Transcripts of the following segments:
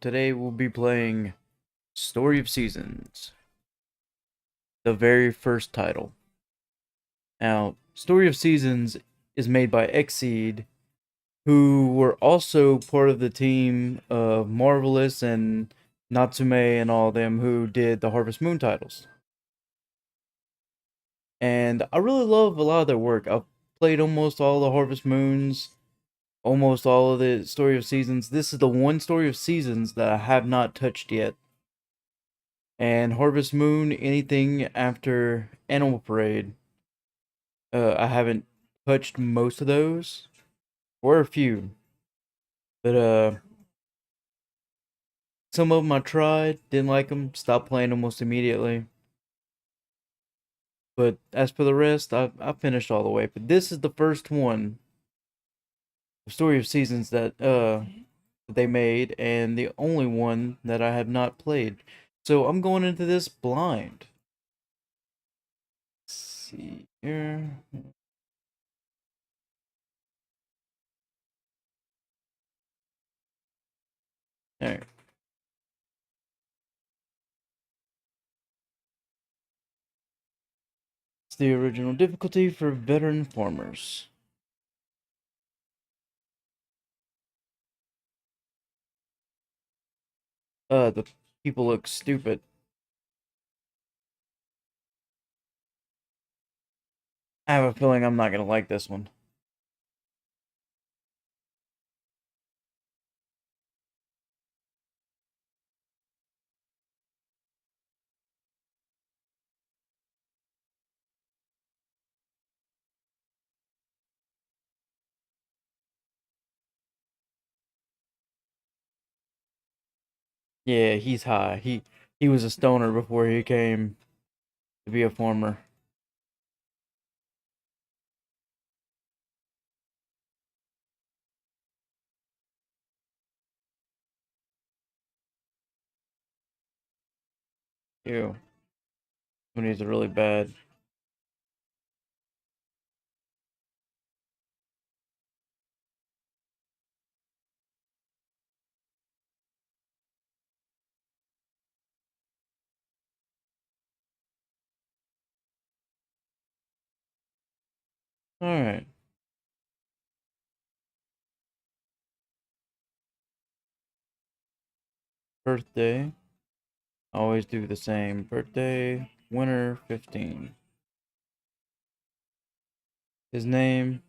Today we'll be playing Story of Seasons, the very first title. Now, Story of Seasons is made by XSeed, who were also part of the team of Marvelous and Natsume and all them who did the Harvest Moon titles. And I really love a lot of their work. I've played almost all the Harvest Moons, almost all of the Story of Seasons. This is the one Story of Seasons that I have not touched yet. And Harvest Moon, anything after Animal Parade, I haven't touched most of those, or a few, but some of them I tried, didn't like them, stopped playing almost immediately. But as for the rest, I finished all the way. But this is the first one, the Story of Seasons that they made, and the only one that I have not played. So I'm going into this blind. Let's see here. All right. It's the original difficulty for veteran farmers. The people look stupid. I have a feeling I'm not gonna like this one. Yeah, he's high. He was a stoner before he came to be a farmer. Ew. When he's really bad. Alright. Birthday. Always do the same. Birthday. Winter 15. His name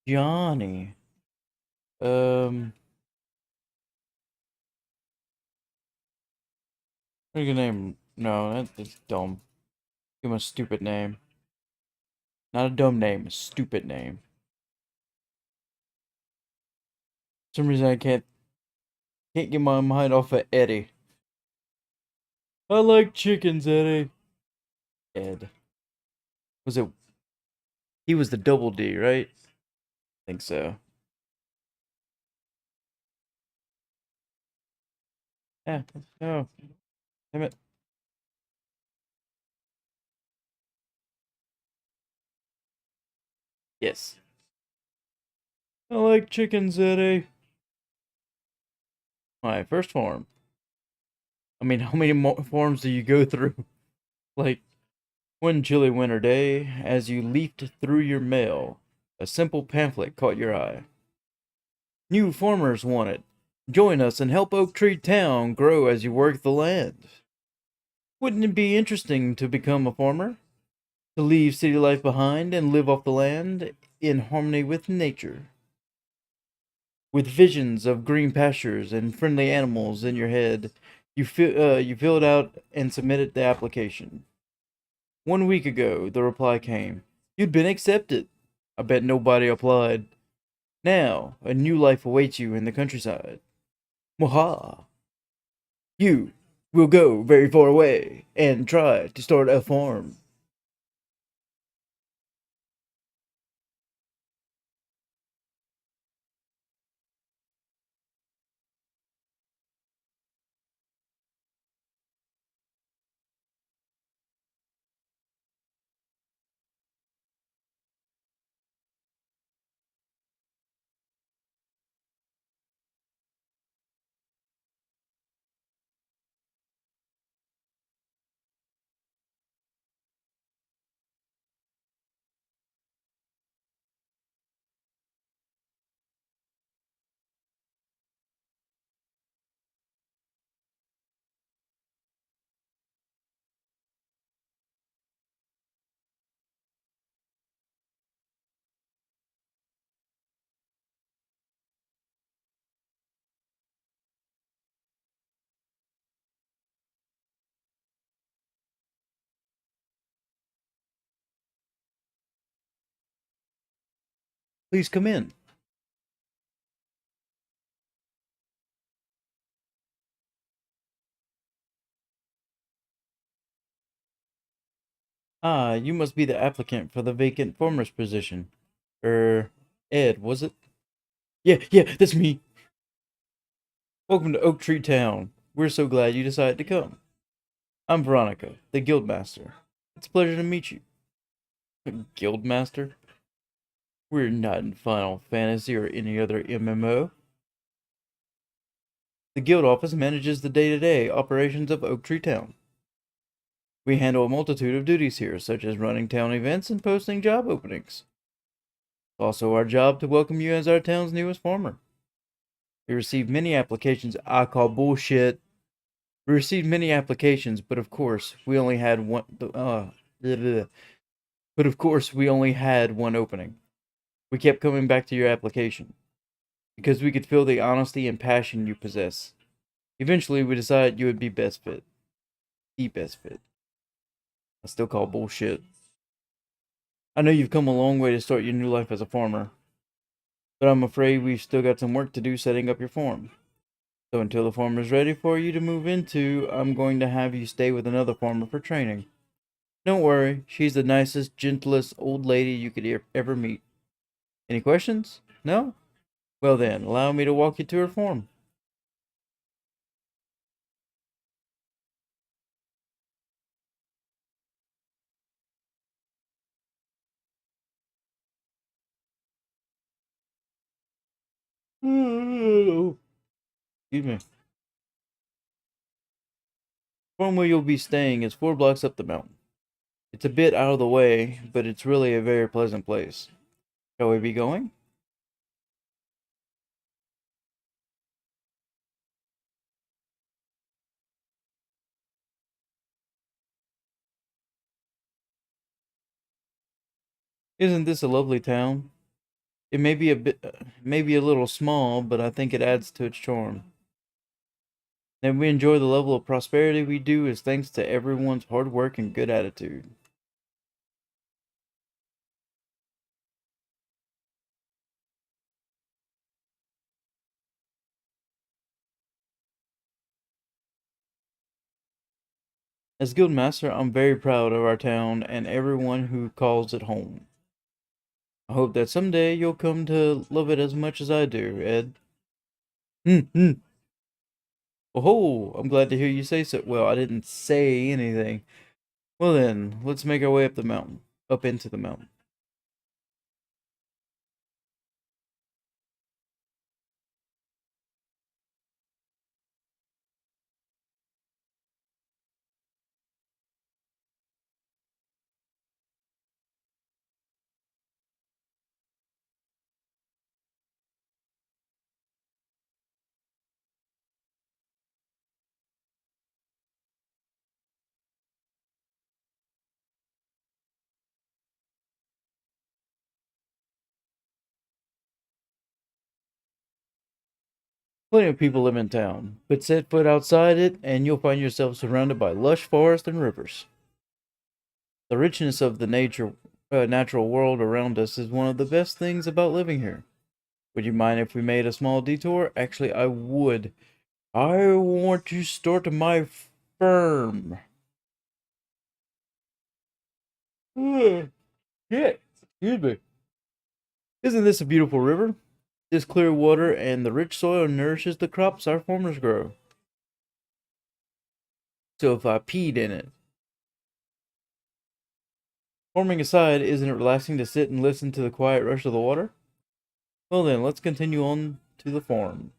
Johnny. Um what your name? No, that's dumb. Give him a stupid name. Not a dumb name, a stupid name. For some reason I can't get my mind off of Eddie. I like chickens, Eddie. Ed. Was it he was the double D, right? I think so. Yeah. Oh, damn it. Yes. I like chickens, Eddie. My first form. I mean, how many forms do you go through? Like, one chilly winter day, as you leafed through your mail, a simple pamphlet caught your eye. New farmers wanted. Join us and help Oak Tree Town grow as you work the land. Wouldn't it be interesting to become a farmer? To leave city life behind and live off the land in harmony with nature? With visions of green pastures and friendly animals in your head, you filled out and submitted the application. 1 week ago, the reply came. You'd been accepted. I bet nobody applied. Now, a new life awaits you in the countryside. Mwaha! You will go very far away and try to start a farm. Please come in. Ah, you must be the applicant for the vacant farmer's position. Ed, was it? Yeah, that's me. Welcome to Oak Tree Town. We're so glad you decided to come. I'm Veronica, the Guildmaster. It's a pleasure to meet you. Guildmaster? We're not in Final Fantasy or any other MMO. The Guild office manages the day-to-day operations of Oak Tree Town. We handle a multitude of duties here, such as running town events and posting job openings. It's also our job to welcome you as our town's newest farmer. We received many applications. I call bullshit. We received many applications, but of course, we only had one. But of course, we only had one opening. We kept coming back to your application because we could feel the honesty and passion you possess. Eventually, we decided you would be best fit. The best fit. I still call bullshit. I know you've come a long way to start your new life as a farmer, but I'm afraid we've still got some work to do setting up your farm. So until the farm is ready for you to move into, I'm going to have you stay with another farmer for training. Don't worry, she's the nicest, gentlest old lady you could ever meet. Any questions? No? Well then, allow me to walk you to her farm. Excuse me. The farm where you'll be staying is 4 blocks up the mountain. It's a bit out of the way, but it's really a very pleasant place. Shall we be going? Isn't this a lovely town? It may be maybe a little small, but I think it adds to its charm. And we enjoy the level of prosperity we do is thanks to everyone's hard work and good attitude. As Guildmaster, I'm very proud of our town and everyone who calls it home. I hope that someday you'll come to love it as much as I do, Ed. Hmm. Oh, I'm glad to hear you say so. Well, I didn't say anything. Well then, let's make our way up the mountain. Up into the mountain. Plenty of people live in town, but set foot outside it and you'll find yourself surrounded by lush forest and rivers. The richness of the natural world around us is one of the best things about living here. Would you mind if we made a small detour? Actually, I would. I want to start my firm. Ugh, shit. Excuse me. Isn't this a beautiful river? This clear water and the rich soil nourishes the crops our farmers grow. So if I peed in it. Farming aside, isn't it relaxing to sit and listen to the quiet rush of the water? Well then, let's continue on to the farm.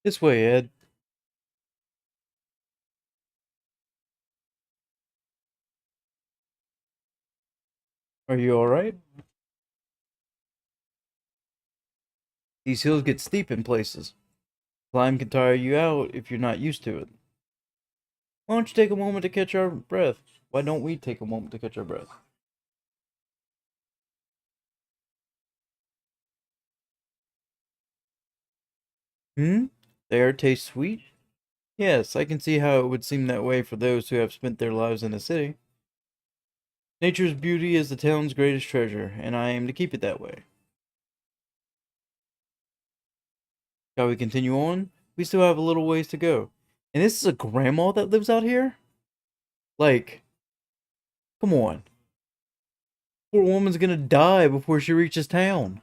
This way, Ed. Are you alright? These hills get steep in places. Climb can tire you out if you're not used to it. Why don't you take a moment to catch our breath? Why don't we take a moment to catch our breath? Hmm? The air tastes sweet? Yes, I can see how it would seem that way for those who have spent their lives in a city. Nature's beauty is the town's greatest treasure, and I aim to keep it that way. Shall we continue on? We still have a little ways to go. And this is a grandma that lives out here? Like, come on. Poor woman's gonna die before she reaches town.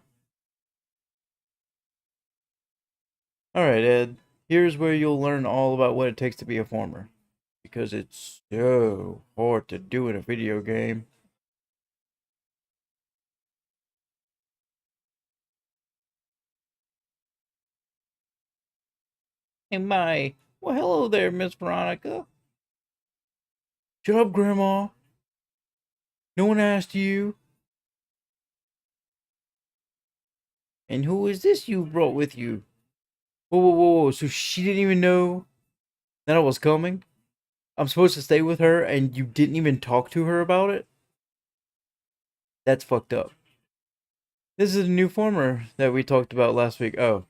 Alright, Ed. Here's where you'll learn all about what it takes to be a farmer. Because it's so hard to do in a video game. Hey, my. Well, hello there, Miss Veronica. Shut up, Grandma. No one asked you. And who is this you brought with you? Whoa, whoa, whoa, whoa. So she didn't even know that I was coming? I'm supposed to stay with her and you didn't even talk to her about it? That's fucked up. This is a new farmer that we talked about last week. Oh,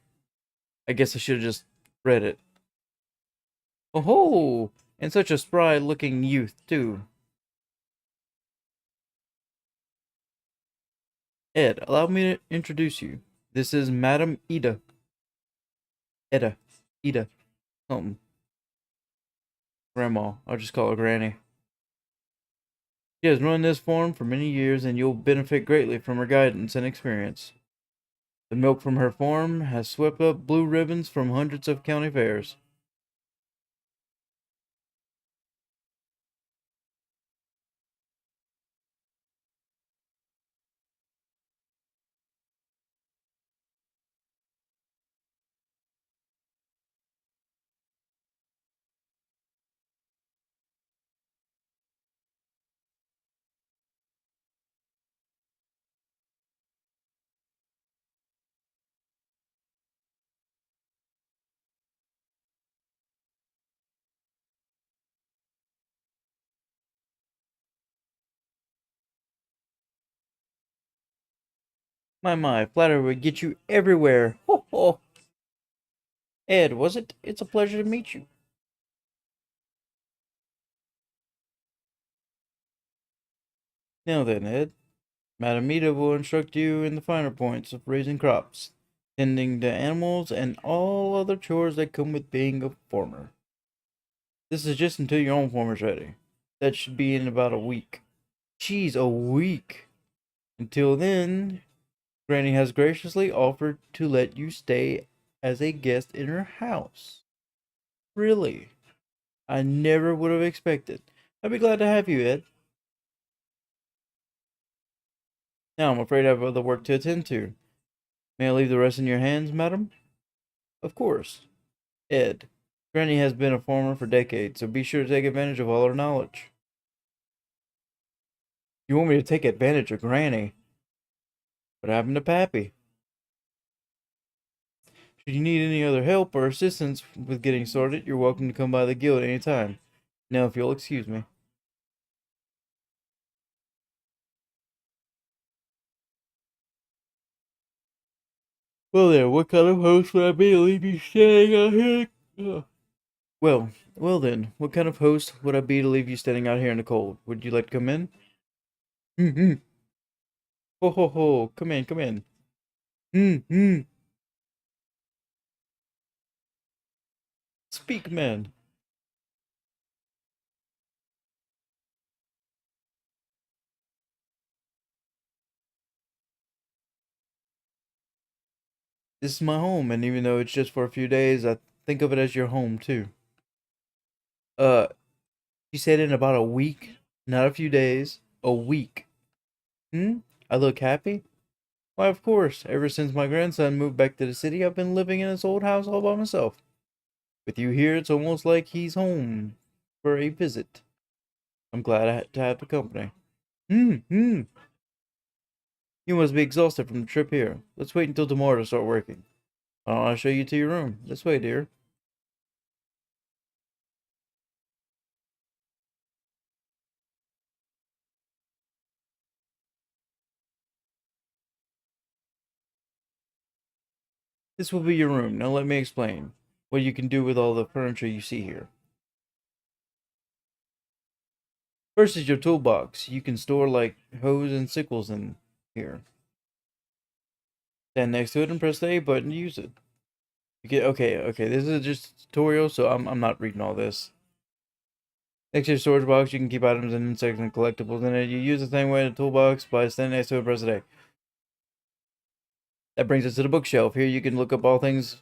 I guess I should have just read it. Oh ho! And such a spry looking youth, too. Ed, allow me to introduce you. This is Madam Ida. Eda. Ida. Something. Grandma. I'll just call her Granny. She has run this farm for many years and you'll benefit greatly from her guidance and experience. The milk from her farm has swept up blue ribbons from hundreds of county fairs. My, flattery would get you everywhere. Ho ho! Ed, was it? It's a pleasure to meet you. Now then, Ed, Madam Ida will instruct you in the finer points of raising crops, tending to animals, and all other chores that come with being a farmer. This is just until your own farm is ready. That should be in about a week. Jeez, a week! Until then, Granny has graciously offered to let you stay as a guest in her house. Really? I never would have expected. I'd be glad to have you, Ed. Now I'm afraid I have other work to attend to. May I leave the rest in your hands, madam? Of course. Ed. Granny has been a farmer for decades, so be sure to take advantage of all her knowledge. You want me to take advantage of Granny? What happened to Pappy? Should you need any other help or assistance with getting started, you're welcome to come by the guild any time. Now, if you'll excuse me. Well there, what kind of host would I be to leave you standing out here? Well then, what kind of host would I be to leave you standing out here in the cold? Would you like to come in? Mm-hmm. Ho ho ho, come in, come in. Mm-hmm. Speak, man. This is my home, and even though it's just for a few days, I think of it as your home too. Uh, you said in about a week, not a few days, a week. Hmm? I look happy? Why, of course. Ever since my grandson moved back to the city, I've been living in this old house all by myself. With you here, it's almost like he's home for a visit. I'm glad to have the company. Hmm. You must be exhausted from the trip here. Let's wait until tomorrow to start working. I want to show you to your room. This way, dear. This will be your room. Now let me explain what you can do with all the furniture you see here. First is your toolbox. You can store like hoes and sickles in here. Stand next to it and press the A button to use it. You get okay. This is just a tutorial, so I'm not reading all this. Next to your storage box, you can keep items and insects and collectibles in it. You use the same way in the toolbox by standing next to it and press the A. That brings us to the bookshelf. Here you can look up all things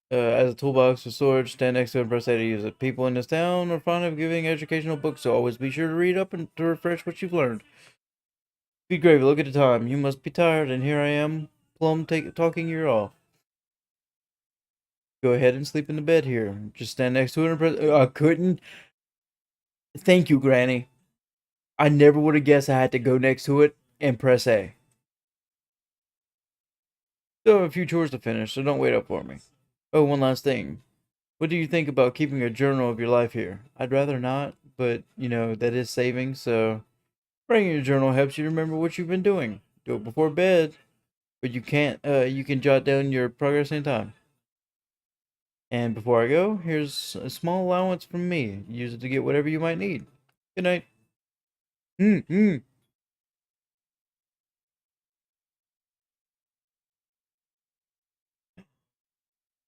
as a toolbox for storage. Stand next to it and press A to use it. People in this town are fond of giving educational books, so always be sure to read up and to refresh what you've learned. Be gravy, look at the time. You must be tired, and here I am, plumb talking your ear off. Go ahead and sleep in the bed here. Just stand next to it and press. I couldn't. Thank you, Granny. I never would have guessed I had to go next to it and press A. Still have a few chores to finish, so don't wait up for me. Oh, one last thing. What do you think about keeping a journal of your life here? I'd rather not, but that is saving, so writing your journal helps you remember what you've been doing. Do it before bed, but you can jot down your progress anytime. And before I go, here's a small allowance from me. Use it to get whatever you might need. Good night. Hmm.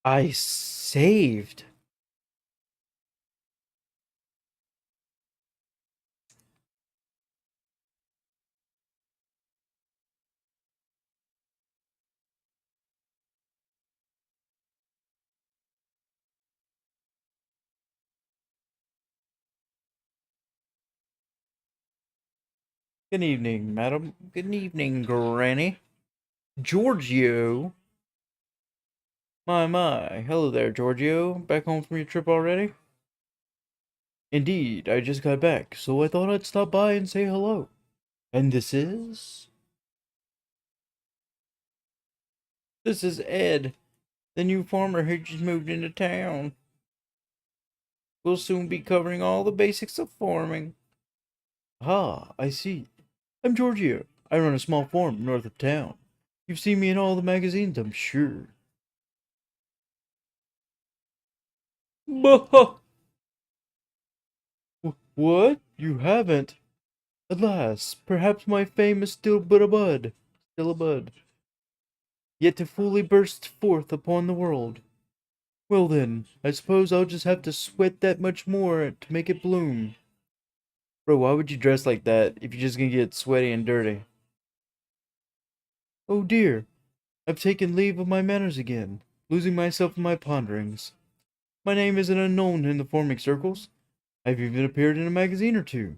I saved. Good evening, madam. Good evening, Granny. Giorgio. My. Hello there, Giorgio. Back home from your trip already? Indeed, I just got back, so I thought I'd stop by and say hello. And this is? This is Ed, the new farmer who just moved into town. We'll soon be covering all the basics of farming. Ah, I see. I'm Giorgio. I run a small farm north of town. You've seen me in all the magazines, I'm sure. Bah! What? You haven't? Alas, perhaps my fame is still but a bud. Still a bud. Yet to fully burst forth upon the world. Well then, I suppose I'll just have to sweat that much more to make it bloom. Bro, why would you dress like that if you're just gonna get sweaty and dirty? Oh dear, I've taken leave of my manners again, losing myself in my ponderings. My name isn't unknown in the farming circles. I've even appeared in a magazine or two,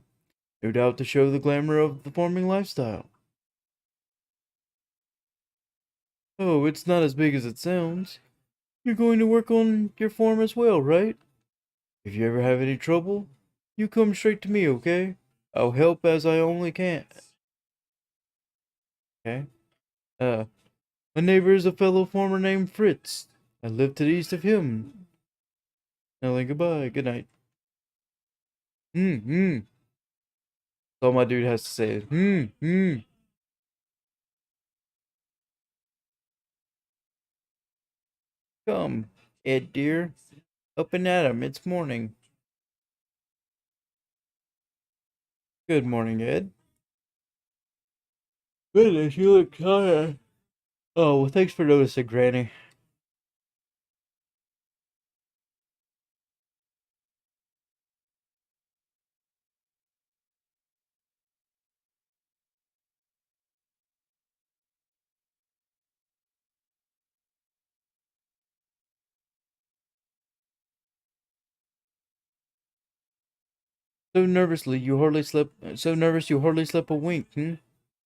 no doubt to show the glamour of the farming lifestyle. Oh, it's not as big as it sounds. You're going to work on your farm as well, right? If you ever have any trouble, you come straight to me, okay? I'll help as I only can. Okay? Uh, my neighbor is a fellow farmer named Fritz. I live to the east of him. Now then, goodbye. Good night. That's all my dude has to say is, Come, Ed dear. Up and at 'em. It's morning. Good morning, Ed. Goodness, you look tired. Oh, well, thanks for noticing, Granny. So nervous you hardly slept a wink, hmm?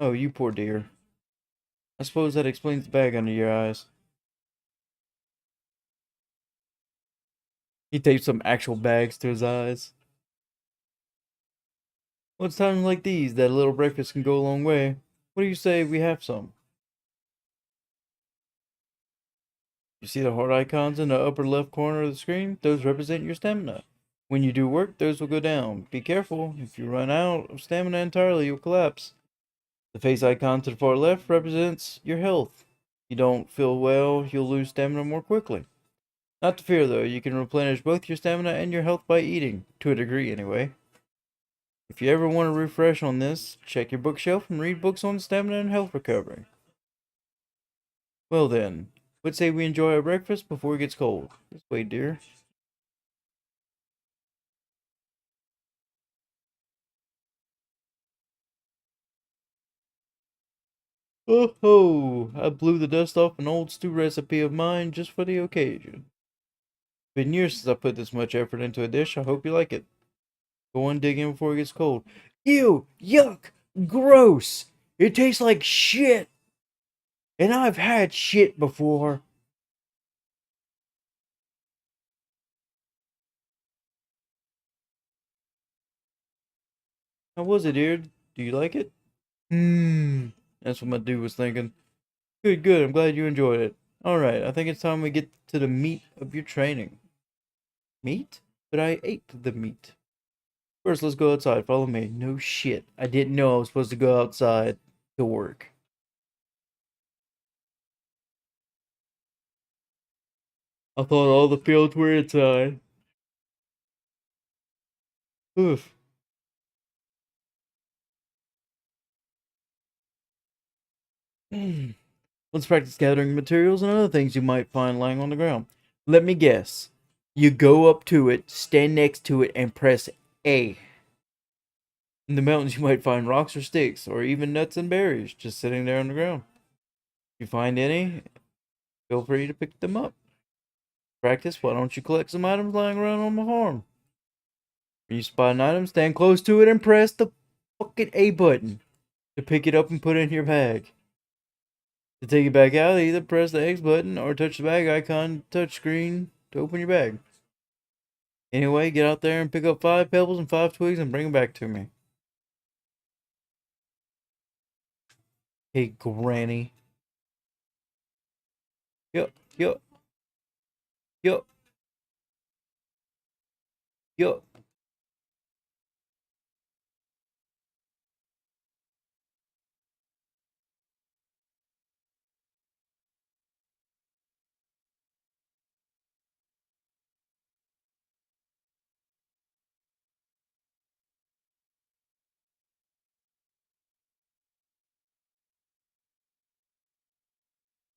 Oh, you poor dear. I suppose that explains the bag under your eyes. He taped some actual bags to his eyes. Well, it's times like these that a little breakfast can go a long way. What do you say we have some? You see the heart icons in the upper left corner of the screen? Those represent your stamina. When you do work, those will go down. Be careful. If you run out of stamina entirely, you'll collapse. The face icon to the far left represents your health. If you don't feel well, you'll lose stamina more quickly. Not to fear though, you can replenish both your stamina and your health by eating, to a degree anyway. If you ever want to refresh on this, check your bookshelf and read books on stamina and health recovery. Well then, let's say we enjoy our breakfast before it gets cold. This way, dear. Oh ho! I blew the dust off an old stew recipe of mine just for the occasion. Been years since I put this much effort into a dish. I hope you like it. Go on, dig in before it gets cold. Ew! Yuck! Gross! It tastes like shit! And I've had shit before. How was it, dear? Do you like it? That's what my dude was thinking. Good, good. I'm glad you enjoyed it. Alright, I think it's time we get to the meat of your training. Meat? But I ate the meat. First, let's go outside. Follow me. No shit. I didn't know I was supposed to go outside to work. I thought all the fields were inside. Oof. Let's practice gathering materials and other things you might find lying on the ground. Let me guess. You go up to it, stand next to it, and press A. In the mountains, you might find rocks or sticks, or even nuts and berries just sitting there on the ground. If you find any, feel free to pick them up. Practice, why don't you collect some items lying around on the farm? When you spot an item, stand close to it and press the fucking A button to pick it up and put it in your bag. To take it back out, either press the X button or touch the bag icon touchscreen to open your bag. Anyway, get out there and pick up 5 pebbles and 5 twigs and bring them back to me. Hey, Granny. Yup, yup, yup, yup.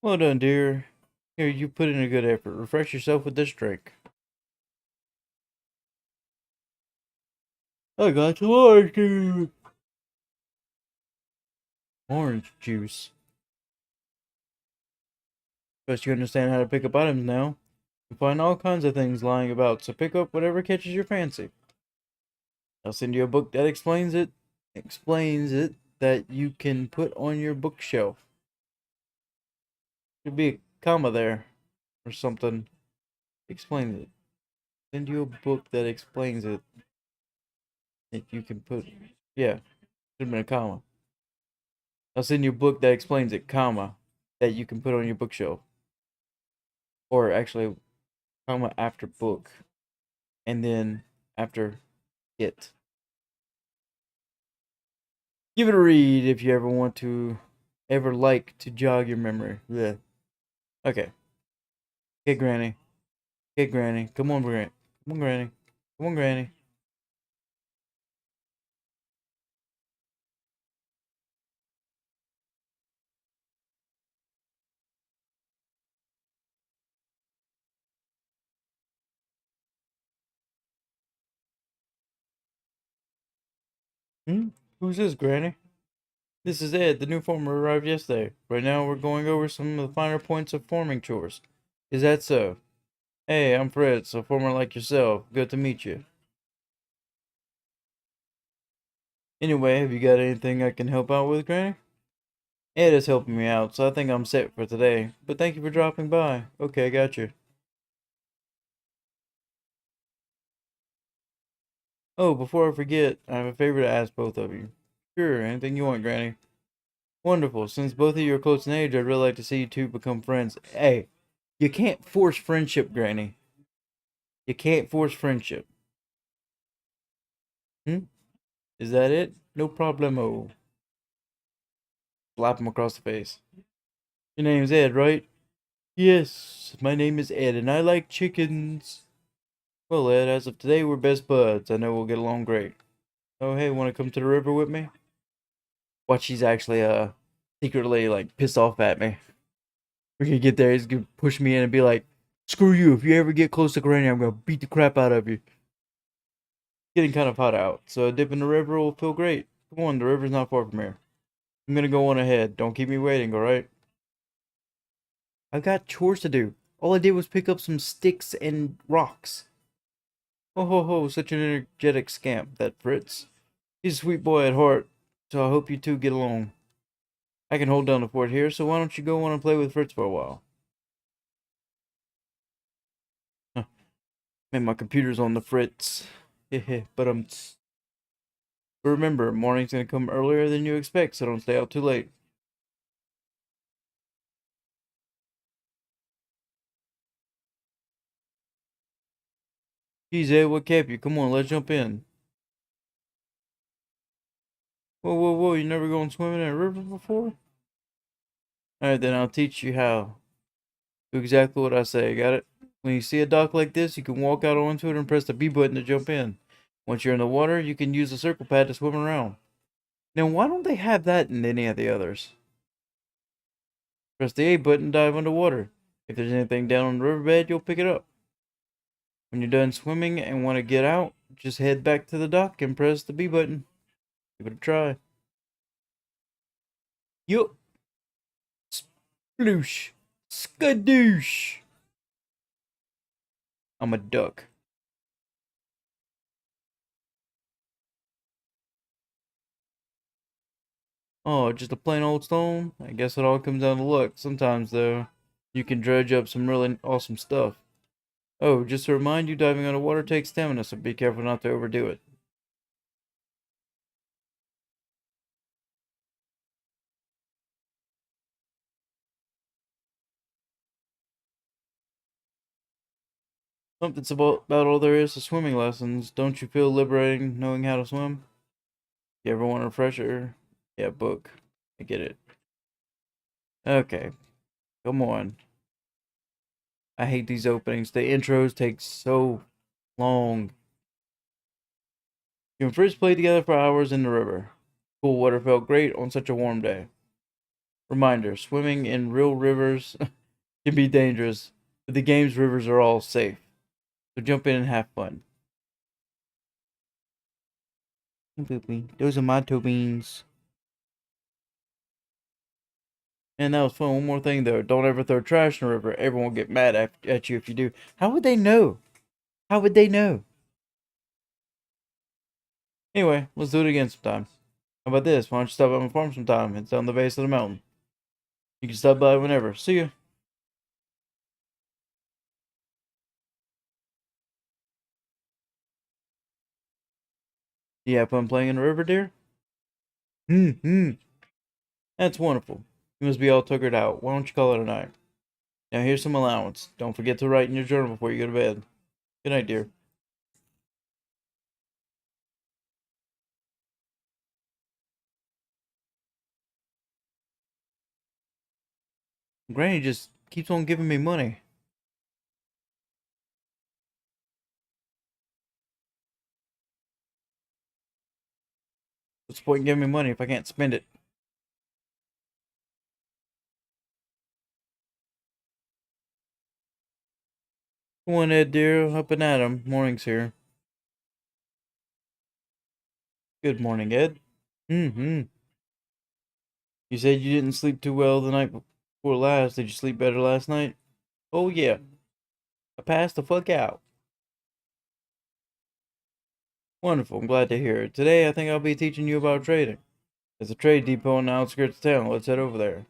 Well done, dear. Here, you put in a good effort. Refresh yourself with this drink. I got some orange juice. Orange juice. Guess you understand how to pick up items now. You find all kinds of things lying about, so pick up whatever catches your fancy. I'll send you a book that explains it that you can put on your bookshelf. Should be a comma there or something. Explains it. Send you a book that explains it that you can put. Yeah, should have been a comma. I'll send you a book that explains it, comma, that you can put on your bookshelf. Or actually, comma after book, and then after it. Give it a read if you ever want to, ever like to jog your memory. Yeah. Okay. Okay, Granny. Okay, Granny. Come on, Granny. Come on, Granny. Come on, Granny. Hmm? Who's this, Granny? This is Ed, the new farmer arrived yesterday. Right now, we're going over some of the finer points of farming chores. Is that so? Hey, I'm Fritz, a farmer like yourself. Good to meet you. Anyway, have you got anything I can help out with, Granny? Ed is helping me out, so I think I'm set for today. But thank you for dropping by. Okay, I got you. Oh, before I forget, I have a favor to ask both of you. Sure, anything you want, Granny. Wonderful. Since both of you are close in age, I'd really like to see you two become friends. Hey, you can't force friendship, Granny. You can't force friendship. Hmm? Is that it? No problemo. Slap him across the face. Your name's Ed, right? Yes, my name is Ed, and I like chickens. Well, Ed, as of today, we're best buds. I know we'll get along great. Oh, hey, want to come to the river with me? Watch, she's actually, secretly, like, pissed off at me. We're gonna get there, he's gonna push me in and be like, screw you, if you ever get close to Granny, I'm gonna beat the crap out of you. Getting kind of hot out, so a dip in the river will feel great. Come on, the river's not far from here. I'm gonna go on ahead. Don't keep me waiting, alright? I've got chores to do. All I did was pick up some sticks and rocks. Ho ho ho, such an energetic scamp, that Fritz. He's a sweet boy at heart, so I hope you two get along. I can hold down the fort here, so why don't you go on and play with Fritz for a while? Huh. Man, my computer's on the Fritz. Heh but remember, morning's gonna come earlier than you expect, so don't stay out too late. Geez, Ed, what kept you? Come on, let's jump in. Whoa, whoa, whoa, you never gone swimming in a river before? Alright, then I'll teach you how. Do exactly what I say, got it? When you see a dock like this, you can walk out onto it and press the B button to jump in. Once you're in the water, you can use the circle pad to swim around. Now, why don't they have that in any of the others? Press the A button, dive underwater. If there's anything down on the riverbed, you'll pick it up. When you're done swimming and want to get out, just head back to the dock and press the B button. Give it a try. Yup. Sploosh. Skadoosh. I'm a duck. Oh, just a plain old stone? I guess it all comes down to luck. Sometimes, though, you can dredge up some really awesome stuff. Oh, just to remind you, diving underwater takes stamina, so be careful not to overdo it. Something's about all there is to swimming lessons. Don't you feel liberating knowing how to swim? You ever want a refresher? Yeah, book. I get it. Okay, come on. I hate these openings. The intros take so long. You and Fritz played together for hours in the river. Cool water felt great on such a warm day. Reminder, swimming in real rivers can be dangerous, but the game's rivers are all safe. So jump in and have fun. Those are my toe beans. And that was fun. One more thing though, don't ever throw trash in the river. Everyone will get mad at you if you do. How would they know? How would they know? Anyway, let's do it again sometime. How about this? Why don't you stop by my farm sometime? It's on the base of the mountain. You can stop by whenever. See ya. Do you have fun playing in the river, dear? Hmm. That's wonderful. You must be all tuckered out. Why don't you call it a night? Now here's some allowance. Don't forget to write in your journal before you go to bed. Good night, dear. Granny just keeps on giving me money. What's the point in giving me money if I can't spend it? Come on, Ed, dear. Up and at 'em. Morning's here. Good morning, Ed. Mm-hmm. You said you didn't sleep too well the night before last. Did you sleep better last night? Oh, yeah. I passed the fuck out. Wonderful. I'm glad to hear it. Today, I think I'll be teaching you about trading. There's a trade depot on the outskirts of town. Let's head over there.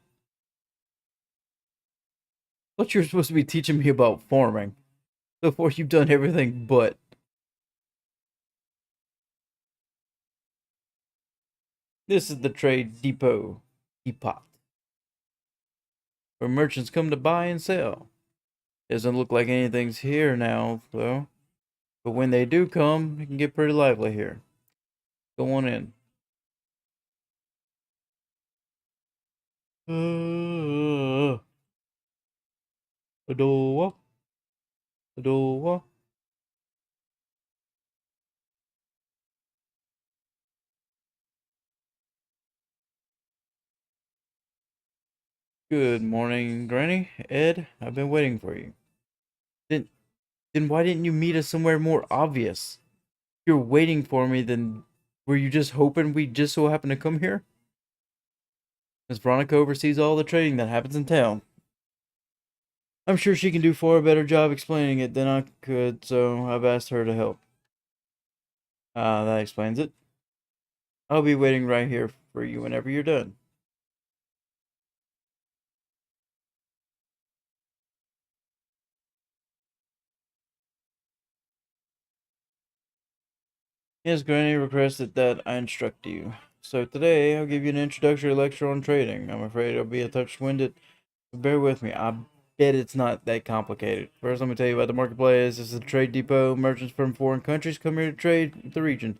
Thought you were supposed to be teaching me about farming. Before you've done everything but. This is the trade depot, where merchants come to buy and sell. Doesn't look like anything's here now, though. But when they do come, it can get pretty lively here. Go on in. Adowa, Adowa. Good morning, Granny. Ed, I've been waiting for you. Then, then why didn't you meet us somewhere more obvious? If you're waiting for me, then were you just hoping we just so happen to come here? Miss Veronica oversees all the trading that happens in town. I'm sure she can do far a better job explaining it than I could, so I've asked her to help. That explains it. I'll be waiting right here for you whenever you're done. Yes, Granny requested that I instruct you. So today, I'll give you an introductory lecture on trading. I'm afraid I'll be a touch winded, but bear with me. I bet it's not that complicated. First, let me tell you about the marketplace. This is a trade depot. Merchants from foreign countries come here to trade with the region.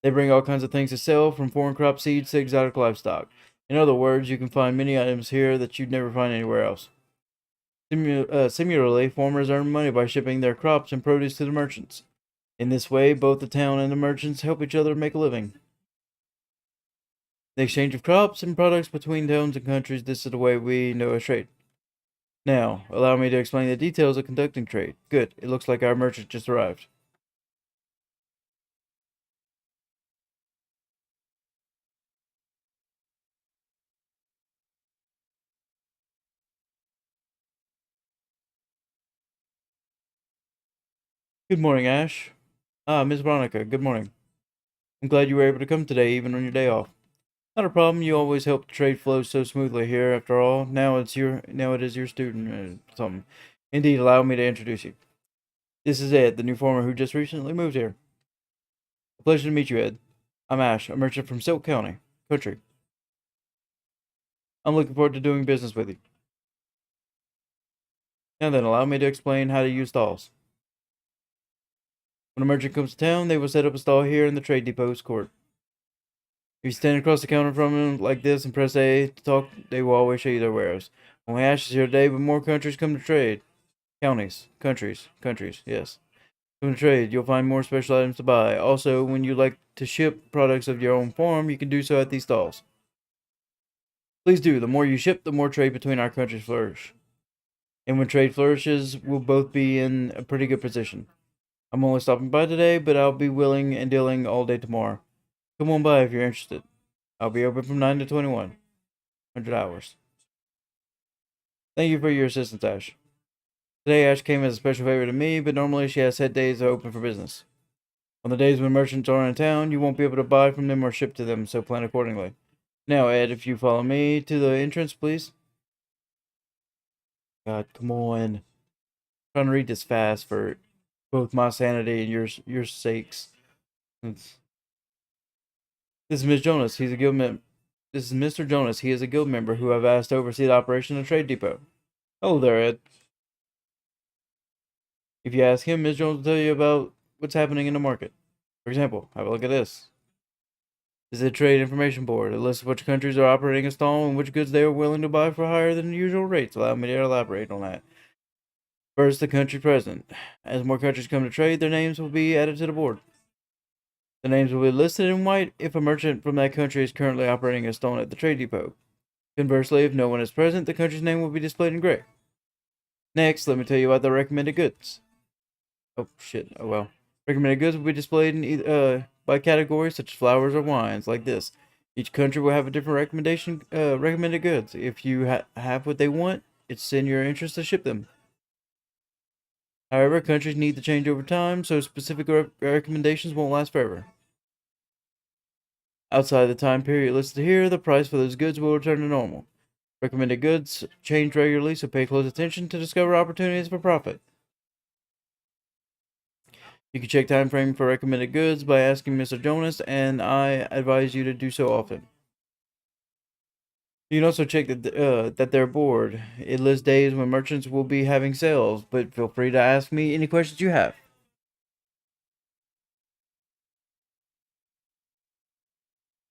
They bring all kinds of things to sell, from foreign crop seeds to exotic livestock. In other words, you can find many items here that you'd never find anywhere else. Similarly, farmers earn money by shipping their crops and produce to the merchants. In this way, both the town and the merchants help each other make a living. The exchange of crops and products between towns and countries, this is the way we know a trade. Now, allow me to explain the details of conducting trade. Good, it looks like our merchant just arrived. Good morning, Ash. Miss Veronica, good morning. I'm glad you were able to come today, even on your day off. Not a problem. You always help the trade flow so smoothly here. After all, now it is your student something. Indeed, allow me to introduce you. This is Ed, the new farmer who just recently moved here. A pleasure to meet you, Ed. I'm Ash, a merchant from Silk County, country. I'm looking forward to doing business with you. Now then, allow me to explain how to use stalls. When a merchant comes to town, they will set up a stall here in the trade depot's court. If you stand across the counter from them like this and press A to talk, they will always show you their wares. Only Ash is here today, but more countries come to trade. Countries, yes. Come to trade, you'll find more special items to buy. Also, when you like to ship products of your own farm, you can do so at these stalls. Please do. The more you ship, the more trade between our countries flourish. And when trade flourishes, we'll both be in a pretty good position. I'm only stopping by today, but I'll be willing and dealing all day tomorrow. Come on by if you're interested. I'll be open from 9 to 21. 100 hours. Thank you for your assistance, Ash. Today, Ash came as a special favor to me, but normally she has set days open for business. On the days when merchants are in town, you won't be able to buy from them or ship to them, so plan accordingly. Now, Ed, if you follow me to the entrance, please. God, come on. I'm trying to read this fast for both my sanity and your sakes. This is Miss Jonas. He's a guild member. This is Mr. Jonas. He is a guild member who I've asked to oversee the operation of the trade depot. Hello there, Ed. If you ask him, Miss Jones will tell you about what's happening in the market. For example, have a look at this. This is a trade information board. It lists which countries are operating a stall and which goods they are willing to buy for higher than the usual rates. Allow me to elaborate on that. First, the country president. As more countries come to trade, their names will be added to the board. The names will be listed in white if a merchant from that country is currently operating a stall at the trade depot. Conversely, if no one is present, the country's name will be displayed in gray. Next, let me tell you about the recommended goods. Oh, shit. Oh, well. Recommended goods will be displayed in by categories such as flowers or wines, like this. Each country will have a different recommended goods. If you have what they want, it's in your interest to ship them. However, countries need to change over time, so specific recommendations won't last forever. Outside the time period listed here, the price for those goods will return to normal. Recommended goods change regularly, so pay close attention to discover opportunities for profit. You can check time frame for recommended goods by asking Mr. Jonas, and I advise you to do so often. You can also check that they're bored. It lists days when merchants will be having sales, but feel free to ask me any questions you have.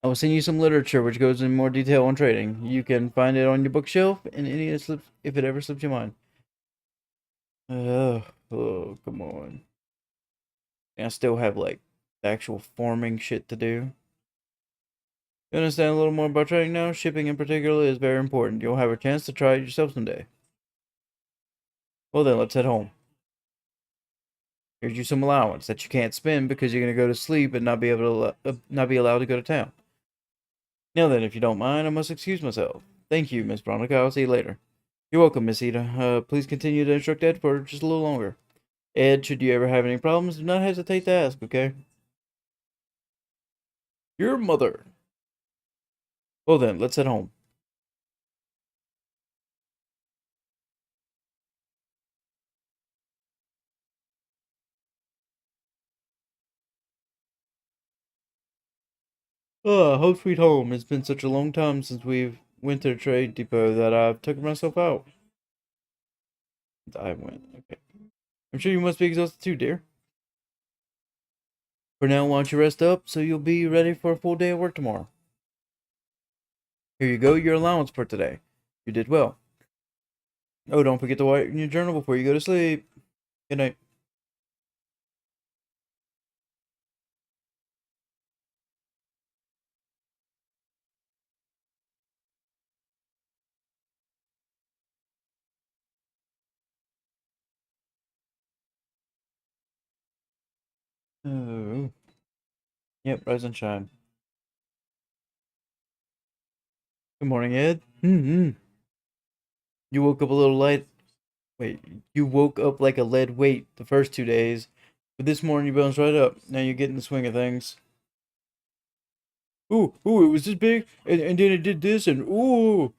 I will send you some literature which goes in more detail on trading. You can find it on your bookshelf and any slips if it ever slips your mind. Oh, come on. And I still have like actual farming shit to do. You understand a little more about trading now? Shipping in particular is very important. You'll have a chance to try it yourself someday. Well then, let's head home. Here's you some allowance that you can't spend because you're gonna go to sleep and not be able to not be allowed to go to town. Now then, if you don't mind, I must excuse myself. Thank you, Miss Veronica. I'll see you later. You're welcome, Miss Ida. Please continue to instruct Ed for just a little longer. Ed, should you ever have any problems, do not hesitate to ask, okay? Your mother. Well then, let's head home. Home sweet home. It's been such a long time since we've went to the trade depot that I've taken myself out. I went. Okay. I'm sure you must be exhausted too, dear. For now, why don't you rest up so you'll be ready for a full day of work tomorrow? Here you go, your allowance for today. You did well. Oh, don't forget to write in your journal before you go to sleep. Good night. Oh. Yep, rise and shine. Good morning, Ed. You woke up a little light. Wait, you woke up like a lead weight the first 2 days, but this morning you bounced right up. Now you're getting the swing of things. Ooh, it was this big, and then it did this, and ooh,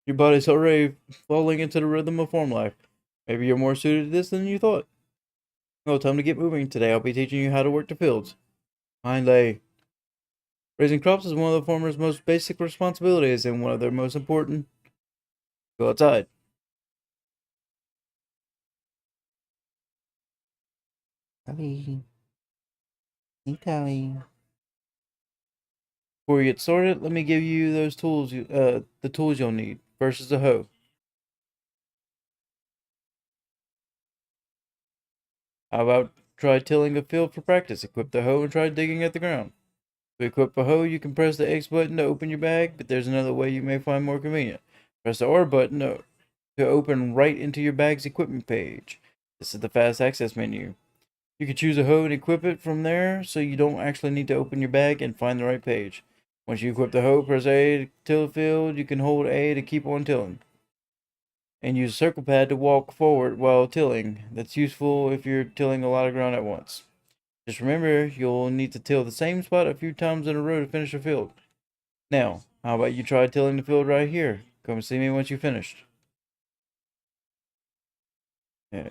your body's already falling into the rhythm of farm life. Maybe you're more suited to this than you thought. Well, time to get moving. Today I'll be teaching you how to work the fields. Hind lay. Raising crops is one of the farmer's most basic responsibilities and one of their most important. Go outside. Callie. Hey, Callie. Before we get started, let me give you those tools. The tools you'll need. First is a hoe. How about try tilling a field for practice? Equip the hoe and try digging at the ground. To equip a hoe, you can press the X button to open your bag, but there's another way you may find more convenient. Press the R button to open right into your bag's equipment page. This is the fast access menu. You can choose a hoe and equip it from there, so you don't actually need to open your bag and find the right page. Once you equip the hoe, press A to till the field. You can hold A to keep on tilling. And use a circle pad to walk forward while tilling. That's useful if you're tilling a lot of ground at once. Just remember, you'll need to till the same spot a few times in a row to finish a field. Now, how about you try tilling the field right here? Come see me once you've finished. Uh,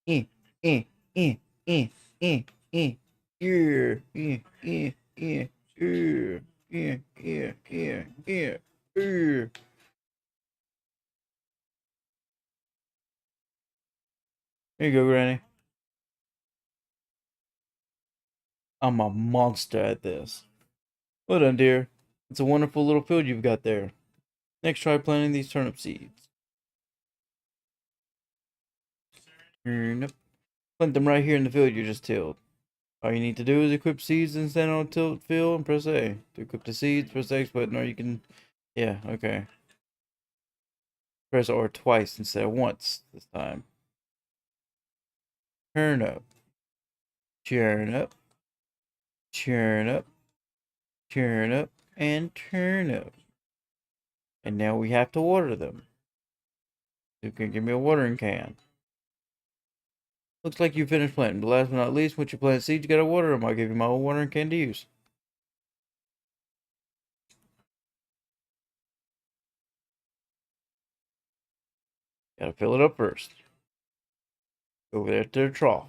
eh, eh, eh, eh, eh, eh. Yeah, yeah, yeah, yeah. Here you go, Granny. I'm a monster at this. Well done, dear. It's a wonderful little field you've got there. Next, try planting these turnip seeds. Nope. Plant them right here in the field you just tilled. All you need to do is equip seeds and stand on a tilt field and press A. To equip the seeds, press the X button, or you can. Yeah, okay. Press R twice instead of once this time. Turn up. Turn up. Turn up. Turn up. And turn up. And now we have to water them. You can give me a watering can. Looks like you finished planting, but last but not least, once you plant seeds, you gotta water them. I'll give you my old watering can to use. Gotta fill it up first. Over there to the trough.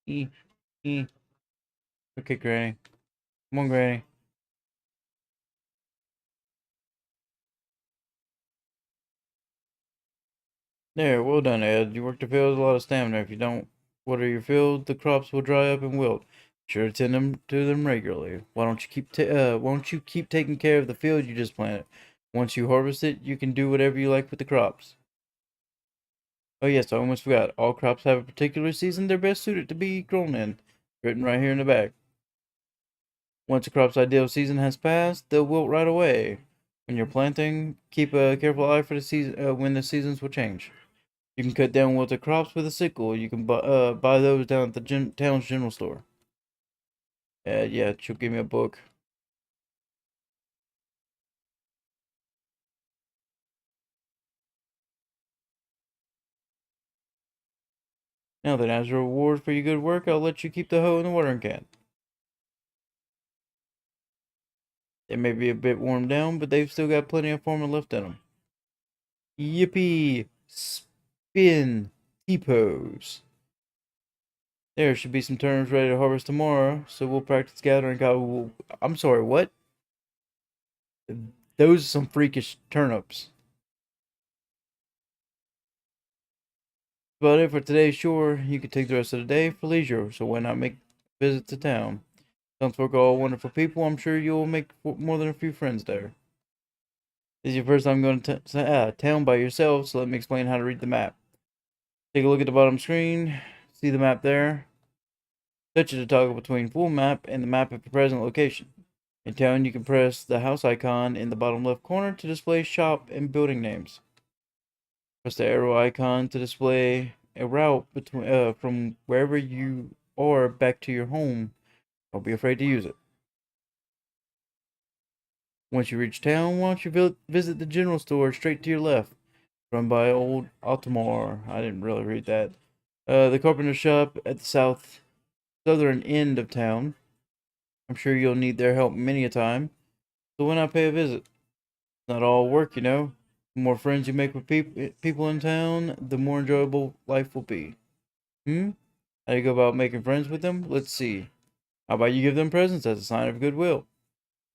E, e. Okay, Granny. Come on, Granny. There, well done, Ed. You work the fields, a lot of stamina. If you don't water your field, the crops will dry up and wilt. Sure to tend to them regularly. Why don't you keep taking care of the field you just planted? Once you harvest it, you can do whatever you like with the crops. Oh yes, I almost forgot. All crops have a particular season they're best suited to be grown in. Written right here in the back. Once a crop's ideal season has passed, they'll wilt right away. When you're planting, keep a careful eye for the season when the seasons will change. You can cut down wilted crops with a sickle. You can buy those down at the town's general store. Yeah, she'll give me a book. Now then, as a reward for your good work, I'll let you keep the hoe and the watering can. They may be a bit worn down, but they've still got plenty of formula left in them. Yippee! Spin! T-pose. There should be some turnips ready to harvest tomorrow, so we'll practice gathering. I'm sorry, what? Those are some freakish turnips. About it for today, sure. You could take the rest of the day for leisure, so why not make a visit to town? Sounds like all wonderful people. I'm sure you'll make more than a few friends there. This is your first time going to town by yourself, so let me explain how to read the map. Take a look at the bottom screen. See the map there? Touch it to toggle between full map and the map of your present location. In town, you can press the house icon in the bottom left corner to display shop and building names. Press the arrow icon to display a route from wherever you are back to your home. Don't be afraid to use it. Once you reach town, why don't you visit the general store straight to your left, run by old Altamar. I didn't really read that. The carpenter shop at the southern end of town. I'm sure you'll need their help many a time, so why not pay a visit? It's not all work, you know. The more friends you make with people in town, the more enjoyable life will be. Hmm? How do you go about making friends with them? Let's see. How about you give them presents as a sign of goodwill?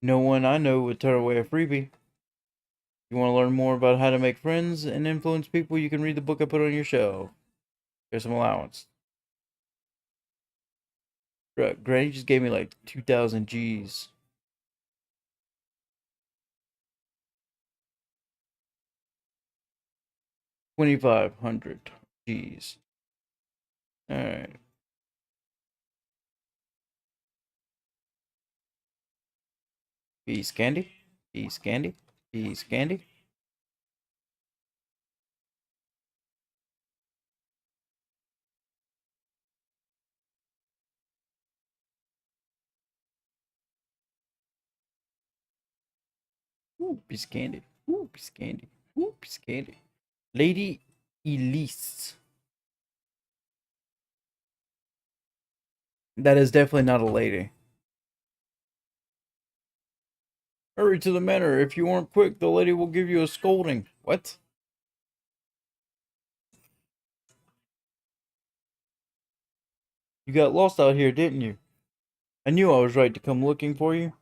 No one I know would turn away a freebie. You want to learn more about how to make friends and influence people, you can read the book I put on your shelf. Here's some allowance. Granny just gave me like 2,000 G's. 2,500 G's. Alright. Peace candy. Peace candy. Peace candy. Ooh, piece of candy. Ooh, piece of candy. Ooh, piece of candy. Lady Elise. That is definitely not a lady. Hurry to the manor. If you aren't quick, the lady will give you a scolding. What? You got lost out here, didn't you? I knew I was right to come looking for you.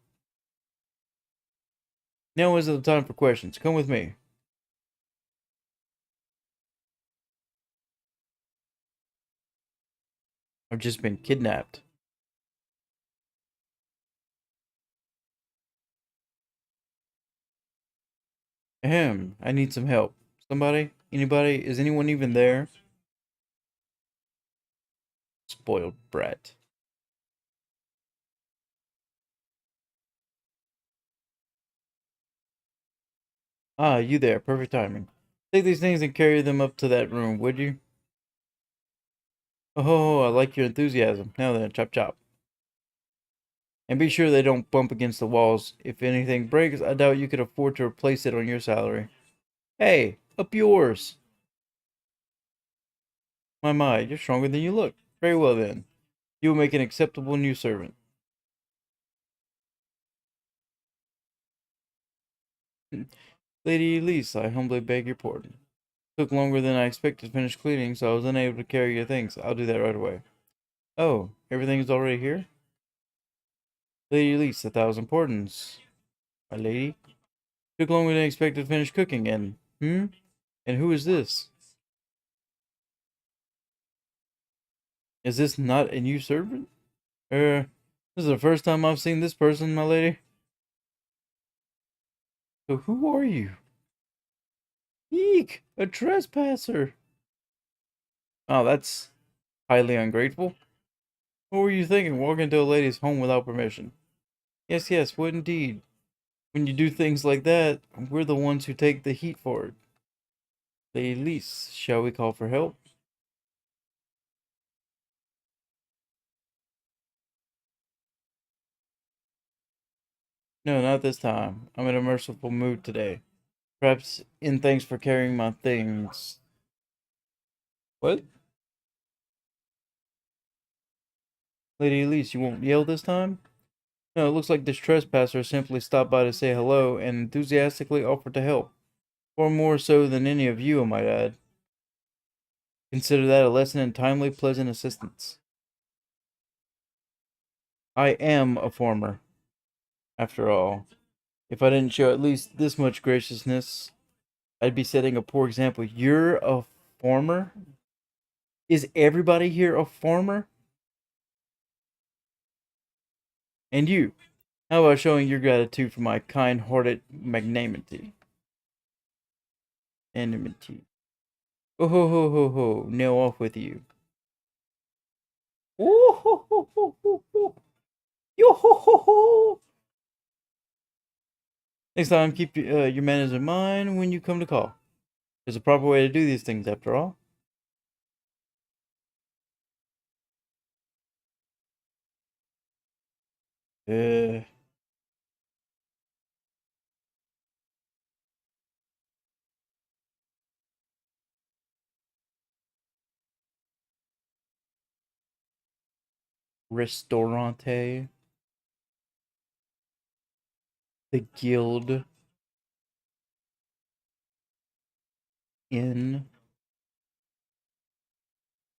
Now isn't the time for questions. Come with me. I've just been kidnapped. Ahem. I need some help. Somebody? Anybody? Is anyone even there? Spoiled brat. Ah, you there. Perfect timing. Take these things and carry them up to that room, would you? Oh, I like your enthusiasm. Now then, chop chop. And be sure they don't bump against the walls. If anything breaks, I doubt you could afford to replace it on your salary. Hey, up yours! My, you're stronger than you look. Very well then. You will make an acceptable new servant. Lady Elise, I humbly beg your pardon. Took longer than I expected to finish cleaning, so I was unable to carry your things. I'll do that right away. Oh, everything's already here? Lady Elise, 1,000 pardons. My lady. Took longer than expected to finish cooking, and, And who is this? Is this not a new servant? This is the first time I've seen this person, my lady. So who are you? Eek! A trespasser! Oh, that's highly ungrateful. What were you thinking, walking into a lady's home without permission? Yes, yes, what indeed. When you do things like that, we're the ones who take the heat for it. Lady Elise, shall we call for help? No, not this time. I'm in a merciful mood today. Perhaps in thanks for carrying my things. What? Lady Elise, you won't yell this time? No, it looks like this trespasser simply stopped by to say hello and enthusiastically offered to help. Far more so than any of you, I might add. Consider that a lesson in timely, pleasant assistance. I am a farmer, after all. If I didn't show at least this much graciousness, I'd be setting a poor example. You're a farmer? Is everybody here a farmer? And you, how about showing your gratitude for my kind-hearted magnanimity? Enmity. Oh ho ho ho ho, nail off with you. Oh ho ho ho ho ho. Yo ho ho ho. Next time, keep your manners in mind when you come to call. There's a proper way to do these things, after all. Uh, Ristorante, the Guild Inn,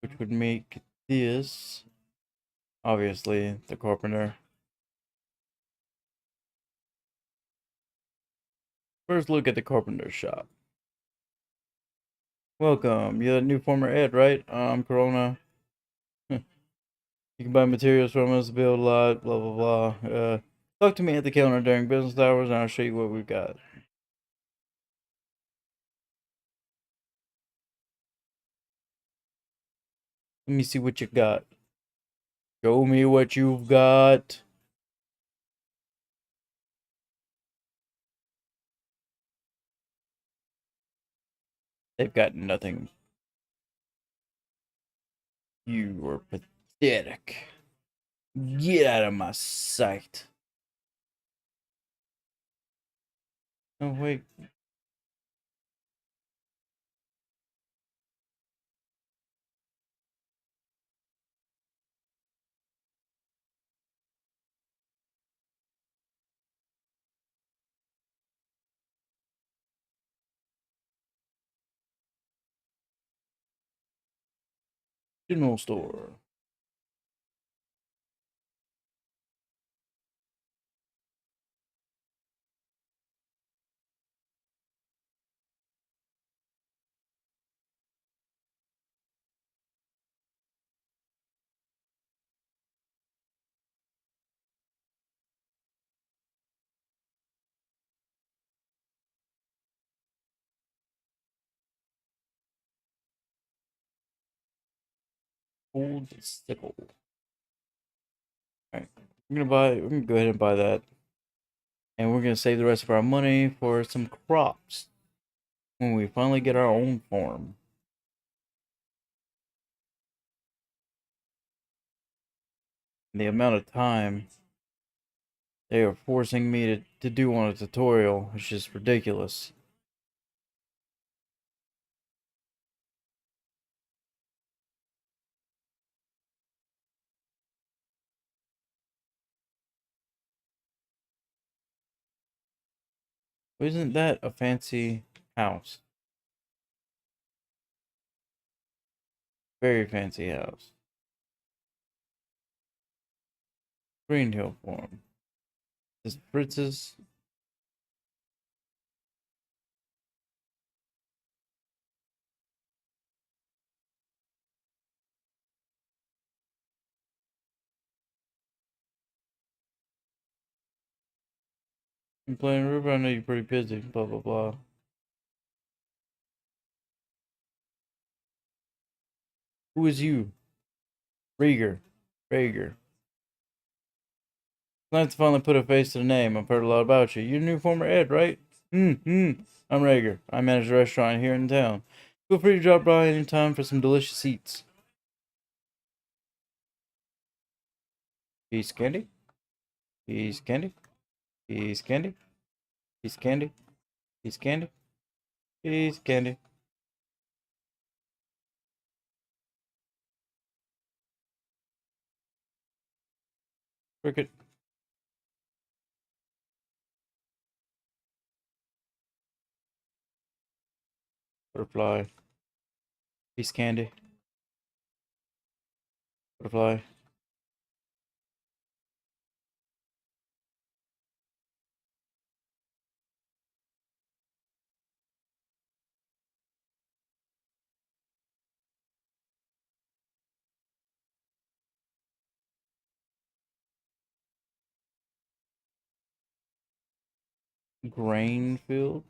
which would make this, obviously, the carpenter. First look at the carpenter's shop. Welcome, you're the new former Ed, right? I'm Corona. You can buy materials from us, build a lot, blah blah blah. Talk to me at the counter during business hours, and I'll show you what we've got. Let me see what you got. Show me what you've got. They've got nothing. You are pathetic. Get out of my sight. Oh wait. General store. Old sickle. Alright. We're gonna go ahead and buy that. And we're gonna save the rest of our money for some crops when we finally get our own farm. The amount of time they are forcing me to do on a tutorial is just ridiculous. Isn't that a fancy house? Very fancy house. Green Hill form. This Fritz's. I'm playing River. I know you're pretty busy. Blah blah blah. Who is you? Rieger. Rager. Nice to finally put a face to the name. I've heard a lot about you. You're the new former Ed, right? I'm Rager. I manage a restaurant here in town. Feel free to drop by anytime for some delicious eats. Piece candy? Piece candy? Piece candy? Piece candy? Piece candy? Piece candy? Cricket. Butterfly. Piece candy. Butterfly. Grain field.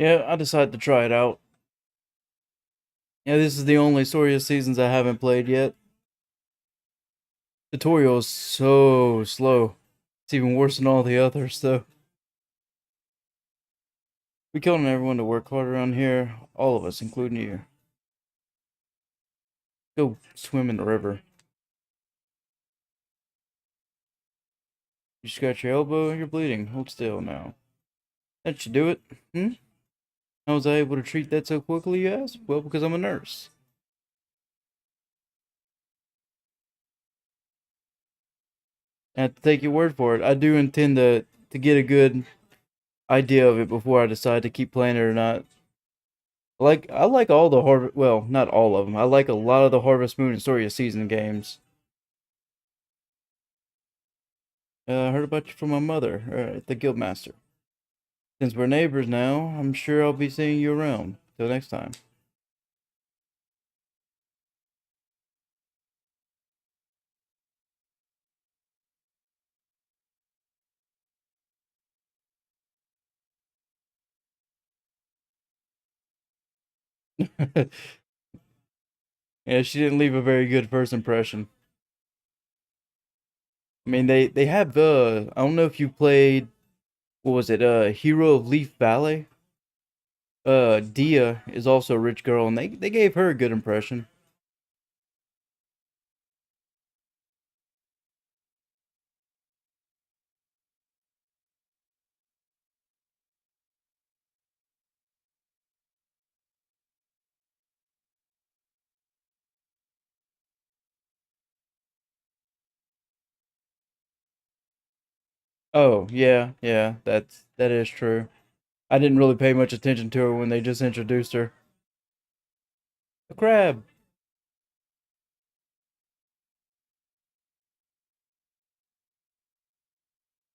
Yeah, I decided to try it out. Yeah, this is the only Soria seasons I haven't played yet. Tutorial is so slow. It's even worse than all the others, though. We counting on everyone to work hard around here. All of us, including you. Go swim in the river. You scratch your elbow, you're bleeding. Hold still now. That should do it. How was I able to treat that so quickly, you ask? Well, because I'm a nurse. I have to take your word for it. I do intend to get a good idea of it before I decide to keep playing it or not. I like all the Harvest. Well, not all of them. I like a lot of the Harvest Moon and Story of Season games. I heard about you from my mother, the Guildmaster. Since we're neighbors now, I'm sure I'll be seeing you around. Till next time. Yeah, she didn't leave a very good first impression. I mean, they have I don't know if you played, what was it? Hero of Leaf Valley. Dia is also a rich girl, and they gave her a good impression. Oh yeah, yeah, that is true. I didn't really pay much attention to her when they just introduced her. A crab.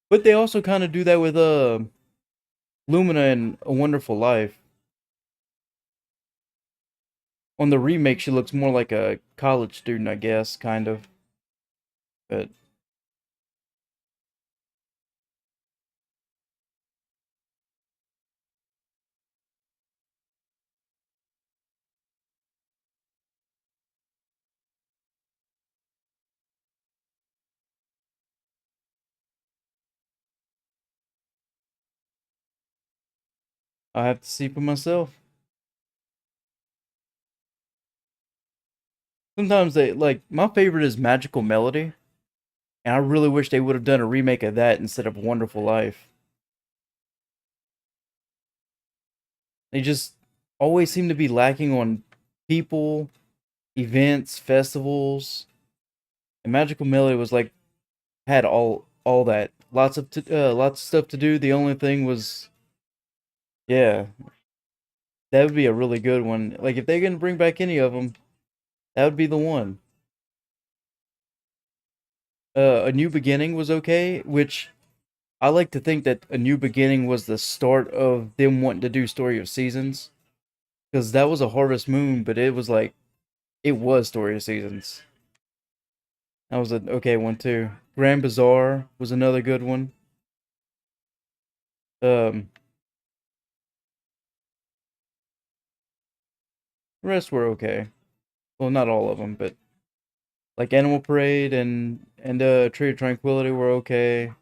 But they also kind of do that with Lumina and A Wonderful Life. On the remake, she looks more like a college student, I guess, kind of. But I have to see for myself. Sometimes they like my favorite is Magical Melody, and I really wish they would have done a remake of that instead of Wonderful Life. They just always seem to be lacking on people, events, festivals. And Magical Melody was like had all that. Lots of stuff to do. The only thing was yeah, that would be a really good one. Like if they're gonna bring back any of them, that would be the one. A New Beginning was okay, which I like to think that A New Beginning was the start of them wanting to do Story of Seasons, because that was a Harvest Moon, but it was like it was Story of Seasons. That was an okay one too. Grand Bazaar was another good one. Um, the rest were okay. Well, not all of them, but like Animal Parade and Tree of Tranquility were okay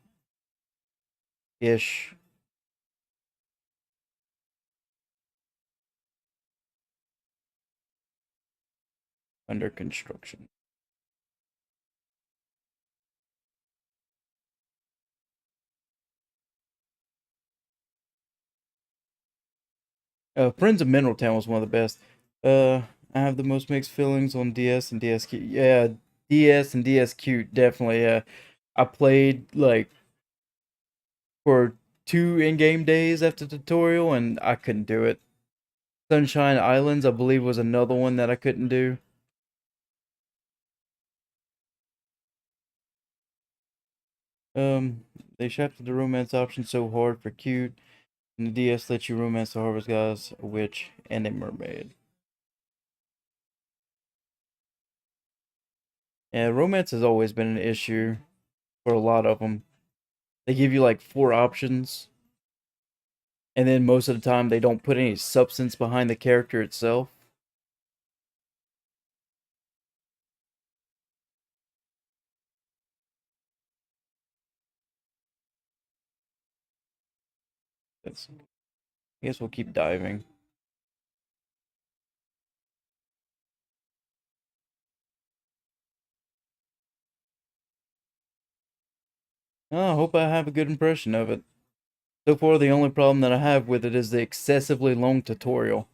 ish. Under construction. Friends of Mineral Town was one of the best. I have the most mixed feelings on DS and DSQ. Yeah, DS and DSQ definitely. I played like for 2 in-game days after tutorial, and I couldn't do it. Sunshine Islands, I believe, was another one that I couldn't do. Um, they shafted the romance option so hard for cute, and the DS lets you romance the harvest gods, a witch, and a mermaid. Yeah, romance has always been an issue for a lot of them. They give you like 4 options, and then most of the time they don't put any substance behind the character itself. That's, I guess we'll keep diving. I hope I have a good impression of it. So far, the only problem that I have with it is the excessively long tutorial.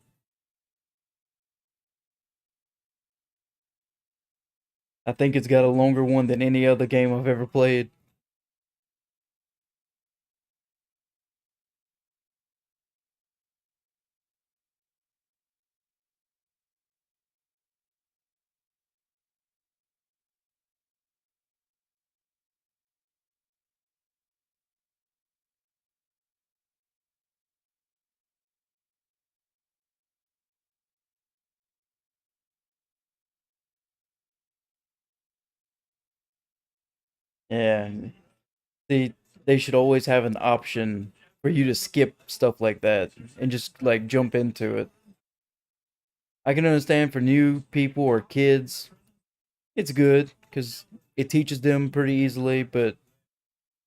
I think it's got a longer one than any other game I've ever played. Yeah, they they should always have an option for you to skip stuff like that and just like jump into it. I can understand for new people or kids, it's good because it teaches them pretty easily, but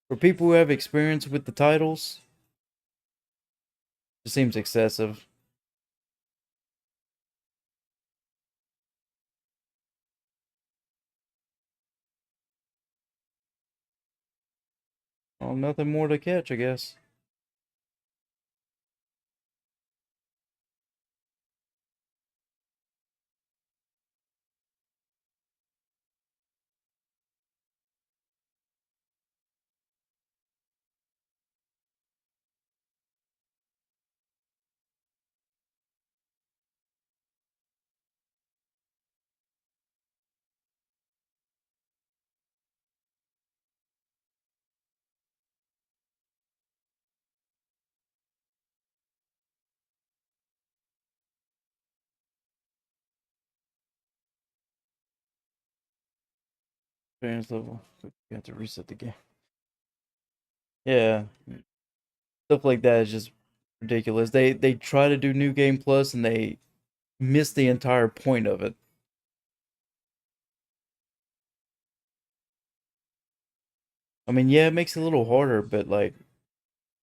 for people who have experience with the titles, it seems excessive. Well, nothing more to catch, I guess. Experience level. You have to reset the game. Yeah, stuff like that is just ridiculous. They try to do new game plus and they miss the entire point of it. I mean, yeah, it makes it a little harder, but like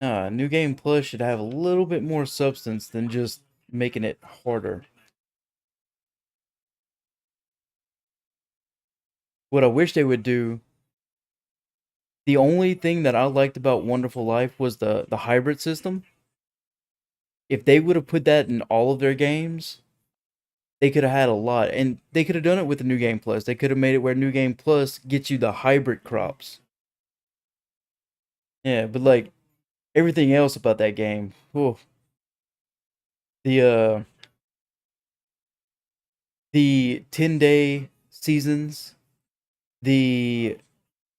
New Game Plus should have a little bit more substance than just making it harder. What I wish they would do, the only thing that I liked about Wonderful Life was the hybrid system. If they would have put that in all of their games, they could have had a lot, and they could have done it with the New Game Plus. They could have made it where New Game Plus gets you the hybrid crops. Yeah, but like everything else about that game, oh, the uh the 10-day seasons, the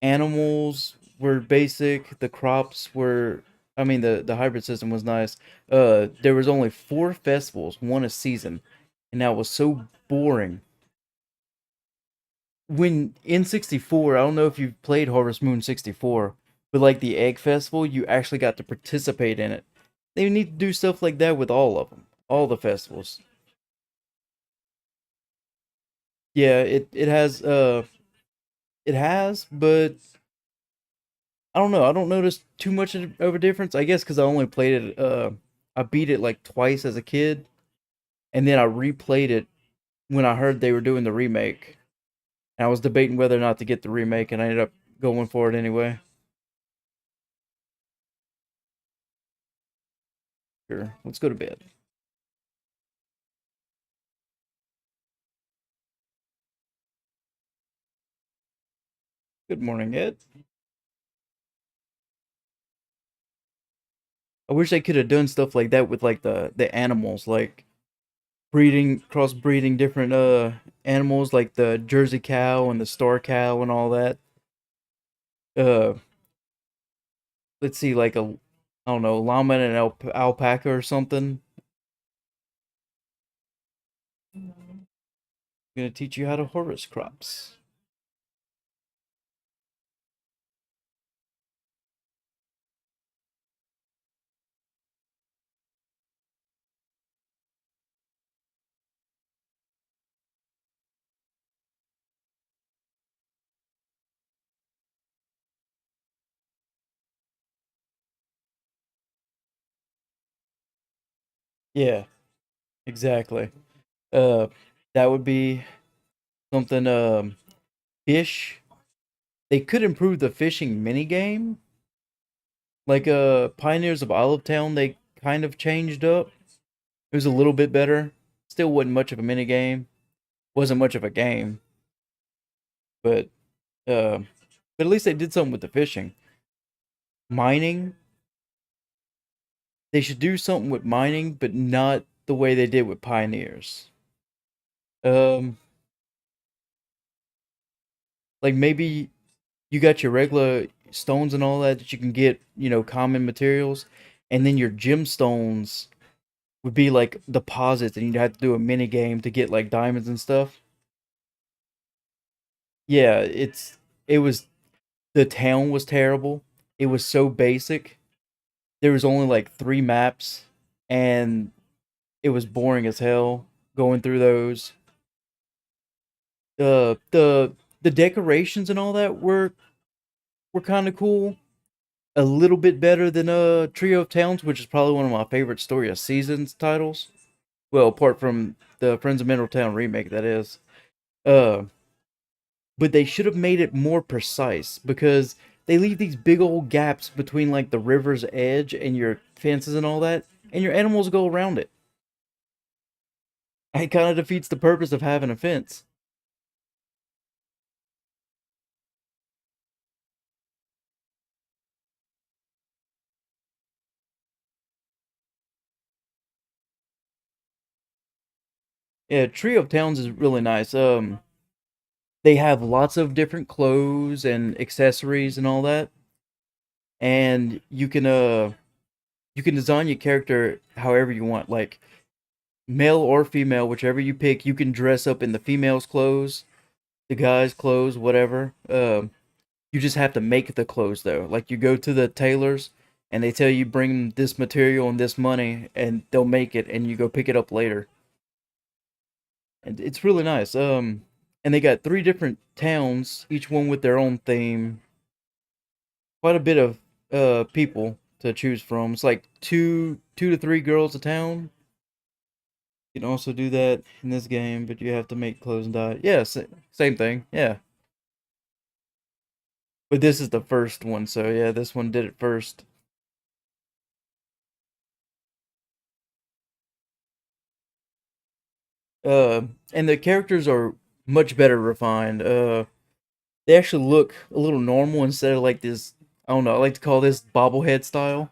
animals were basic, the crops were, I mean, the hybrid system was nice. There was only 4 festivals, one a season, and that was so boring. When in 64, I don't know if you've played Harvest Moon 64, but like the Egg Festival, you actually got to participate in it. They need to do stuff like that with all of them, all the festivals. Yeah, it has, but I don't know. I don't notice too much of a difference. I guess because I only played it. I beat it like twice as a kid, and then I replayed it when I heard they were doing the remake. And I was debating whether or not to get the remake, and I ended up going for it anyway. Sure, let's go to bed. Good morning, Ed. I wish they could have done stuff like that with like the animals, like crossbreeding different animals, like the Jersey cow and the star cow and all that. Uh, let's see, like a I don't know, llama and an alpaca or something. I'm gonna teach you how to harvest crops. Yeah, exactly. Uh, that would be something. Fish. They could improve the fishing mini game. Like Pioneers of Olive Town, they kind of changed up. It was a little bit better. Still wasn't much of a mini game. Wasn't much of a game, but uh, but at least they did something with the fishing. Mining. They should do something with mining, but not the way they did with Pioneers. Um, like maybe you got your regular stones and all that you can get, common materials, and then your gemstones would be like deposits, and you'd have to do a mini game to get like diamonds and stuff. Yeah, it was the town was terrible. It was so basic. There was only like 3 maps, and it was boring as hell going through those. The decorations and all that were kind of cool. A little bit better than Trio of Towns, which is probably one of my favorite Story of Seasons titles. Well, apart from the Friends of Mineral Town remake, that is. Uh, but they should have made it more precise because they leave these big old gaps between like the river's edge and your fences and all that, and your animals go around it. It kind of defeats the purpose of having a fence. Yeah, Trio of Towns is really nice. They have lots of different clothes and accessories and all that, and you can design your character however you want, like male or female, whichever you pick. You can dress up in the female's clothes, the guy's clothes, whatever. You just have to make the clothes though. Like you go to the tailors and they tell you bring this material and this money and they'll make it and you go pick it up later. And it's really nice. And they got 3 different towns, each one with their own theme. Quite a bit of people. to choose from. It's like two to three girls a town. You can also do that in this game, but you have to make clothes and dye. Yeah, same thing. Yeah, but this is the first one, so yeah, this one did it first. Uh, and the characters are much better refined. They actually look a little normal instead of like this. I don't know. I like to call this bobblehead style.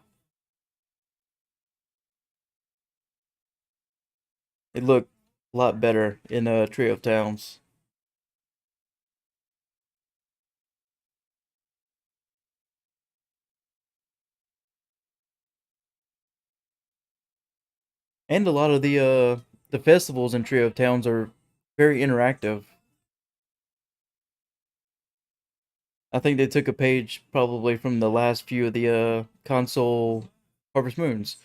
They look a lot better in Trio of Towns. And a lot of the festivals in Trio of Towns are very interactive. I think they took a page probably from the last few of the console Harvest Moons.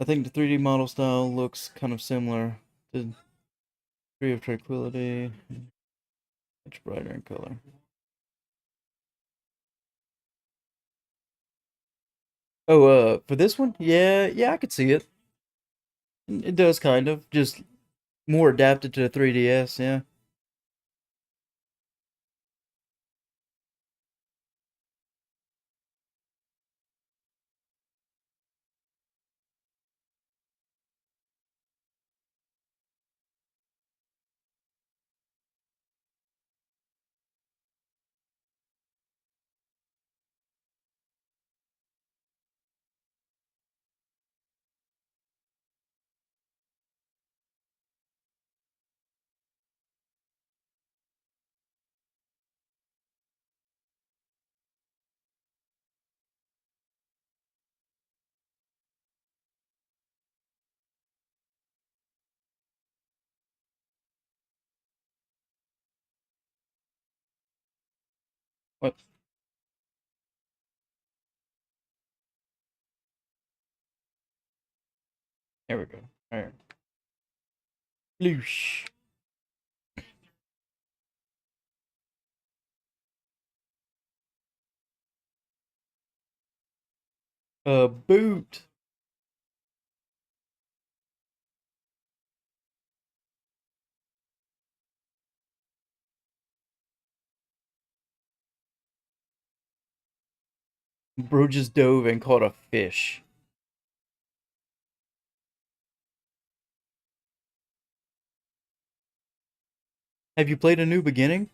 I think the 3D model style looks kind of similar to Tree of Tranquility. Much brighter in color. Oh, for this one, yeah, I could see it. It does kind of just more adapted to the 3DS. Yeah, what? There we go. All right, Loosh. Boot. Bro just dove and caught a fish. Have you played A New Beginning?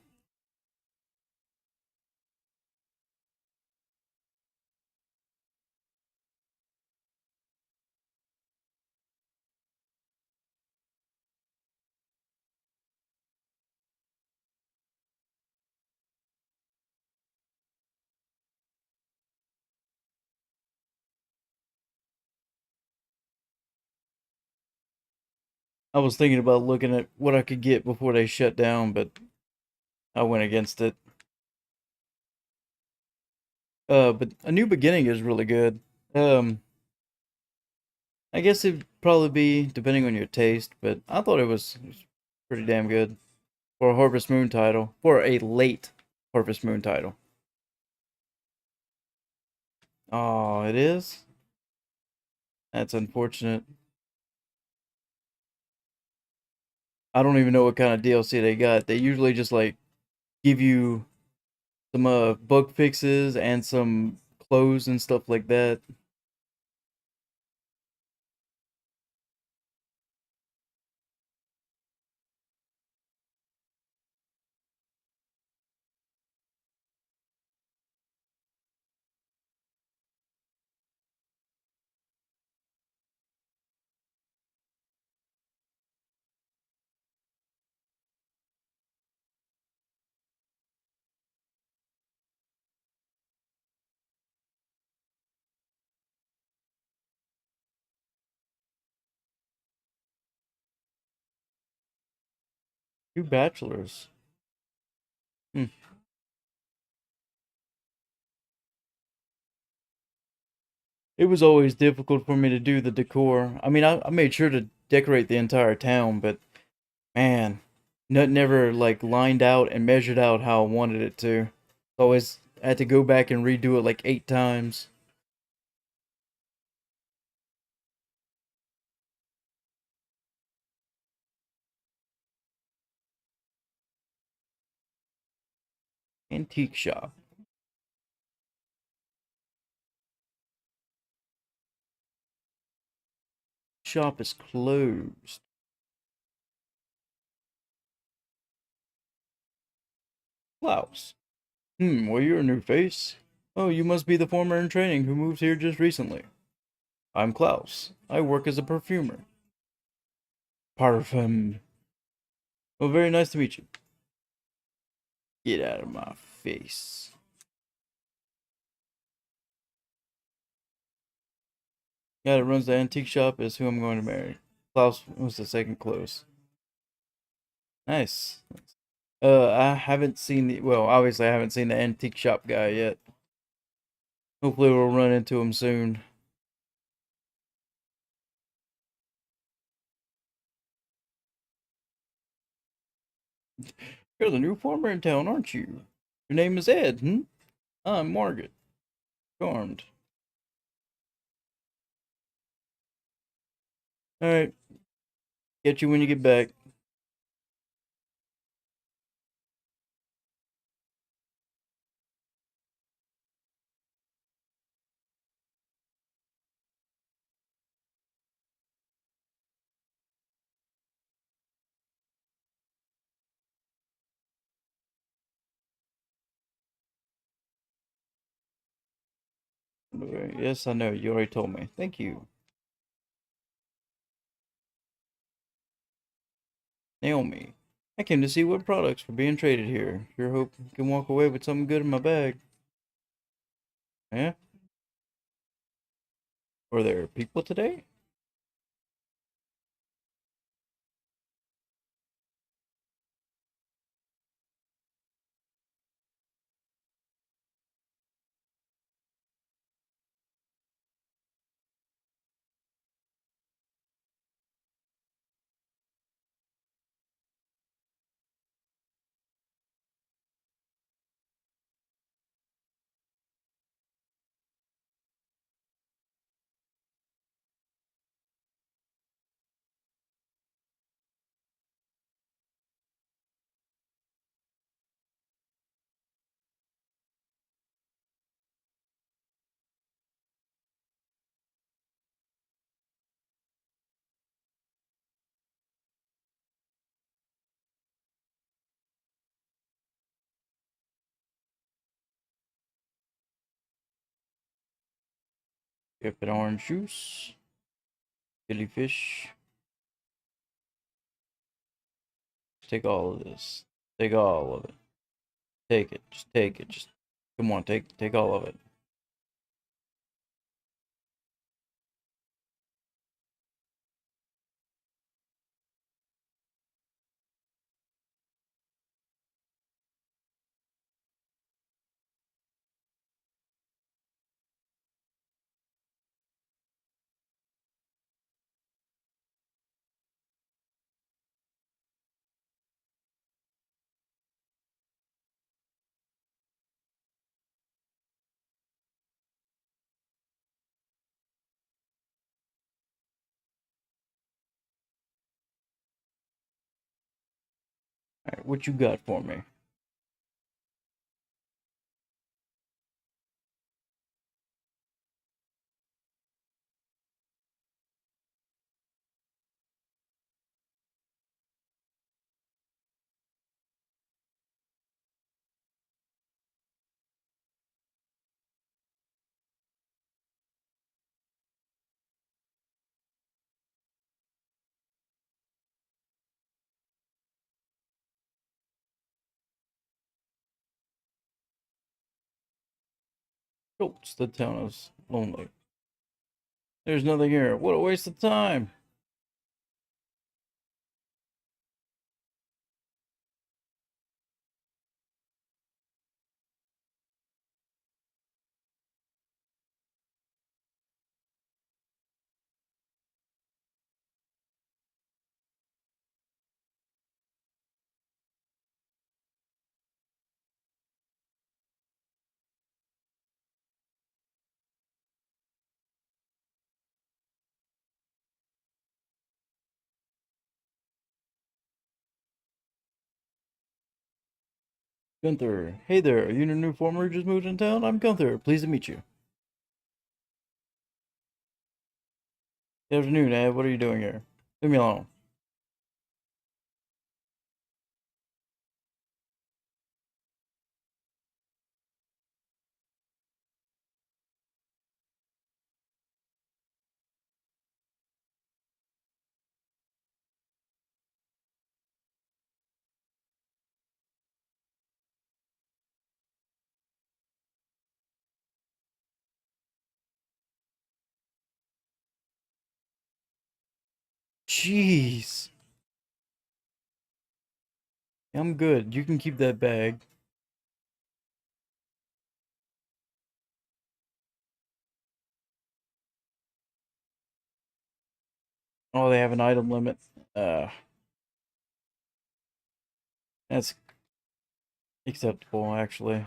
I was thinking about looking at what I could get before they shut down, but I went against it. But A New Beginning is really good. I guess it'd probably be depending on your taste, but I thought it was pretty damn good for a Harvest Moon title, for a late Harvest Moon title. Oh, it is? That's unfortunate. I don't even know what kind of DLC they got. They usually just like give you some bug fixes and some clothes and stuff like that. Two bachelors. Hmm. It was always difficult for me to do the decor. I mean, I made sure to decorate the entire town, but man, never like lined out and measured out how I wanted it to. Always had to go back and redo it like 8 times. Antique shop. Shop is closed. Klaus. Well, you're a new face. Oh, you must be the former in training who moved here just recently. I'm Klaus. I work as a perfumer. Parfum. Oh, very nice to meet you. Get out of my face. Guy that runs the antique shop is who I'm going to marry. Klaus was the second close. Nice. I haven't seen well, obviously I haven't seen the antique shop guy yet. Hopefully we'll run into him soon. You're the new farmer in town, aren't you? Your name is Ed, hmm? I'm Margaret. Charmed. Alright. Get you when you get back. Yes, I know. You already told me. Thank you. Naomi. I came to see what products were being traded here. Sure hope I can walk away with something good in my bag. Yeah? Were there people today? Yep, an orange juice. Jellyfish. Take all of this. Take all of it. Take it. Just take it. Just come on, take all of it. Alright, what you got for me? Schultz, the town is lonely. There's nothing here. What a waste of time. Gunther. Hey there, are you a new farmer who just moved in town? I'm Gunther. Pleased to meet you. Good afternoon, Ed. What are you doing here? Leave me alone. Jeez. I'm good. You can keep that bag. Oh, they have an item limit. Uh, that's acceptable, actually.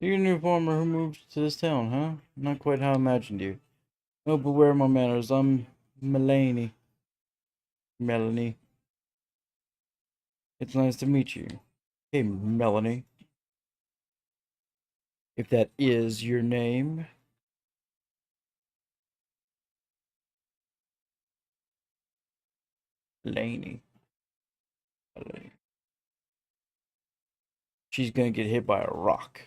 You're a new farmer who moved to this town, huh? Not quite how I imagined you. Oh, beware my manners. I'm Melanie. Melanie. It's nice to meet you. Hey, Melanie. If that is your name. Laney. She's gonna get hit by a rock.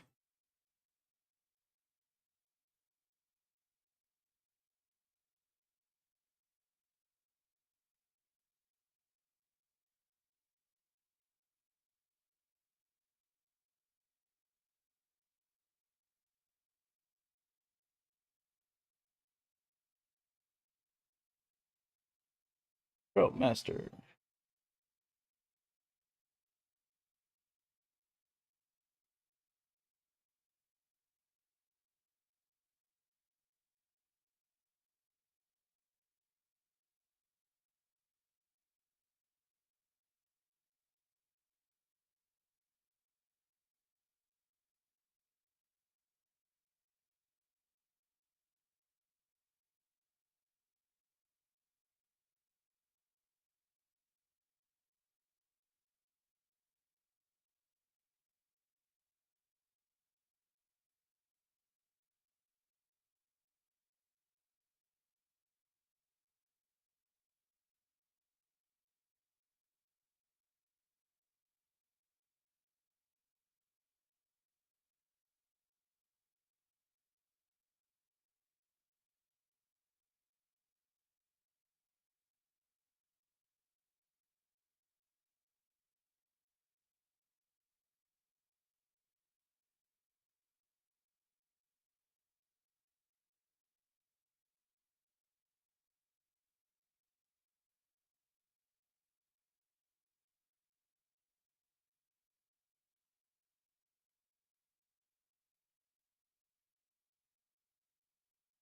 Bro, master.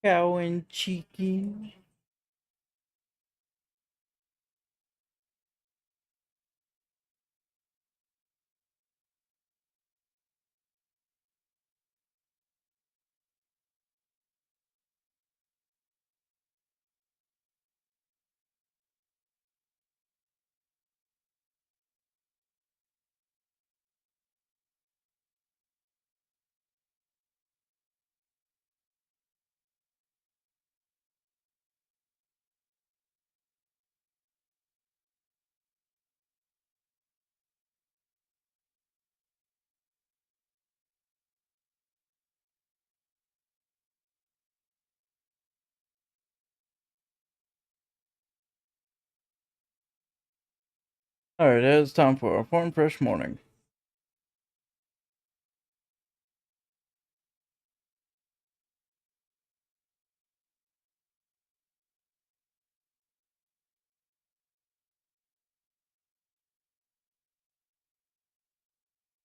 Cow and chicken. Alright, it's time for a farm fresh morning.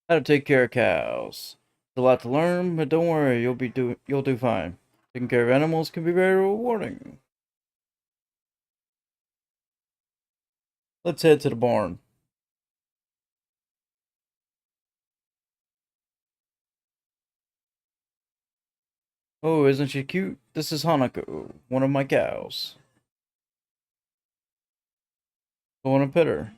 How to take care of cows. It's a lot to learn, but don't worry, you'll do fine. Taking care of animals can be very rewarding. Let's head to the barn. Oh, isn't she cute? This is Hanako, one of my cows. I want to pet her.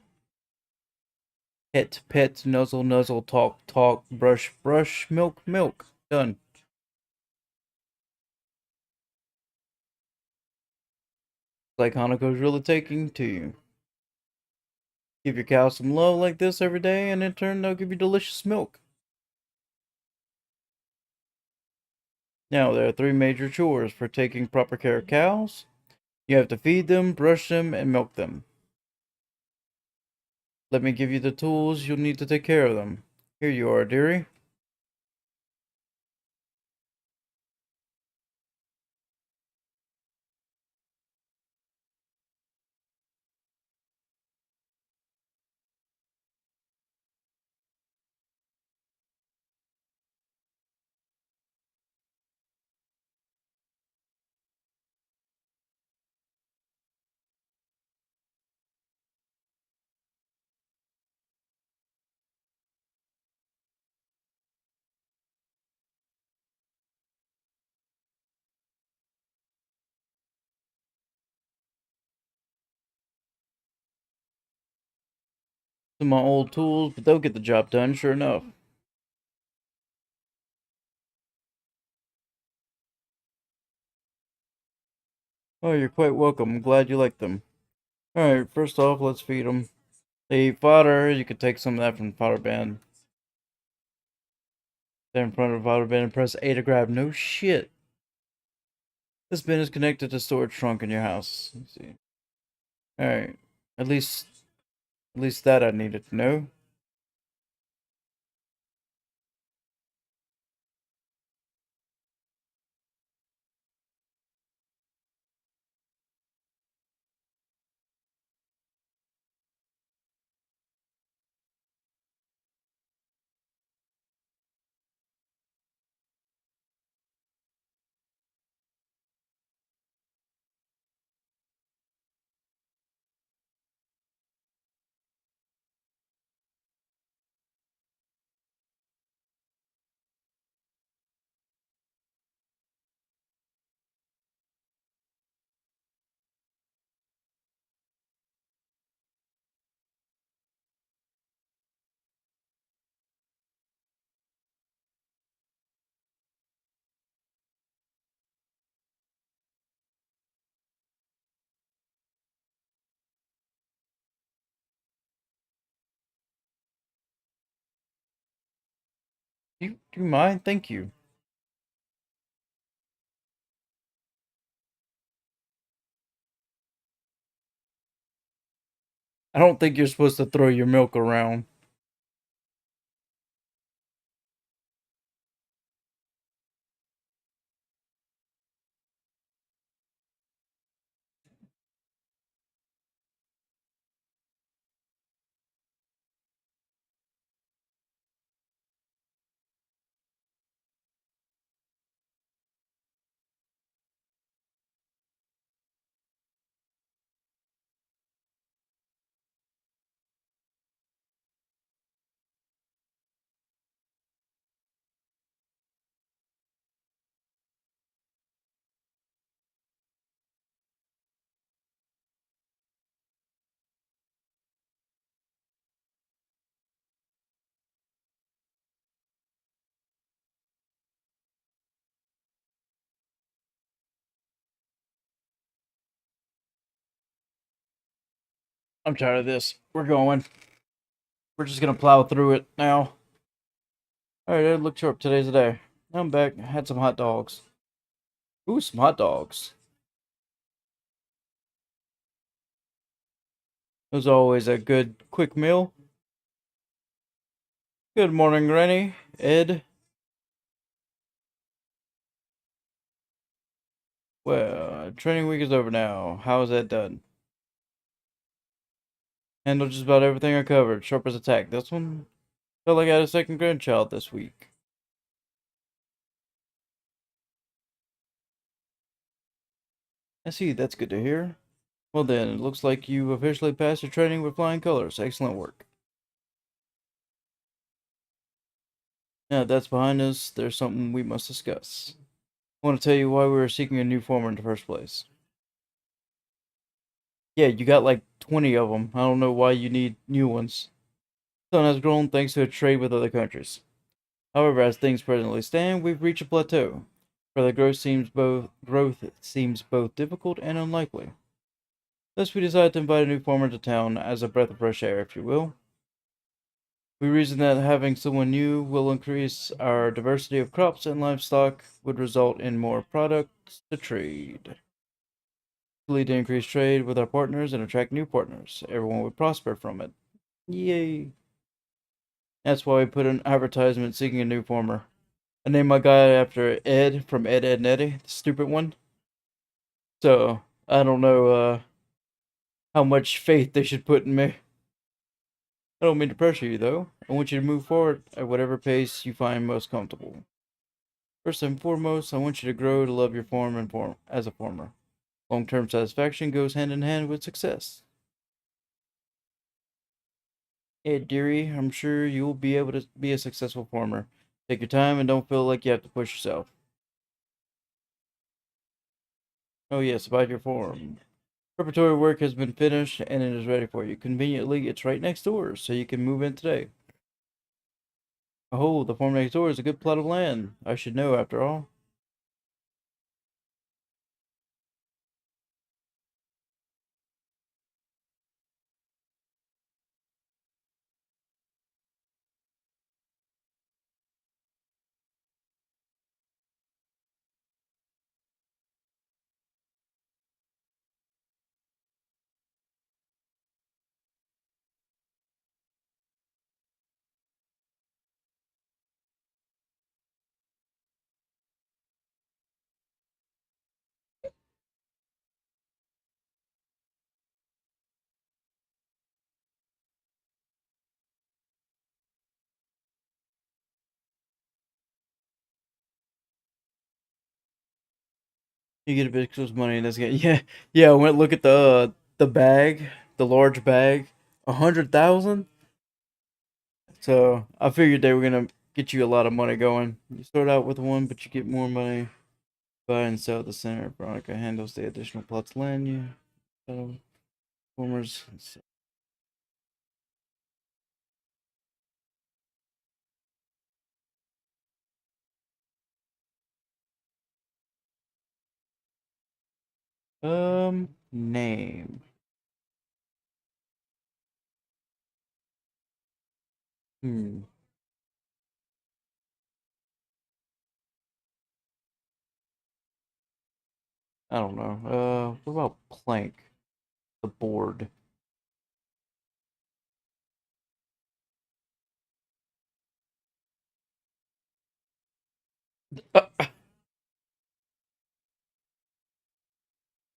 Pet, pet, nuzzle, nuzzle, talk, talk, brush, brush, milk, milk. Done. Like Hanako's really taking to you. Give your cow some love like this every day, and in turn, they'll give you delicious milk. Now, there are three major chores for taking proper care of cows. You have to feed them, brush them, and milk them. Let me give you the tools you'll need to take care of them. Here you are, dearie. Some of my old tools, but they'll get the job done, sure enough. Oh, you're quite welcome. I'm glad you like them. Alright, first off, let's feed them. They eat fodder. You could take some of that from the fodder bin. Stand in front of the fodder bin and press A to grab. No shit. This bin is connected to storage trunk in your house. Let's see. Alright. At least that I needed to know. Do you mind? Thank you. I don't think you're supposed to throw your milk around. I'm tired of this. We're going. We're just gonna plow through it now. Alright, Ed, look sharp. Today's the day. I'm back. I had some hot dogs. Ooh, some hot dogs. As always, a good quick meal. Good morning, Granny. Ed. Well, training week is over now. How's that done? Handled just about everything I covered. Sharp as a tack. This one felt like I had a second grandchild this week. I see, that's good to hear. Well then, it looks like you've officially passed your training with flying colors. Excellent work. Now that that's behind us, there's something we must discuss. I want to tell you why we were seeking a new former in the first place. Yeah, you got like 20 of them. I don't know why you need new ones. Sun has grown thanks to a trade with other countries. However, as things presently stand, we've reached a plateau. Further growth seems both difficult and unlikely. Thus, we decided to invite a new farmer to town as a breath of fresh air, if you will. We reason that having someone new will increase our diversity of crops and livestock, would result in more products to trade, lead to increased trade with our partners and attract new partners. Everyone would prosper from it. Yay! That's why we put an advertisement seeking a new farmer. I named my guy after Ed from Ed, Ed, and Eddie, the stupid one. So I don't know how much faith they should put in me. I don't mean to pressure you though. I want you to move forward at whatever pace you find most comfortable. First and foremost, I want you to grow to love your farm and farm as a farmer. Long-term satisfaction goes hand in hand with success. Ed, dearie, I'm sure you'll be able to be a successful farmer. Take your time and don't feel like you have to push yourself. Oh yes, about your farm. Preparatory work has been finished and it is ready for you. Conveniently, it's right next door, so you can move in today. Oh, the farm next door is a good plot of land. I should know, after all. You get a bit of money in this game. Yeah, yeah. I went look at the bag, the large bag, 100,000. So I figured they were gonna get you a lot of money going. You start out with one, but you get more money. Buy and sell at the center. Veronica handles the additional plots land you. Formers. Name. Hmm. I don't know. What about plank? The board.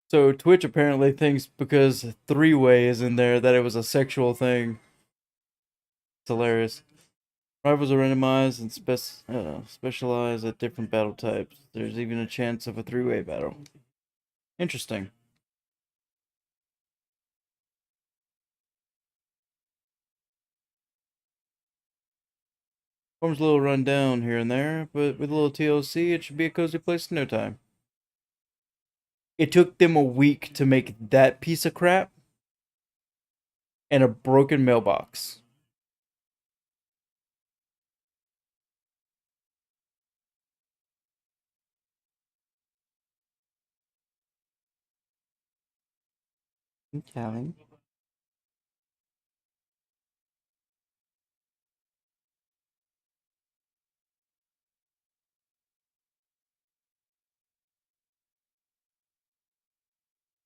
So Twitch apparently thinks because three-way is in there that it was a sexual thing. It's hilarious. Rivals are randomized and specialize at different battle types. There's even a chance of a three-way battle. Interesting. Form's a little run down here and there, but with a little TLC, it should be a cozy place in no time. It took them a week to make that piece of crap and a broken mailbox. Okay.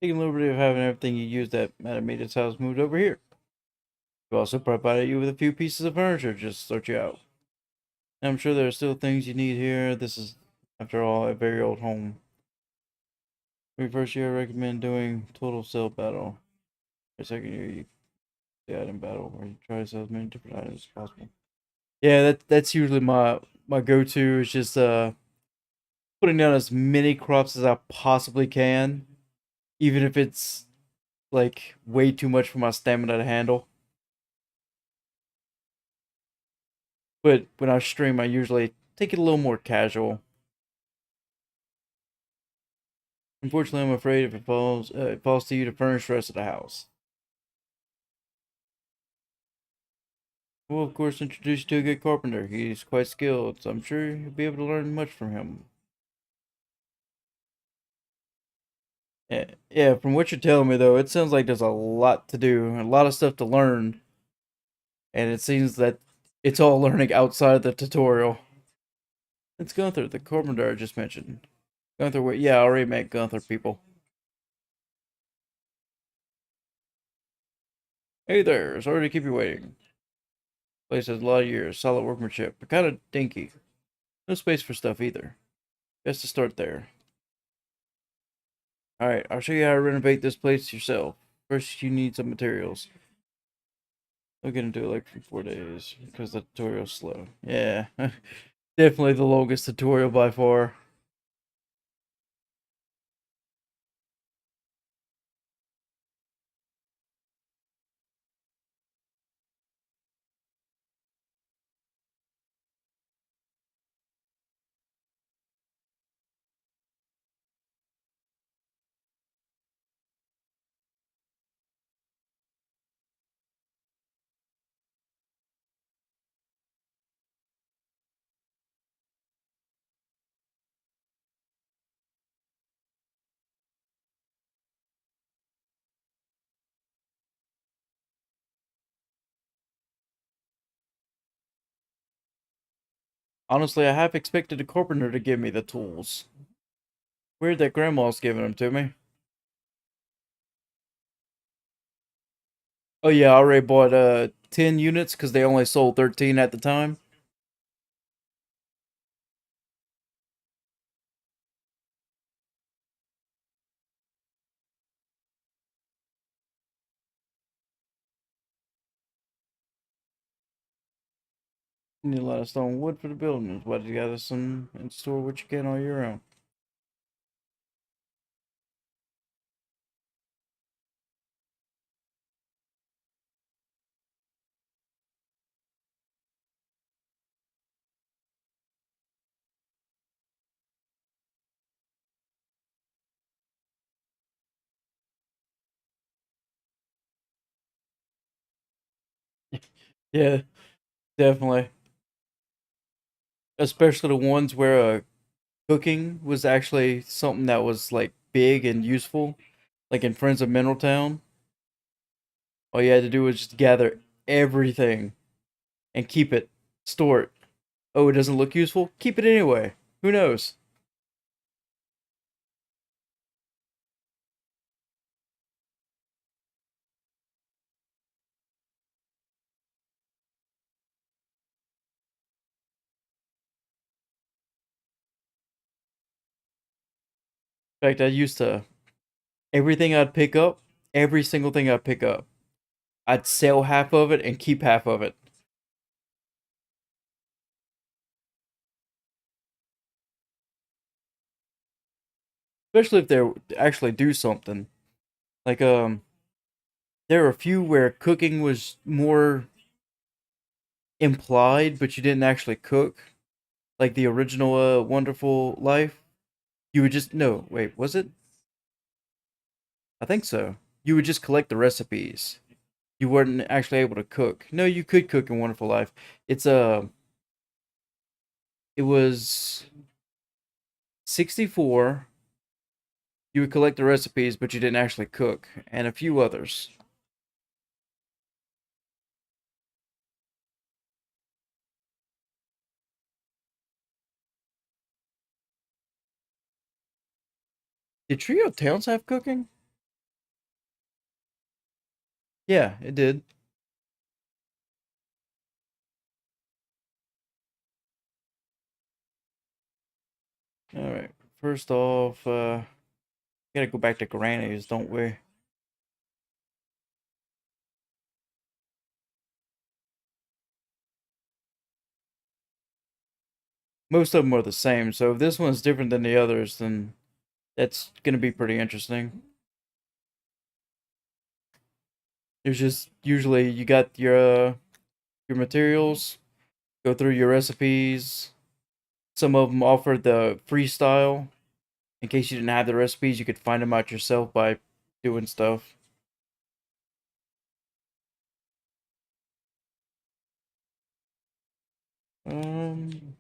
taking the liberty of having everything you used at Madamita's house moved over here. We also provided you with a few pieces of furniture just to sort you out. I'm sure there are still things you need here. This is, after all, a very old home. For your first year, I recommend doing total cell battle. For second year, you the item battle where you try to sell as many different items as possible. Yeah, that's usually my go to is just putting down as many crops as I possibly can, even if it's like way too much for my stamina to handle. But when I stream, I usually take it a little more casual. Unfortunately, I'm afraid if it falls to you to furnish the rest of the house. We'll of course introduce you to a good carpenter. He's quite skilled, so I'm sure you'll be able to learn much from him. Yeah, from what you're telling me though, it sounds like there's a lot to do, a lot of stuff to learn, and it seems that it's all learning outside of the tutorial. It's Gunther, the carpenter I just mentioned. Gunther, wait, yeah, I already met Gunther, people. Hey there, sorry to keep you waiting. Place has a lot of years, solid workmanship, but kind of dinky. No space for stuff either. Best to start there. Alright, I'll show you how to renovate this place yourself. First, you need some materials. I'll get into it like for 4 days because the tutorial's slow. Yeah, definitely the longest tutorial by far. Honestly, I half expected a carpenter to give me the tools. Weird that Grandma's giving them to me. Oh yeah, I already bought 10 units because they only sold 13 at the time. You need a lot of stone wood for the buildings, but you got some and store what you can on your own. Yeah, definitely. Especially the ones where cooking was actually something that was like big and useful, like in Friends of Mineral Town. All you had to do was just gather everything and keep it, store it. Oh, it doesn't look useful? Keep it anyway. Who knows? In fact, I used to everything I'd pick up, every single thing I'd pick up, I'd sell half of it and keep half of it. Especially if they actually do something. Like there are a few where cooking was more implied, but you didn't actually cook. Like the original Wonderful Life. You would just no, wait, was it? I think so. You would just collect the recipes. You weren't actually able to cook. No, you could cook in Wonderful Life. It's it was 64. You would collect the recipes, but you didn't actually cook, and a few others. Did Trio Towns have cooking? Yeah, it did. All right. First off, gotta go back to Granny's, don't we? Most of them are the same, so if this one's different than the others, then that's gonna be pretty interesting. There's just usually you got your materials, go through your recipes. Some of them offer the freestyle. In case you didn't have the recipes, you could find them out yourself by doing stuff. Um,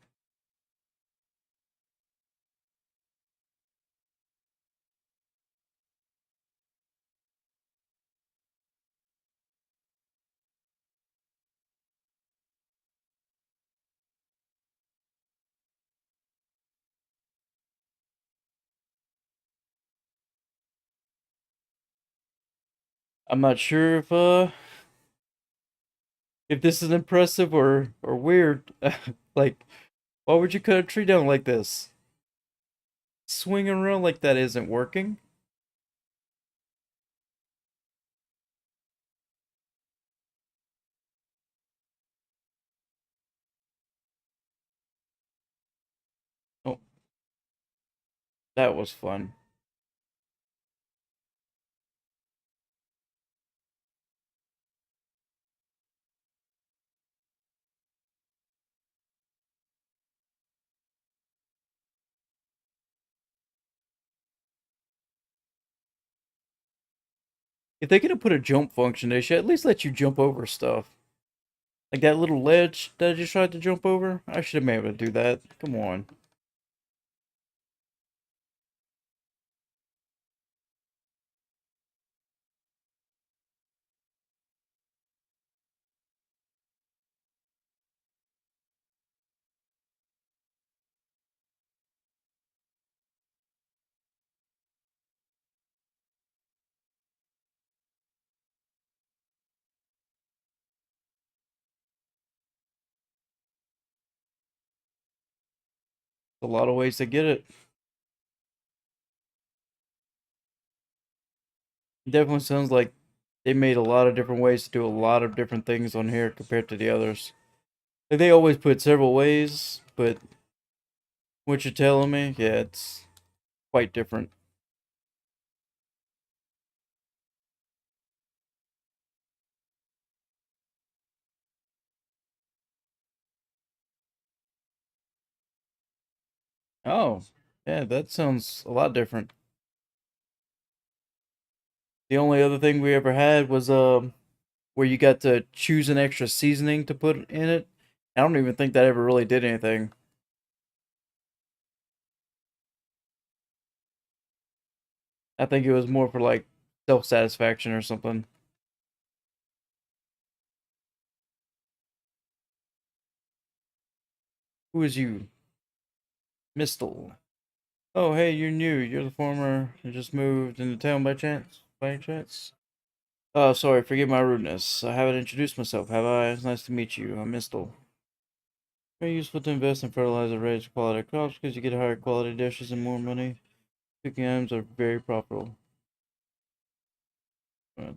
I'm not sure if this is impressive or weird. Like, why would you cut a tree down like this? Swinging around like that isn't working. Oh, that was fun. If they could have put a jump function, they should at least let you jump over stuff. Like that little ledge that I just tried to jump over. I should have been able to do that. Come on. A lot of ways to get it. Definitely sounds like they made a lot of different ways to do a lot of different things on here compared to the others. Like they always put several ways, but what you're telling me, yeah, it's quite different. Oh, yeah, that sounds a lot different. The only other thing we ever had was where you got to choose an extra seasoning to put in it. I don't even think that ever really did anything. I think it was more for like self satisfaction or something. Who is you? Mistle. Oh, hey, you're new. You're the former. You just moved into town by chance? By any chance? Oh, sorry. Forgive my rudeness. I haven't introduced myself, have I? It's nice to meet you. I'm Mistle. Very useful to invest in fertilizer raise quality crops because you get higher quality dishes and more money. Cooking items are very profitable. Uh,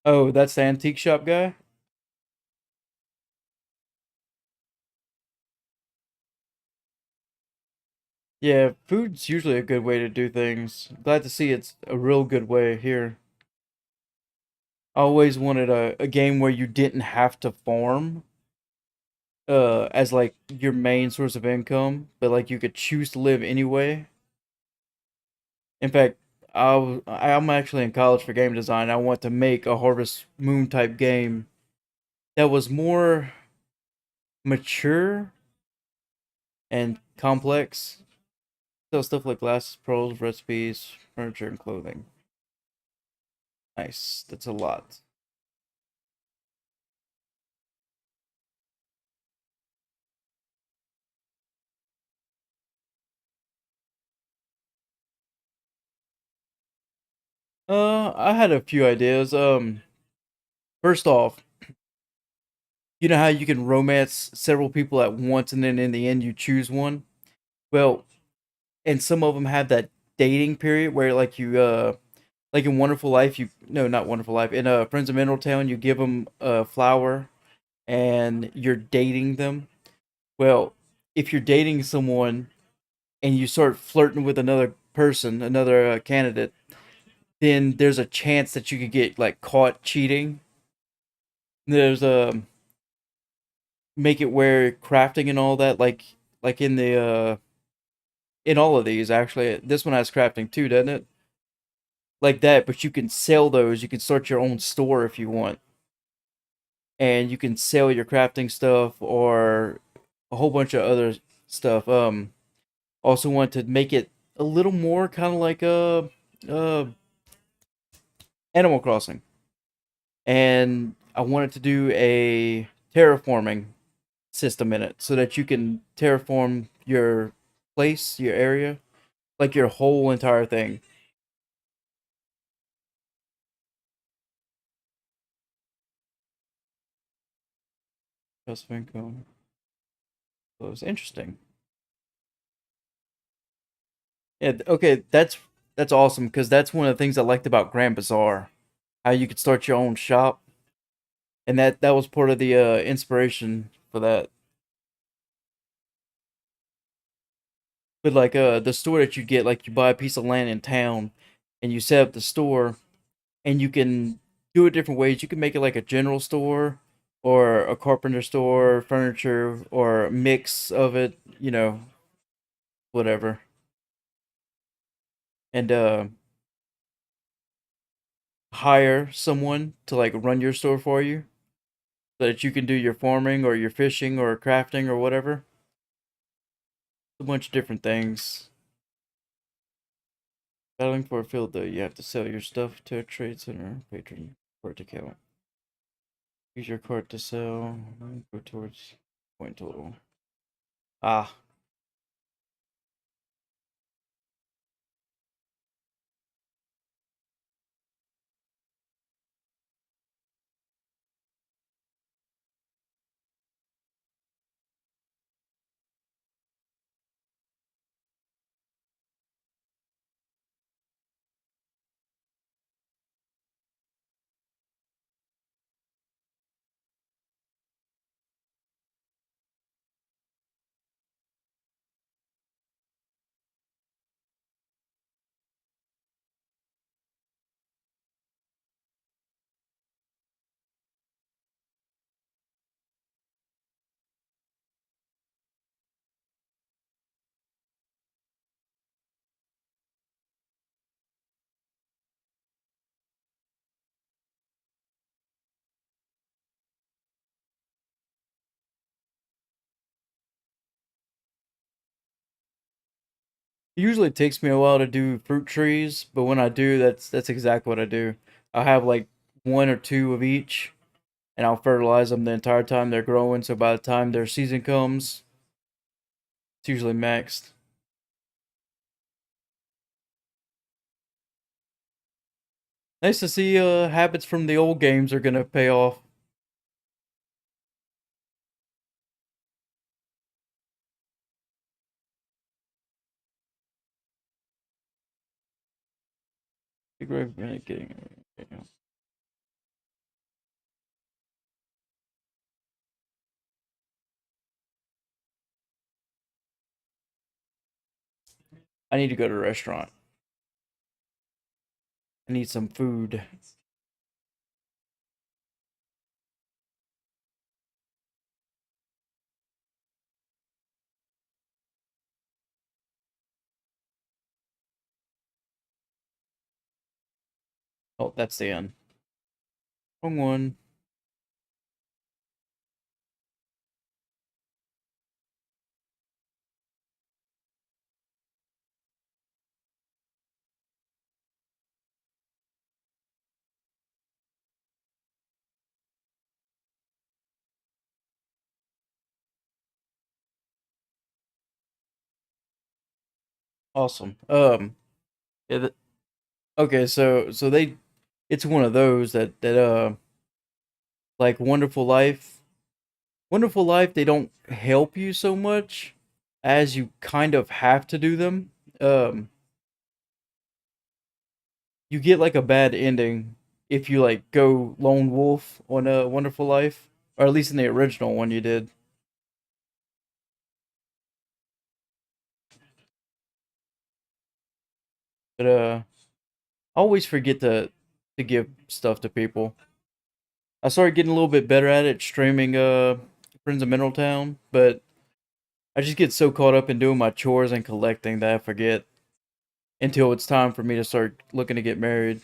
Oh, that's the antique shop guy? Yeah, food's usually a good way to do things. Glad to see it's a real good way here. I always wanted a game where you didn't have to farm as like your main source of income, but like you could choose to live anyway. In fact, I'm actually in college for game design. I want to make a Harvest Moon type game that was more mature and complex. So stuff like glasses, pearls, recipes, furniture, and clothing. Nice. That's a lot. I had a few ideas. First off, you know how you can romance several people at once, and then in the end you choose one. Well, and some of them have that dating period where, like in Wonderful Life, you no, not Wonderful Life. In Friends of Mineral Town, you give them a flower, and you're dating them. Well, if you're dating someone and you start flirting with another person, another candidate, then there's a chance that you could get like caught cheating. There's a make it where crafting and all that, like in the in all of these actually. This one has crafting too, doesn't it? Like that, but you can sell those. You can start your own store if you want, and you can sell your crafting stuff or a whole bunch of other stuff. Also want to make it a little more kind of like uh Animal Crossing, and I wanted to do a terraforming system in it so that you can terraform your place, your area, like your whole entire thing. Passive income. So it's interesting. Yeah, okay, that's awesome because that's one of the things I liked about Grand Bazaar, how you could start your own shop, and that was part of the inspiration for that. But like the store that you get, like you buy a piece of land in town, and you set up the store, and you can do it different ways. You can make it like a general store, or a carpenter store, furniture, or a mix of it. Whatever. And hire someone to like run your store for you so that you can do your farming or your fishing or crafting or whatever. A bunch of different things. Battling for a field though, you have to sell your stuff to a trade center patron for it to count. Use your cart to sell. Go towards point total. Ah, it usually takes me a while to do fruit trees, but when I do, that's exactly what I do. I'll have like one or two of each, and I'll fertilize them the entire time they're growing. So by the time their season comes, it's usually maxed. Nice to see habits from the old games are gonna pay off. I need to go to a restaurant. I need some food. Oh, that's the end. Wrong one. Awesome. Yeah, Okay, so they, it's one of those that like Wonderful Life, they don't help you so much as you kind of have to do them. Um, you get like a bad ending if you like go lone wolf on a Wonderful Life, or at least in the original one you did. But I always forget to give stuff to people. I started getting a little bit better at it streaming Friends of Mineral Town, but I just get so caught up in doing my chores and collecting that I forget until it's time for me to start looking to get married.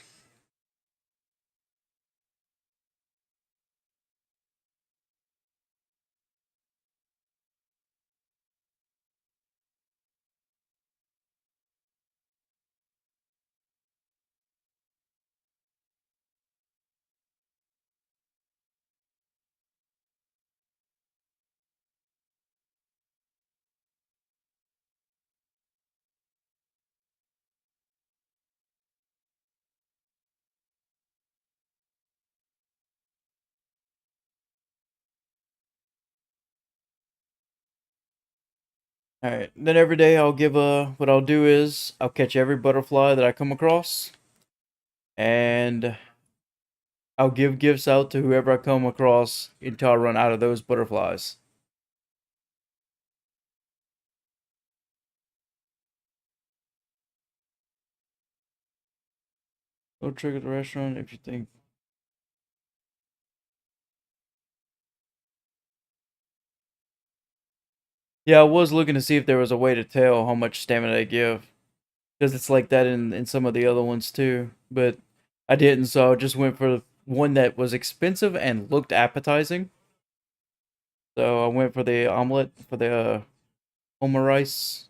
All right. Then every day I'll give a what I'll do is I'll catch every butterfly that I come across and I'll give gifts out to whoever I come across until I run out of those butterflies. Go trick at the restaurant if you think. Yeah, I was looking to see if there was a way to tell how much stamina they give because it's like that in some of the other ones too. But I didn't, so I just went for one that was expensive and looked appetizing. So I went for the omelet for the omerice.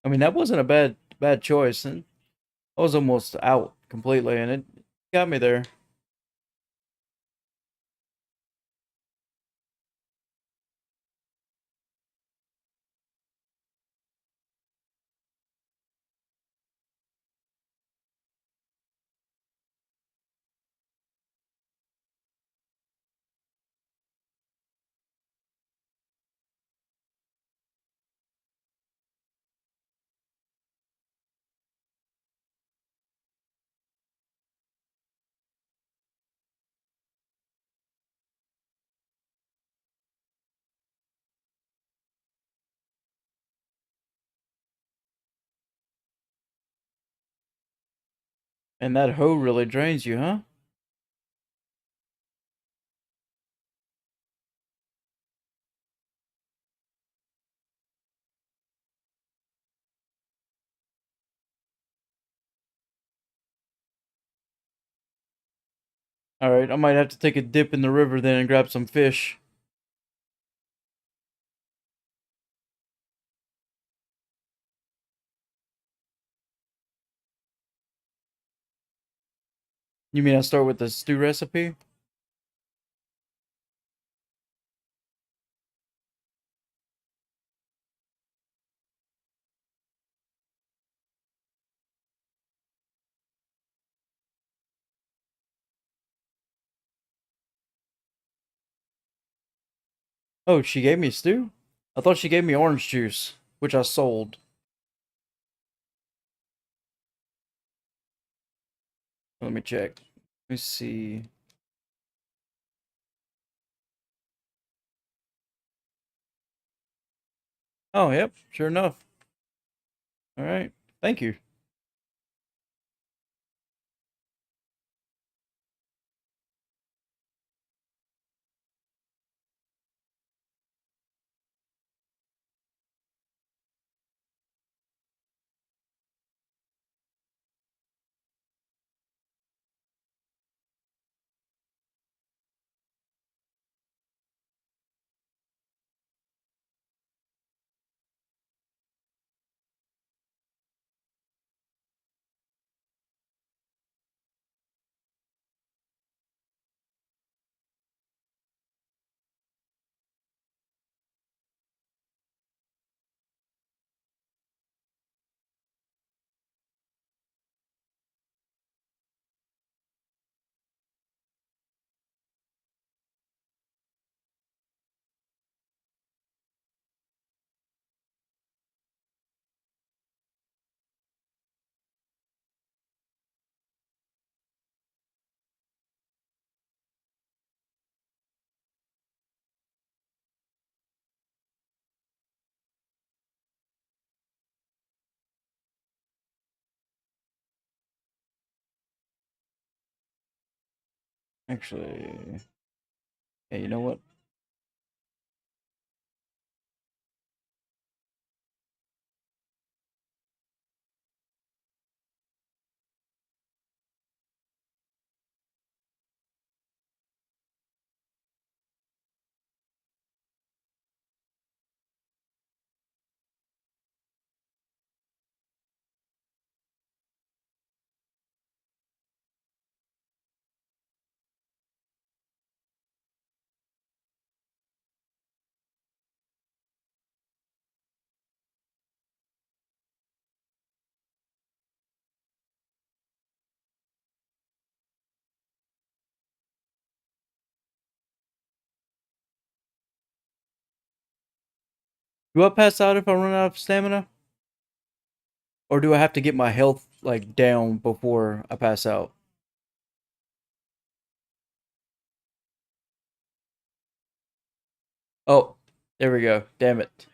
I mean, that wasn't a bad choice, and I was almost out completely, and it got me there. And that hoe really drains you, huh? All right, I might have to take a dip in the river then and grab some fish. You mean I start with the stew recipe? Oh, she gave me stew? I thought she gave me orange juice, which I sold. Let me check. Let me see. Oh, yep, sure enough. All right, thank you. Actually, hey, you know what? Do I pass out if I run out of stamina? Or do I have to get my health like down before I pass out? Oh, there we go. Damn it.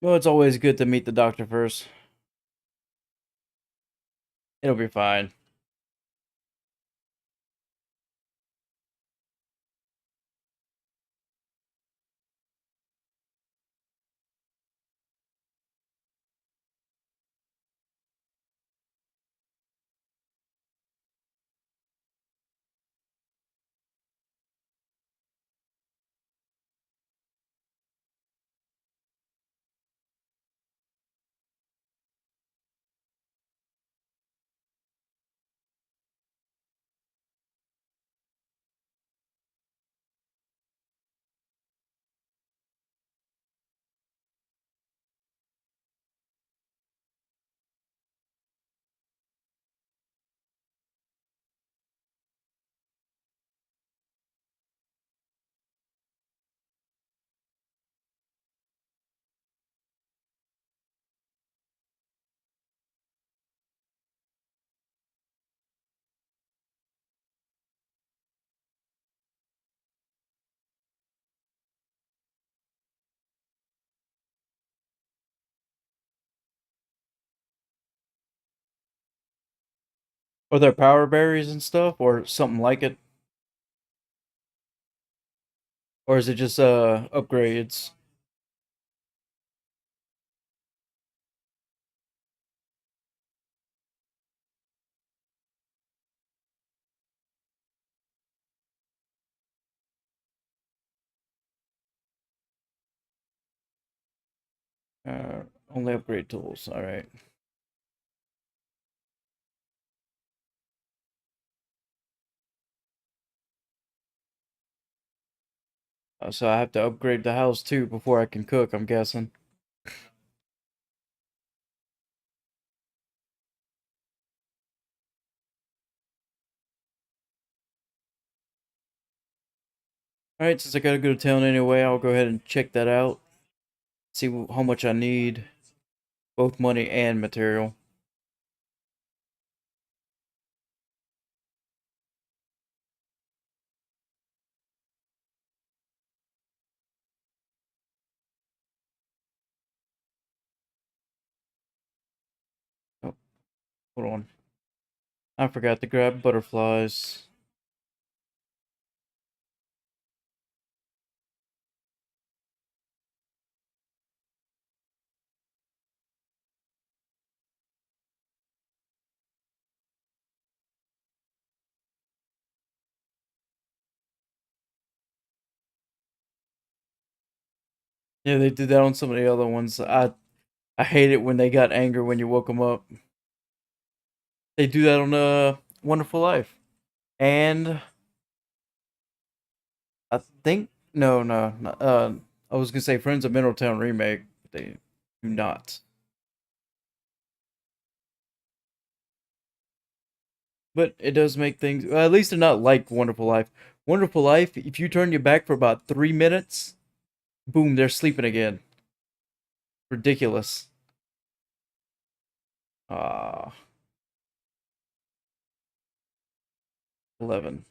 Well, it's always good to meet the doctor first. It'll be fine. Are there power berries and stuff or something like it? Or is it just upgrades? Only upgrade tools. All right. So I have to upgrade the house too before I can cook, I'm guessing. Alright, since I gotta go to town anyway, I'll go ahead and check that out. See how much I need, both money and material. Oh, hold on. I forgot to grab butterflies. Yeah, they did that on some of the other ones. I hate it when they got anger when you woke them up. They do that on Wonderful Life. And I think I was gonna say Friends of Middletown remake, but they do not. But it does make things. Well, at least they're not like Wonderful Life. Wonderful Life. If you turn your back for about 3 minutes, boom, they're sleeping again. Ridiculous. Ah, 11.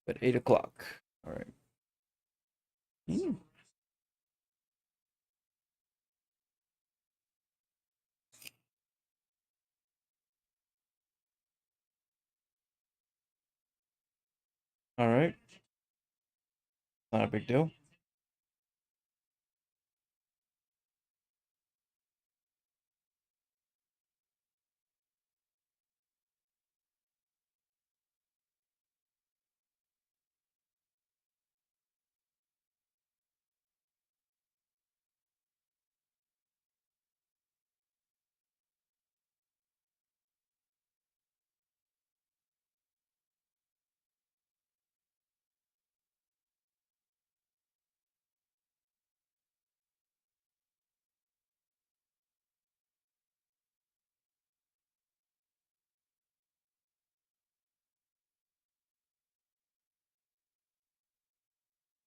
At 8 o'clock. All right. All right. Not a big deal.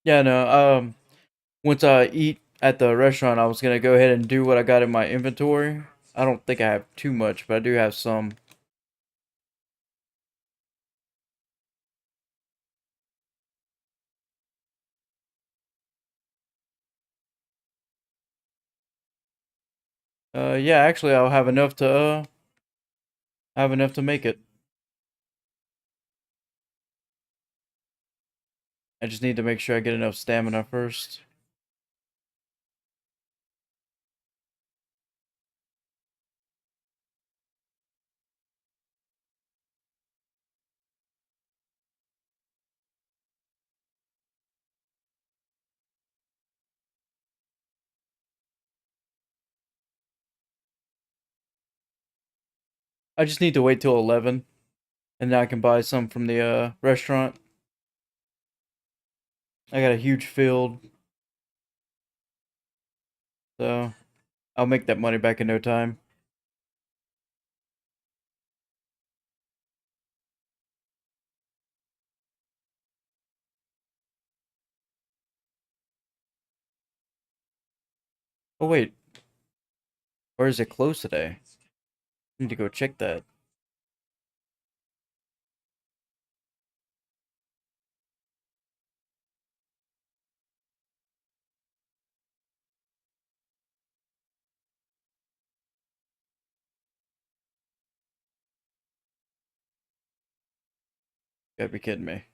Yeah, no. Once I eat at the restaurant, I was gonna go ahead and do what I got in my inventory. I don't think I have too much, but I do have some. Yeah, actually, I'll have enough to make it. I just need to make sure I get enough stamina first. I just need to wait till 11, and then I can buy some from the restaurant. I got a huge field, so I'll make that money back in no time. Oh wait, or is it closed today? I need to go check that. You gotta be kidding me.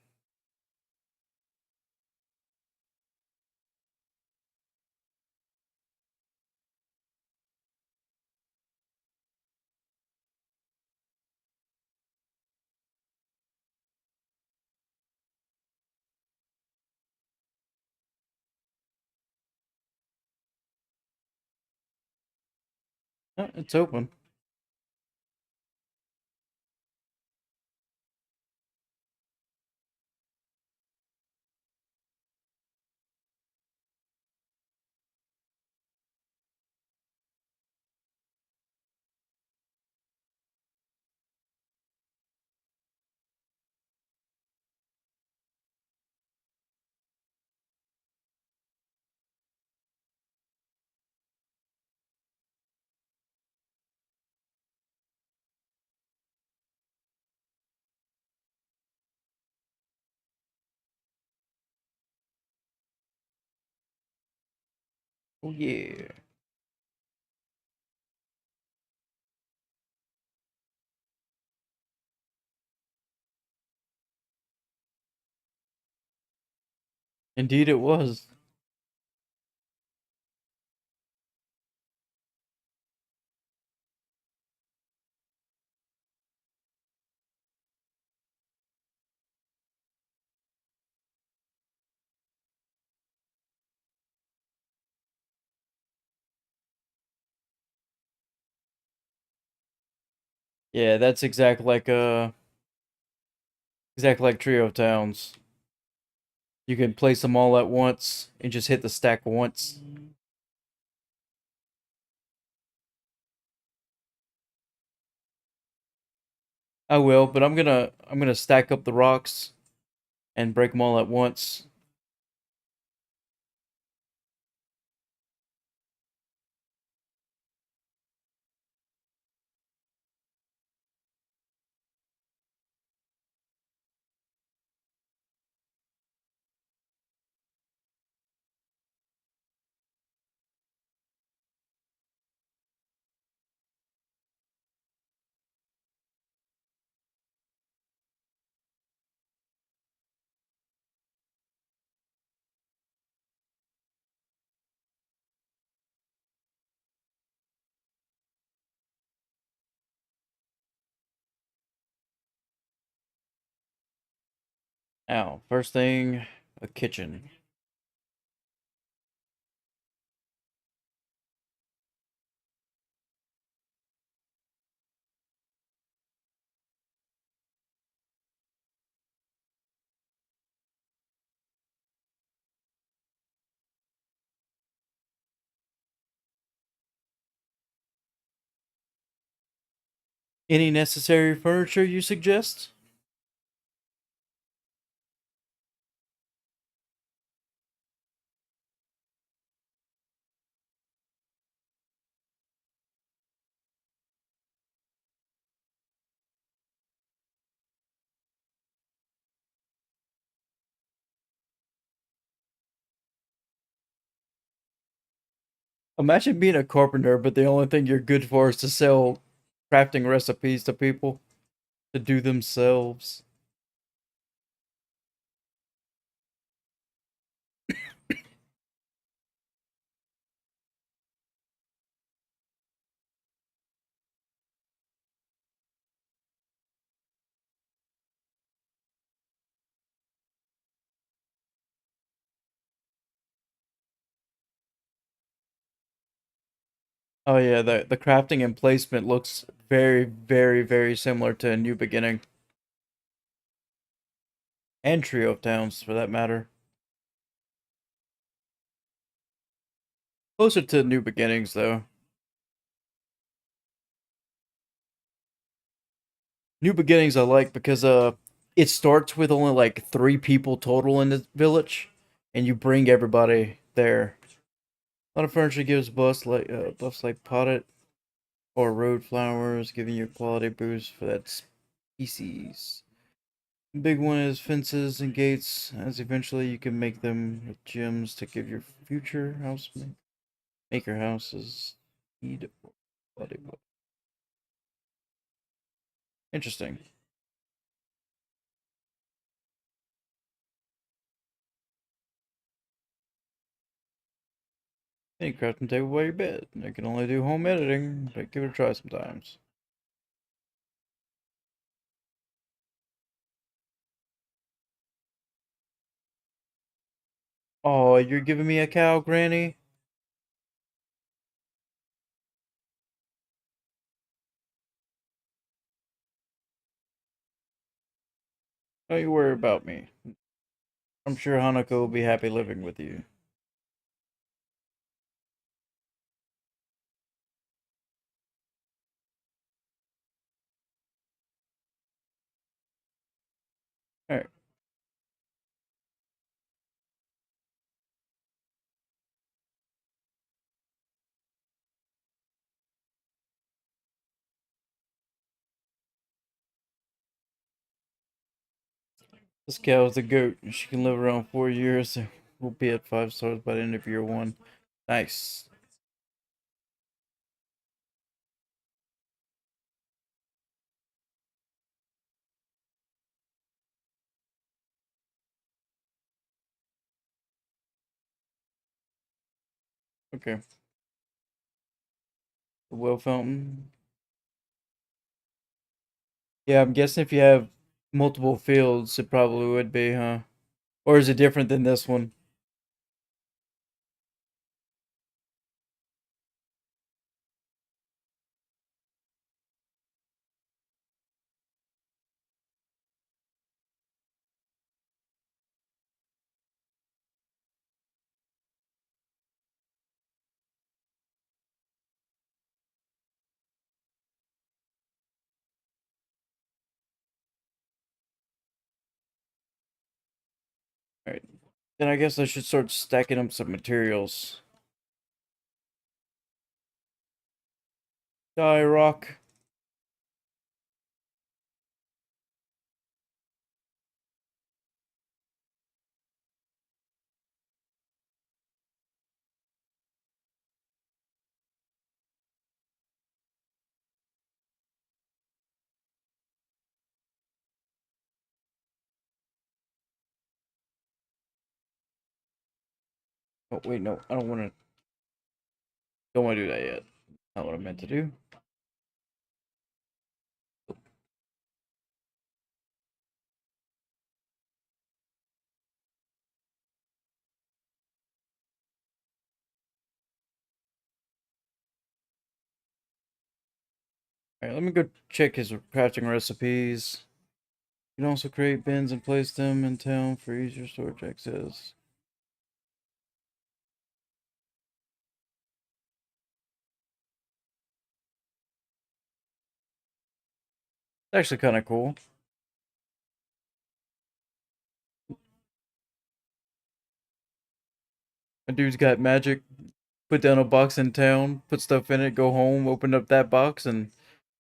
It's open. Oh yeah. Indeed, it was. Yeah, that's exactly like Trio of Towns. You can place them all at once and just hit the stack once. I will, but I'm gonna stack up the rocks and break them all at once. Now, first thing, a kitchen. Any necessary furniture you suggest? Imagine being a carpenter, but the only thing you're good for is to sell crafting recipes to people to do themselves. Oh yeah, the crafting and placement looks very, very, very similar to a New Beginning and Trio of Towns for that matter. Closer to New Beginnings though. New Beginnings I like because it starts with only like 3 people total in the village, and you bring everybody there. A lot of furniture gives buffs like potted or road flowers, giving you a quality boost for that species. Big one is fences and gates, as eventually you can make them with gems to give your future house maker houses need quality. Interesting. Any crafting table by your bed. I can only do home editing, but give it a try sometimes. Oh, you're giving me a cow, Granny? Don't you worry about me. I'm sure Hanako will be happy living with you. Alright, this cow is a goat. She can live around 4 years. We'll be at 5 stars by the end of year 1. Nice. Okay. The well fountain. Yeah, I'm guessing if you have multiple fields, it probably would be, huh? Or is it different than this one? Alright. Then I guess I should start stacking up some materials. Die, rock. Oh, wait, no. I don't want to do that yet. Not what I meant to do. Alright, let me go check his crafting recipes. You can also create bins and place them in town for easier storage access. It's actually kind of cool. A dude's got magic. Put down a box in town, put stuff in it, go home, open up that box, and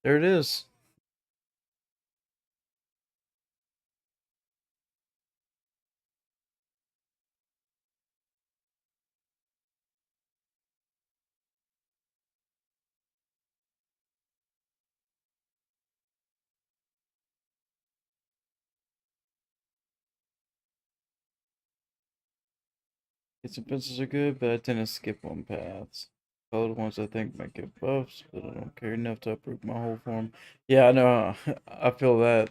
there it is. Hits and pencils are good, but I tend to skip on paths. Colored ones I think might get buffs, but I don't care enough to uproot my whole form. Yeah, I know. I feel that.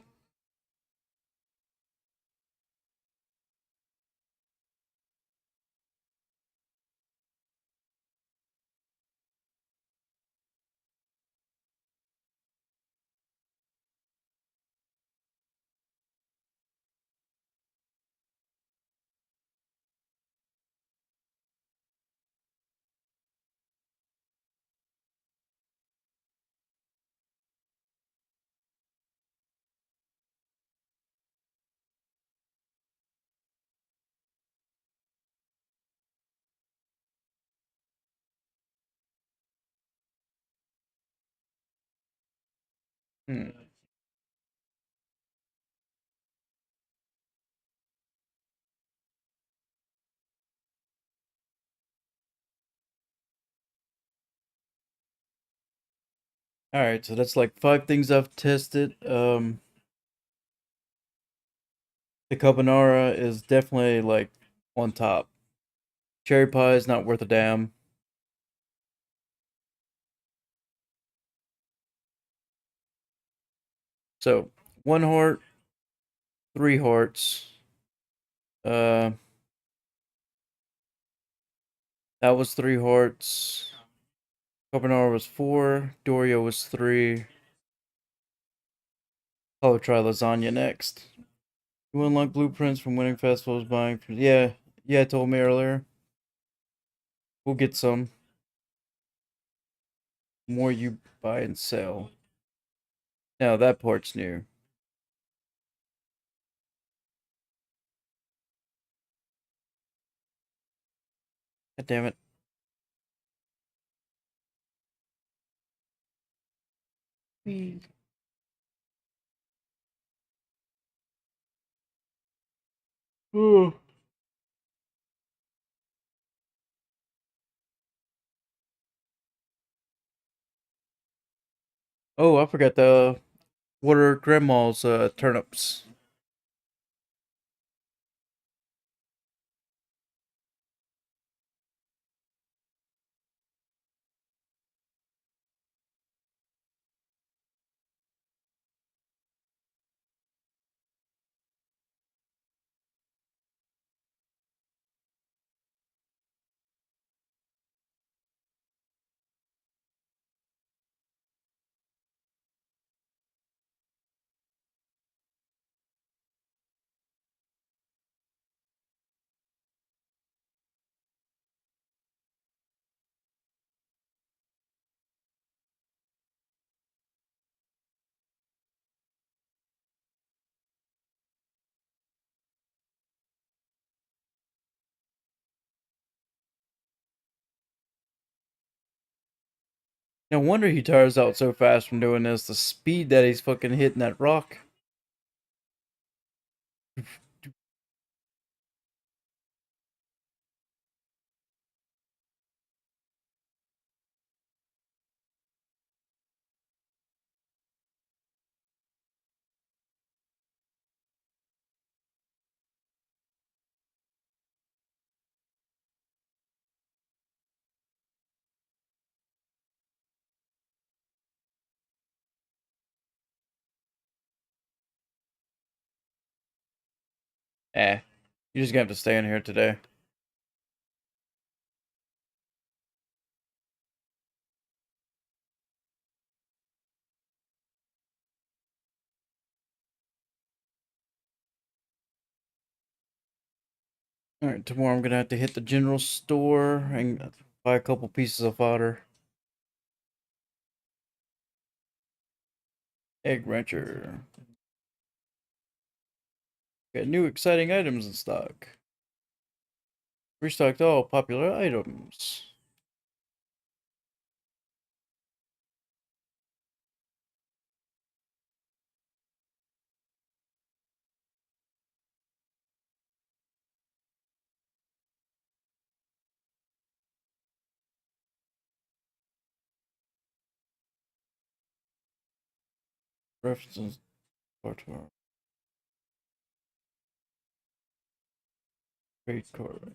Hmm. Alright, so that's like 5 things I've tested. The carbonara is definitely like on top. Cherry pie is not worth a damn. So 1 heart, 3 hearts. Uh, that was 3 hearts. Carbonara was 4. Dorio was 3. I'll try lasagna next. You unlock blueprints from winning festivals, buying from. Yeah, yeah, told me earlier. We'll get some. More you buy and sell. Now that part's new. God damn it. Oh, I forgot the. What are grandma's turnips? No wonder he tires out so fast from doing this. The speed that he's fucking hitting that rock. Eh, you're just gonna have to stay in here today. Alright, tomorrow I'm gonna have to hit the general store and buy a couple pieces of fodder. Egg Rancher. Got new exciting items in stock. Restocked all popular items. References. Great card.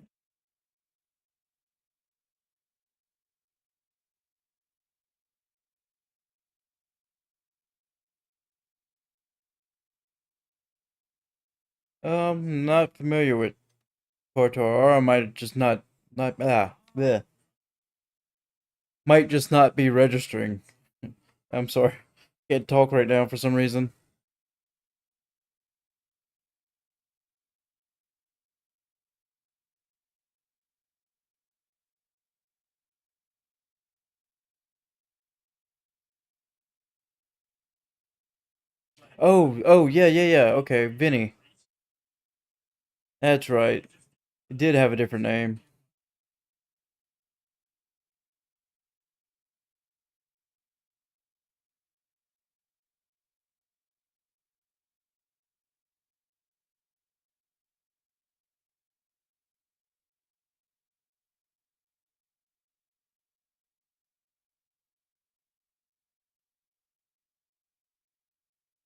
Not familiar with Portor, or I might just not bleh. Might just not be registering. I'm sorry. Can't talk right now for some reason. Oh, yeah. Okay, Vinny. That's right. It did have a different name.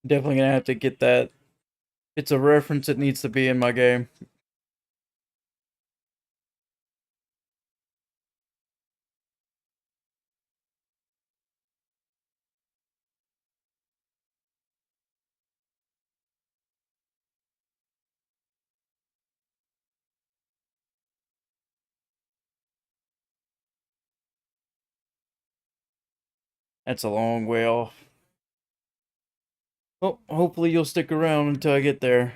Definitely gonna have to get that. It's a reference that needs to be in my game. That's a long way off. Well, hopefully you'll stick around until I get there.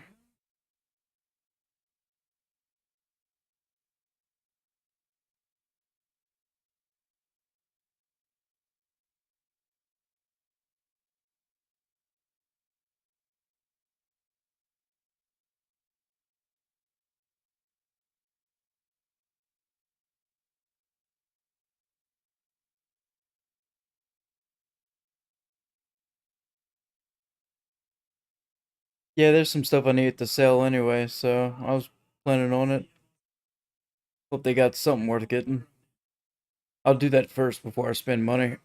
Yeah, there's some stuff I need to sell anyway, so I was planning on it. Hope they got something worth getting. I'll do that first before I spend money.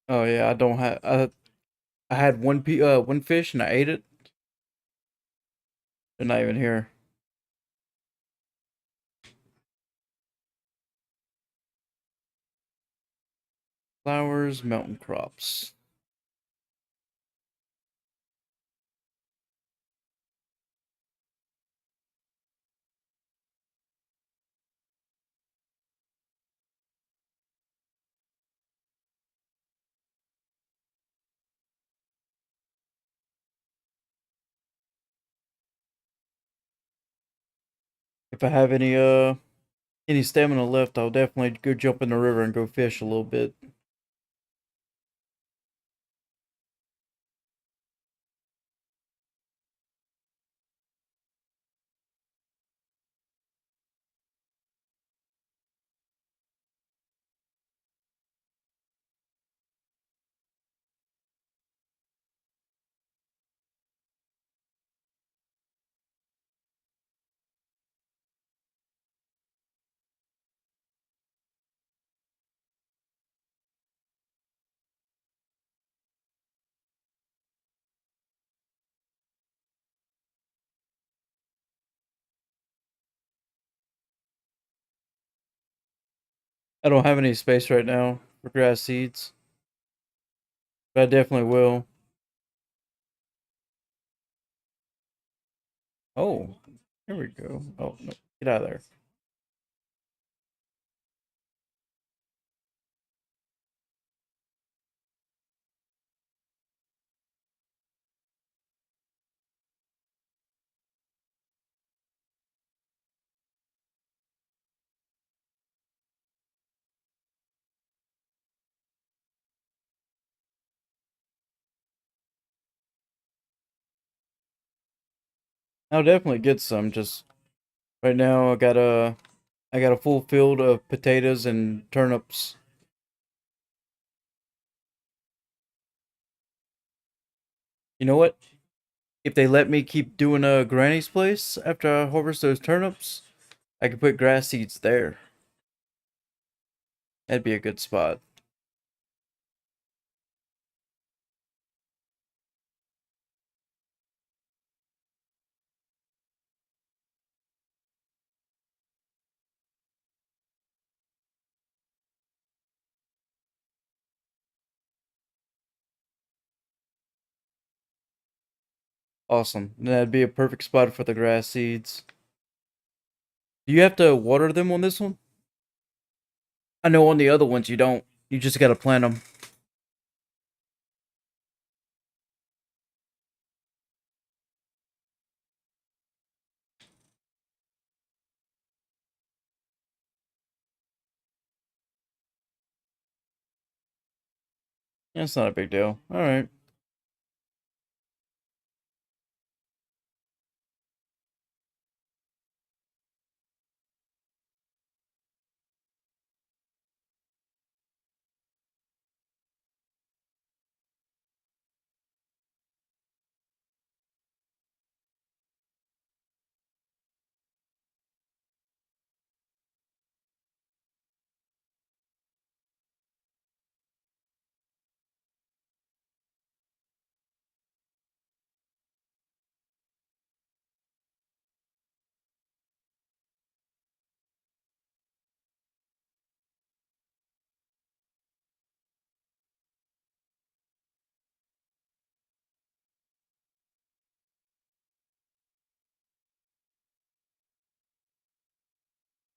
Oh yeah, I don't have. I had one fish and I ate it. They're not even here. Flowers, mountain crops. If I have any stamina left, I'll definitely go jump in the river and go fish a little bit. I don't have any space right now for grass seeds, but I definitely will. Oh, here we go. Oh no, get out of there. I'll definitely get some. Just right now, I got a full field of potatoes and turnips. You know what? If they let me keep doing Granny's place after I harvest those turnips, I could put grass seeds there. That'd be a good spot. Awesome. That'd be a perfect spot for the grass seeds. Do you have to water them on this one? I know on the other ones you don't. You just gotta plant them. That's not a big deal. All right.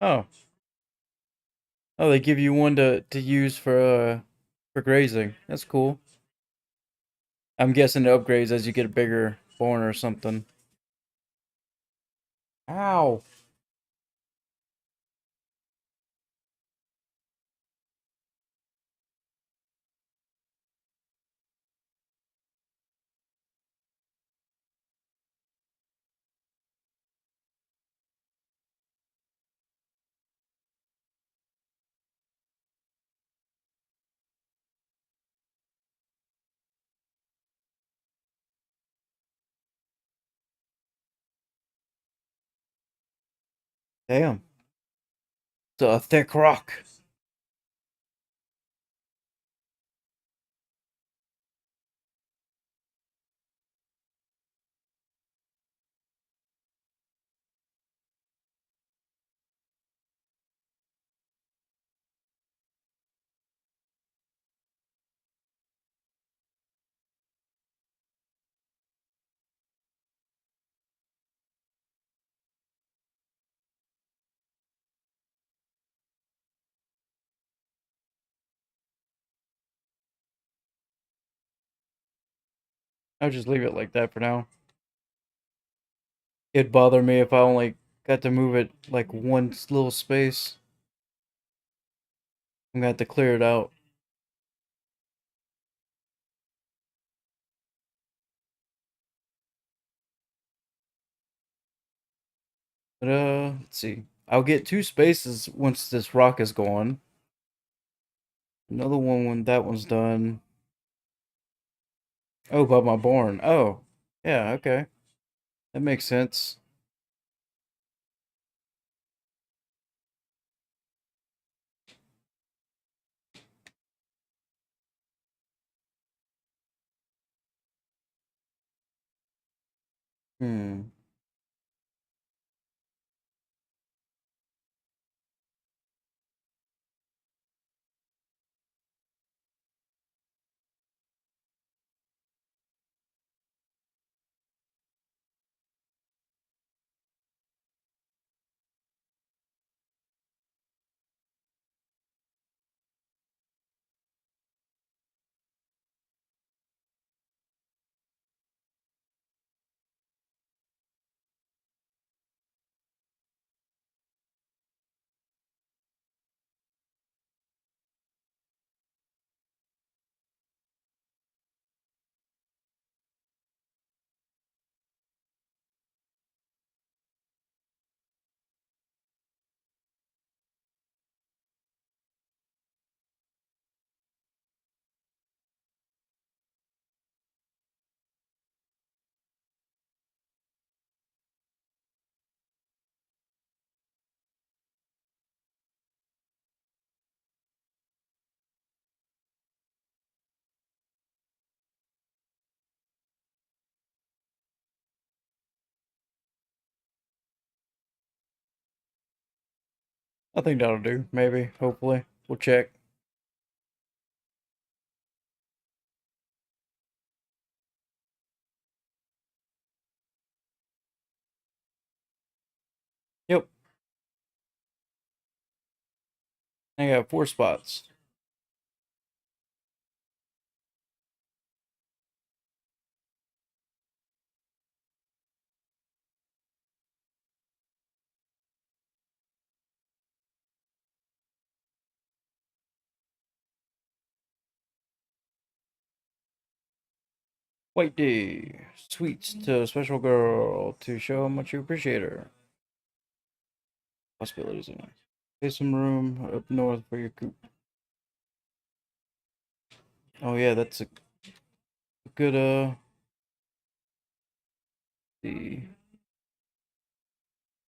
Oh, oh, they give you one to use for grazing. That's cool. I'm guessing it upgrades as you get a bigger barn or something. Ow. Damn. It's a thick rock. I'll just leave it like that for now. It'd bother me if I only got to move it like one little space. I'm gonna have to clear it out. But let's see. I'll get two spaces once this rock is gone. Another one when that one's done. Oh, by my barn. Oh, yeah, okay. That makes sense. Hmm. I think that'll do. Maybe. Hopefully. We'll check. Yep. I got 4 spots. White D. Sweets to a special girl to show how much you appreciate her. Possibilities in it. There's some room up north for your coop. Oh yeah, that's a good the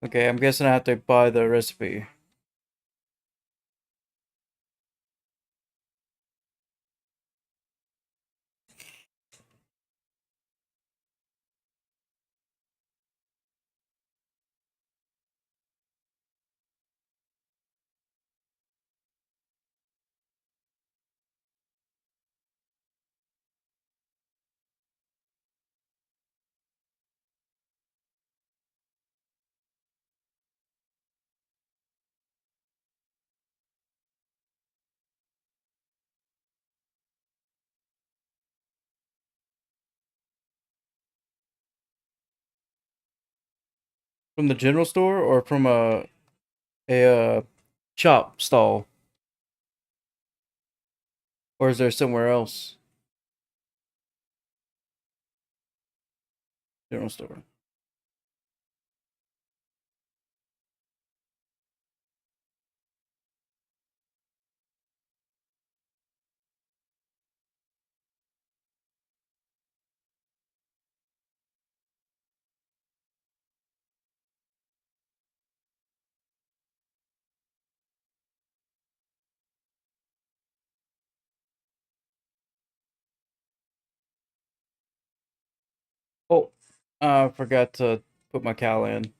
okay, I'm guessing I have to buy the recipe. From the general store or from a shop stall? Or is there somewhere else? General store. Oh, I forgot to put my cow in.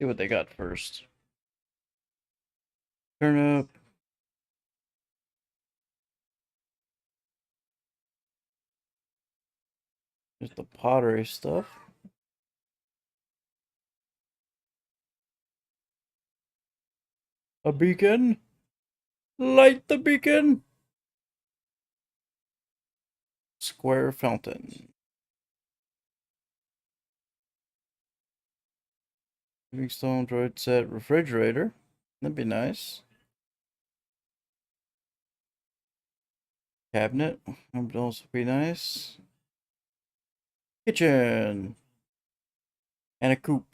See what they got first. Turnip. Just the pottery stuff. A beacon. Light the beacon. Square fountain. Livingstone droid set refrigerator. That'd be nice. Cabinet. That would also be nice. Kitchen. And a coop.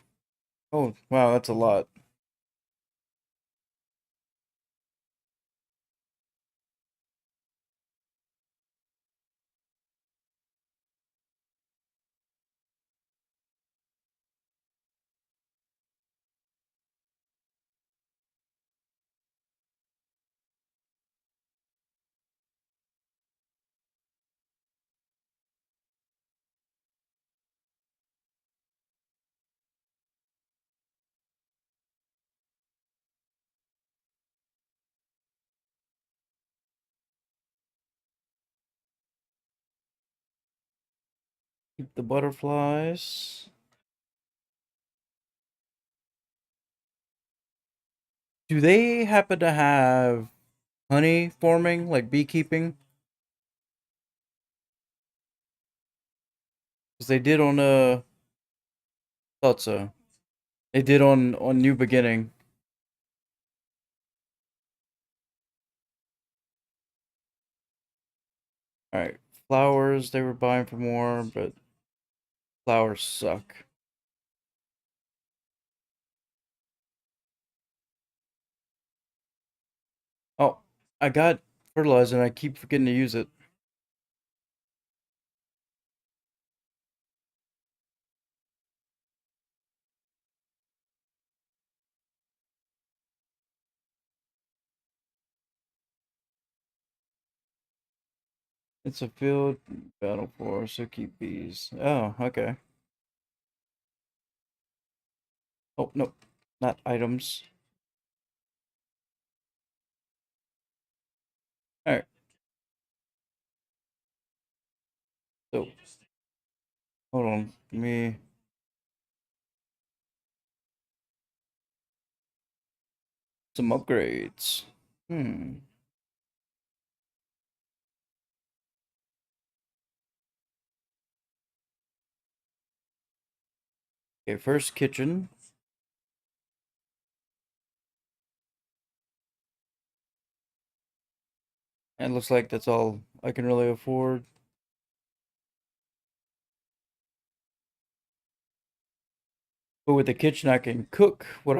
Oh, wow, that's a lot. Keep the butterflies. Do they happen to have honey forming, like beekeeping? Because they did on thought so. They did on New Beginning. All right, flowers they were buying for more, but flowers suck. Oh, I got fertilizer and I keep forgetting to use it. It's a field battle for so keep bees. Oh, okay. Oh, nope. Not items. Alright, so hold on. Give me some upgrades. Hmm. Okay, first kitchen. And it looks like that's all I can really afford. But with the kitchen I can cook what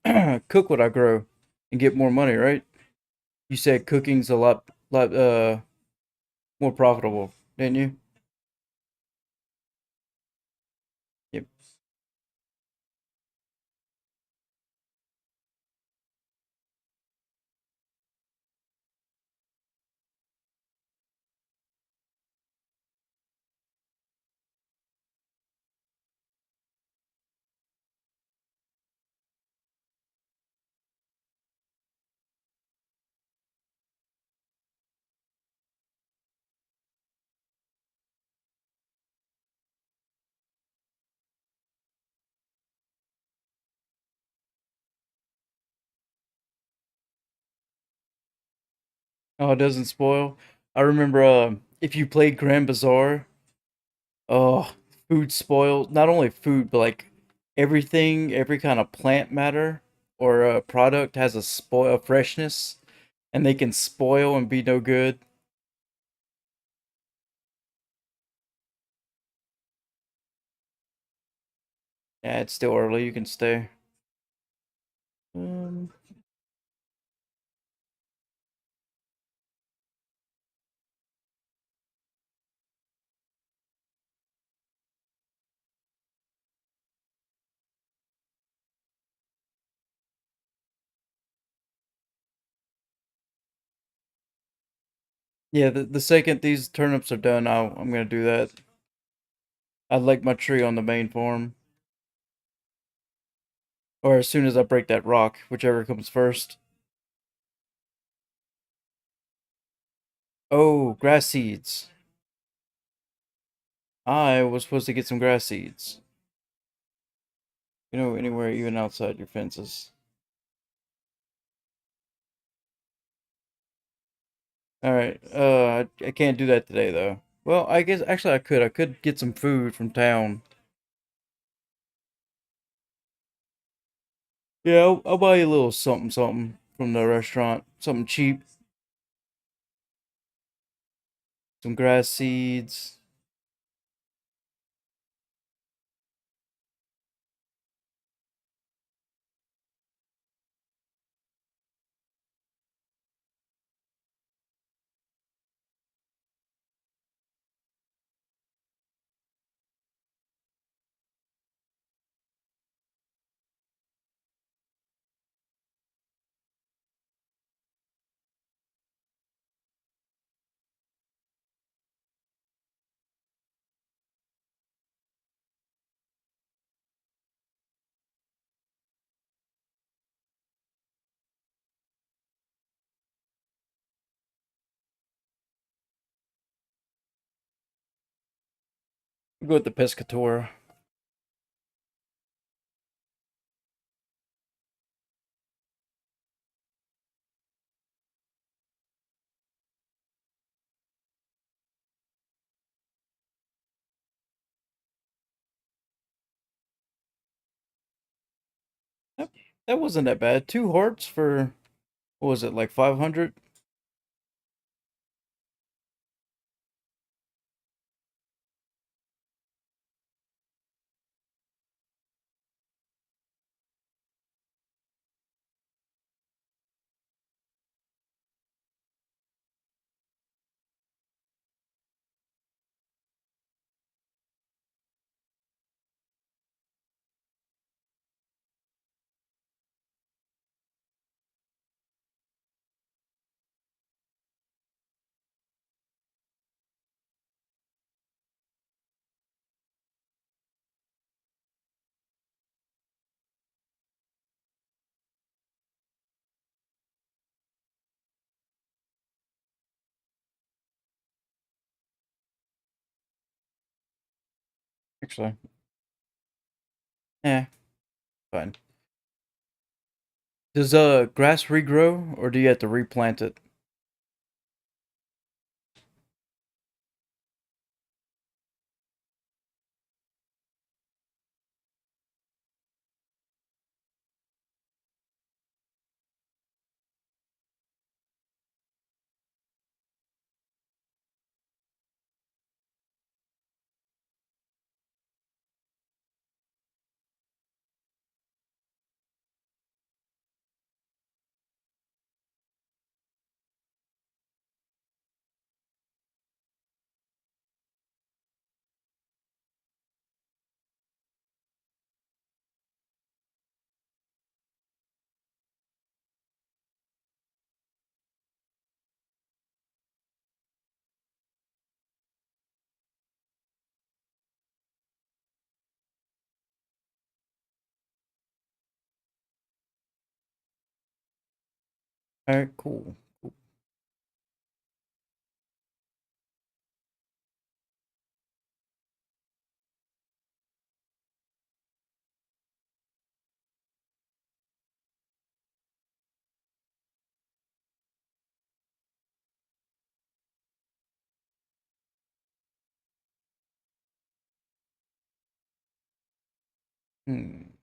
I cook what I grow and get more money, right? You said cooking's a lot more profitable, didn't you? Yep. Oh, it doesn't spoil. I remember if you played Grand Bazaar, oh, food spoils. Not only food, but like everything, every kind of plant matter or product has a spoil a freshness, and they can spoil and be no good. Yeah, it's still early. You can stay. Um, yeah, the second these turnips are done, I'm gonna do that. I'd like my tree on the main farm. Or as soon as I break that rock, whichever comes first. Oh, grass seeds. I was supposed to get some grass seeds. You know, anywhere, even outside your fences. Alright, I can't do that today, though. Well, I guess, actually, I could. I could get some food from town. Yeah, I'll buy you a little something, something from the restaurant. Something cheap. Some grass seeds. We'll go with the pescator. That, that wasn't that bad. 2 hearts for, what was it, like 500? Actually. Eh, fine. Does grass regrow, or do you have to replant it? Alright, cool. Cool. Hmm.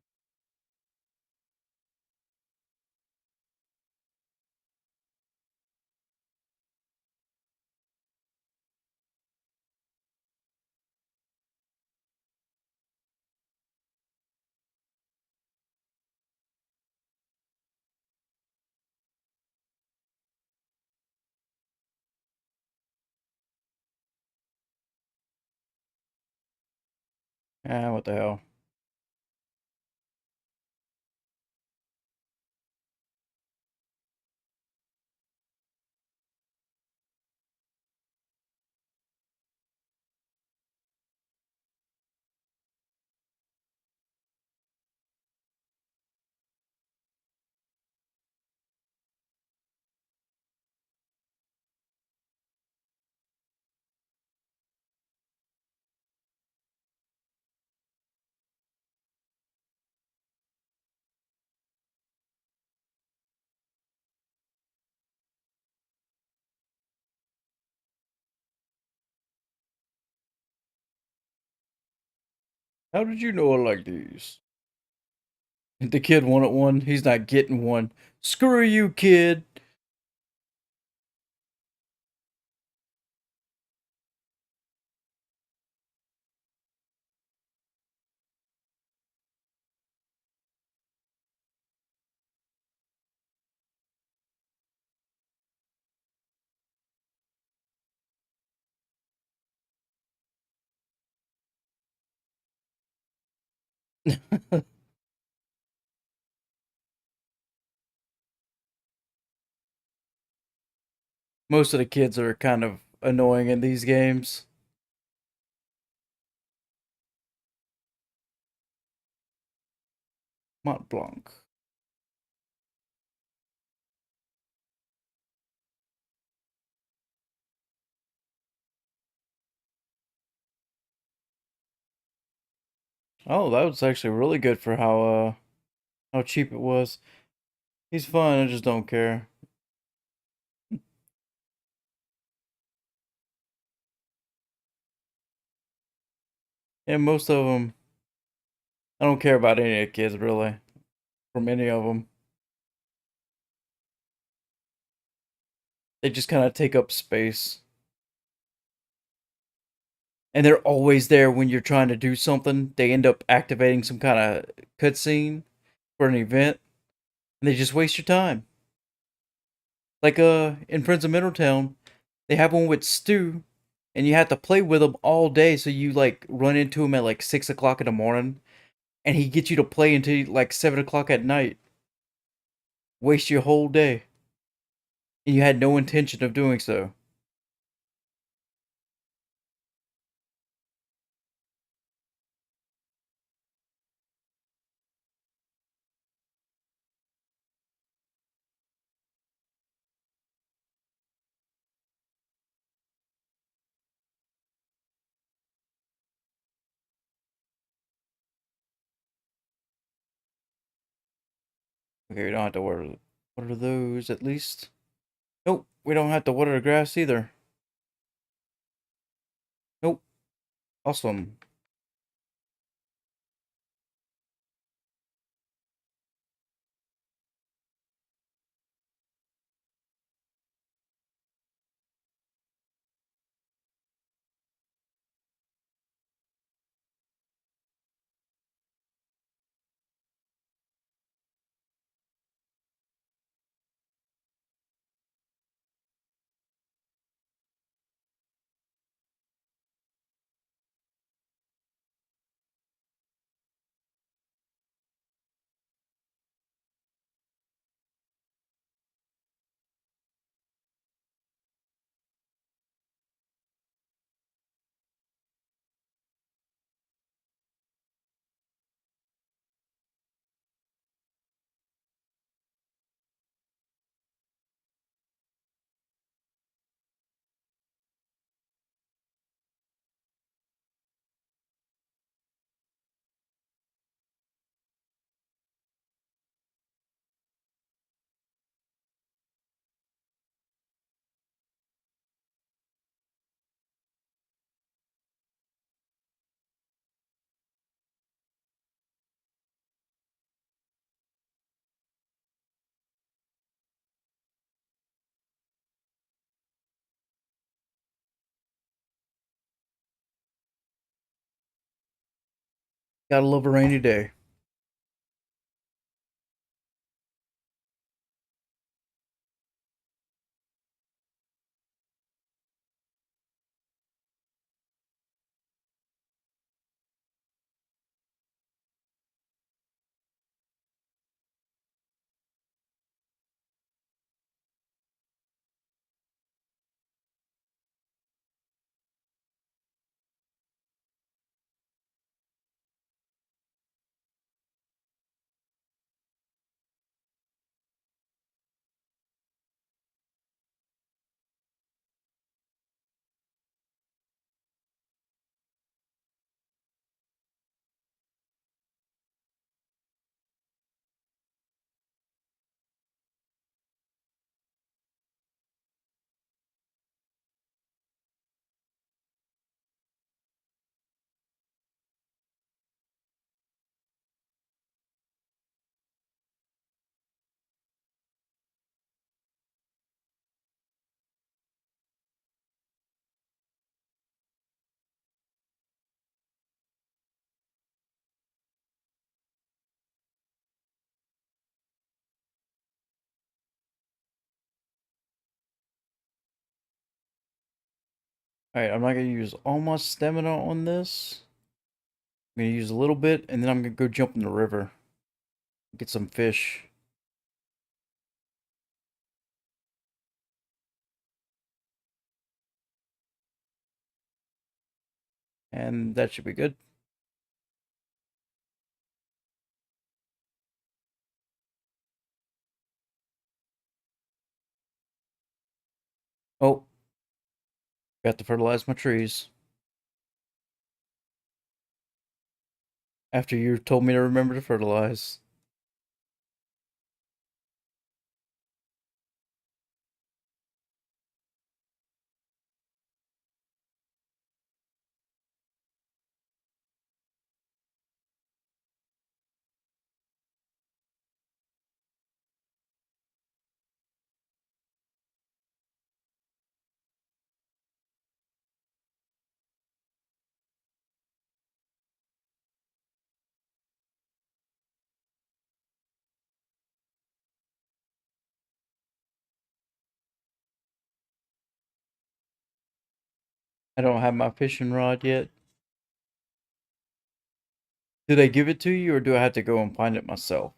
Ah, what the hell. How did you know I like these? The kid wanted one. He's not getting one. Screw you, kid. Most of the kids are kind of annoying in these games. Mont Blanc. Oh, that was actually really good for how cheap it was. He's fun. I just don't care. And most of them, I don't care about any of the kids really. From any of them, they just kind of take up space, and they're always there when you're trying to do something. They end up activating some kind of cutscene for an event, and they just waste your time. Like in Prince of Middletown, they have one with Stu, and you have to play with him all day. So you like run into him at like 6 o'clock in the morning, and he gets you to play until like 7 o'clock at night. Waste your whole day, and you had no intention of doing so. Okay, we don't have to water those at least. Nope, we don't have to water the grass either. Nope. Awesome. Gotta love a rainy day. Alright, I'm not gonna use all my stamina on this. I'm gonna use a little bit, and then I'm gonna go jump in the river. Get some fish. And that should be good. Oh, got to fertilize my trees. After you told me to remember to fertilize. I don't have my fishing rod yet. Did I give it to you, or do I have to go and find it myself?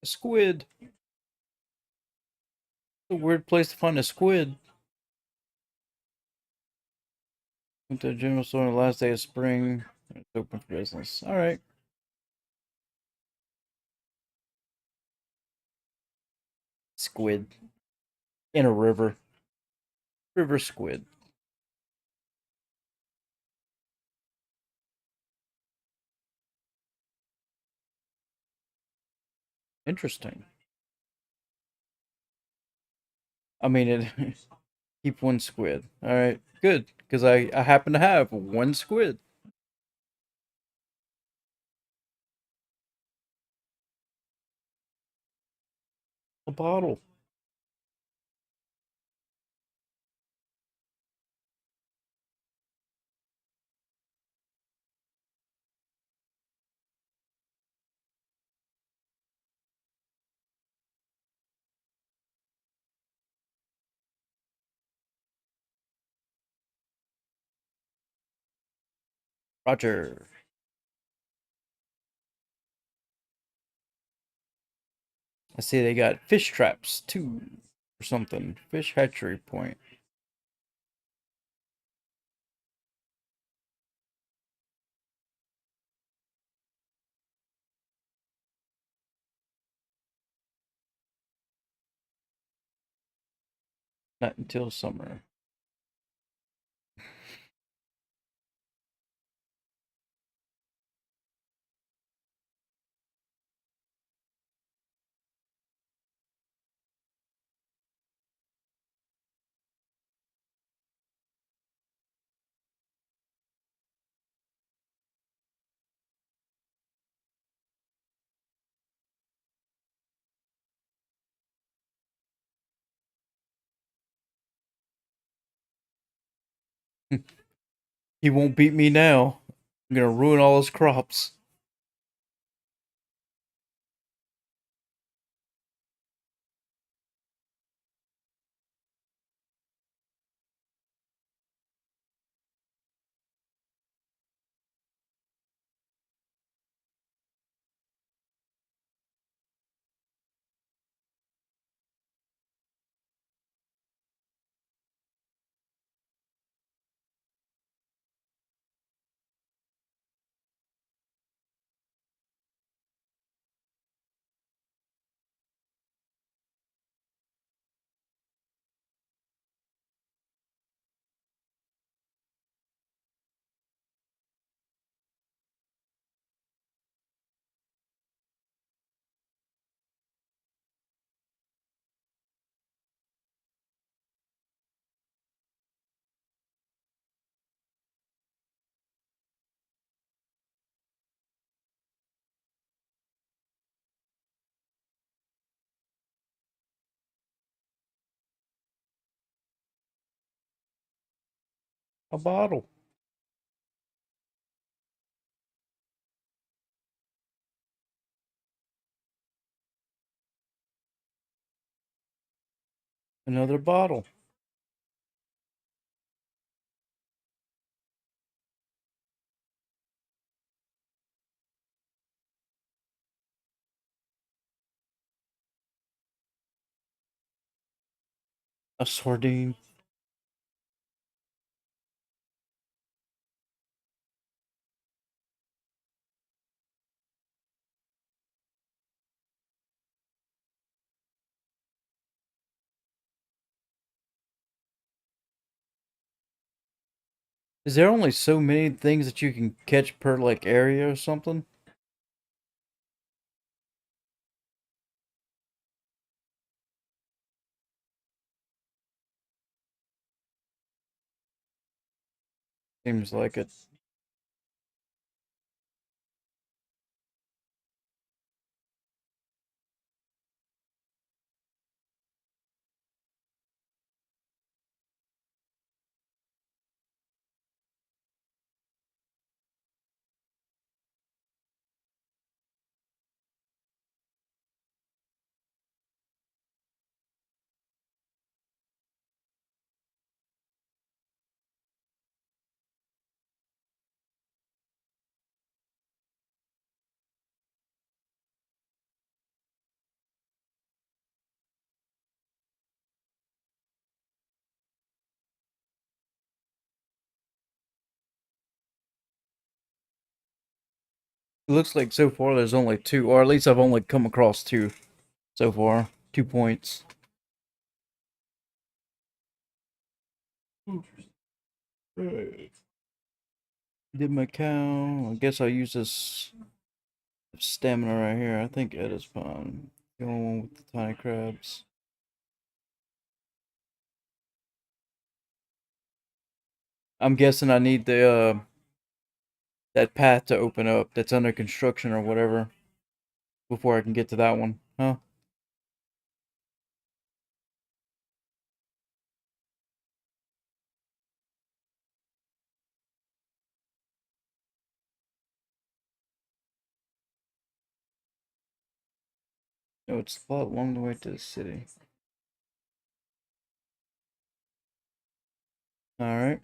A squid. It's a weird place to find a squid. Went to the general store on the last day of spring. It's open for business. Alright. Squid. In a river. River squid. Interesting. I mean, it. Keep one squid. Alright. Good. Because I happen to have one squid. A bottle. Roger. I see they got fish traps too. Or something. Fish hatchery point. Not until summer. He won't beat me now. I'm gonna ruin all his crops. A bottle. Another bottle. A sardine. Is there only so many things that you can catch per like area or something? Seems like it. It looks like so far there's only two, or at least I've only come across two so far. 2 points. Did my cow. I guess I'll use this stamina right here. I think Ed is fine. The only one with the tiny crabs. I'm guessing I need the that path to open up that's under construction or whatever before I can get to that one, huh? No, it's a lot along the way to the city. All right.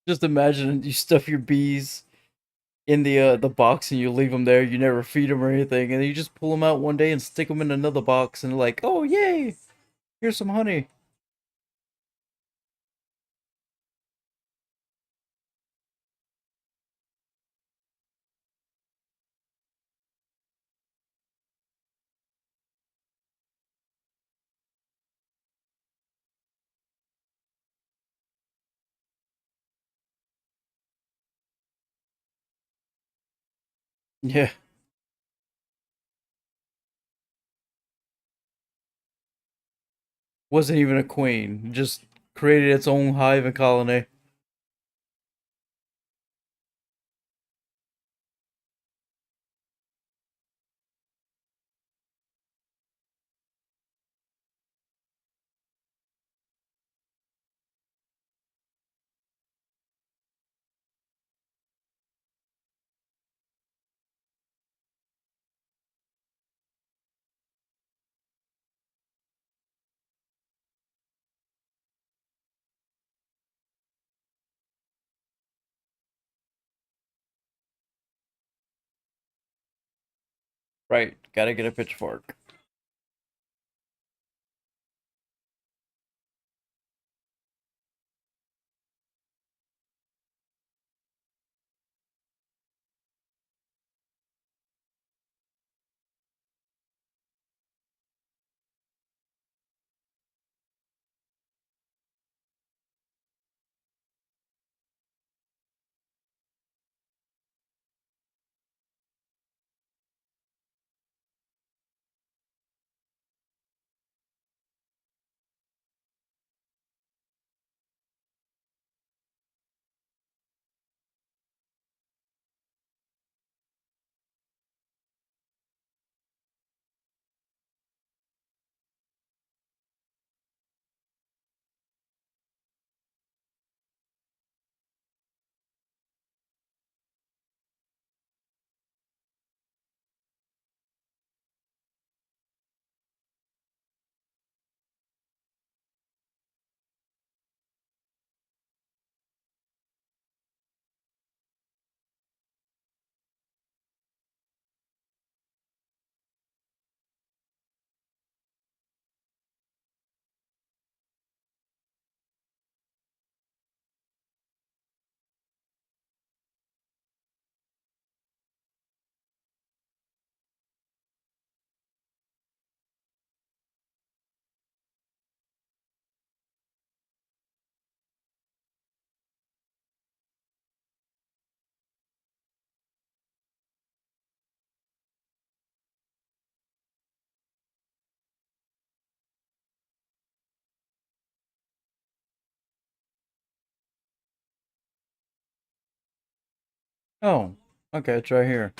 Just imagine you stuff your bees in the box and you leave them there. You never feed them or anything, and then you just pull them out one day and stick them in another box, and like, oh yay, here's some honey. Yeah, wasn't even a queen. Just created its own hive and colony. Right, gotta get a pitchfork. Oh, okay, it's right here.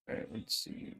Alright, let's see.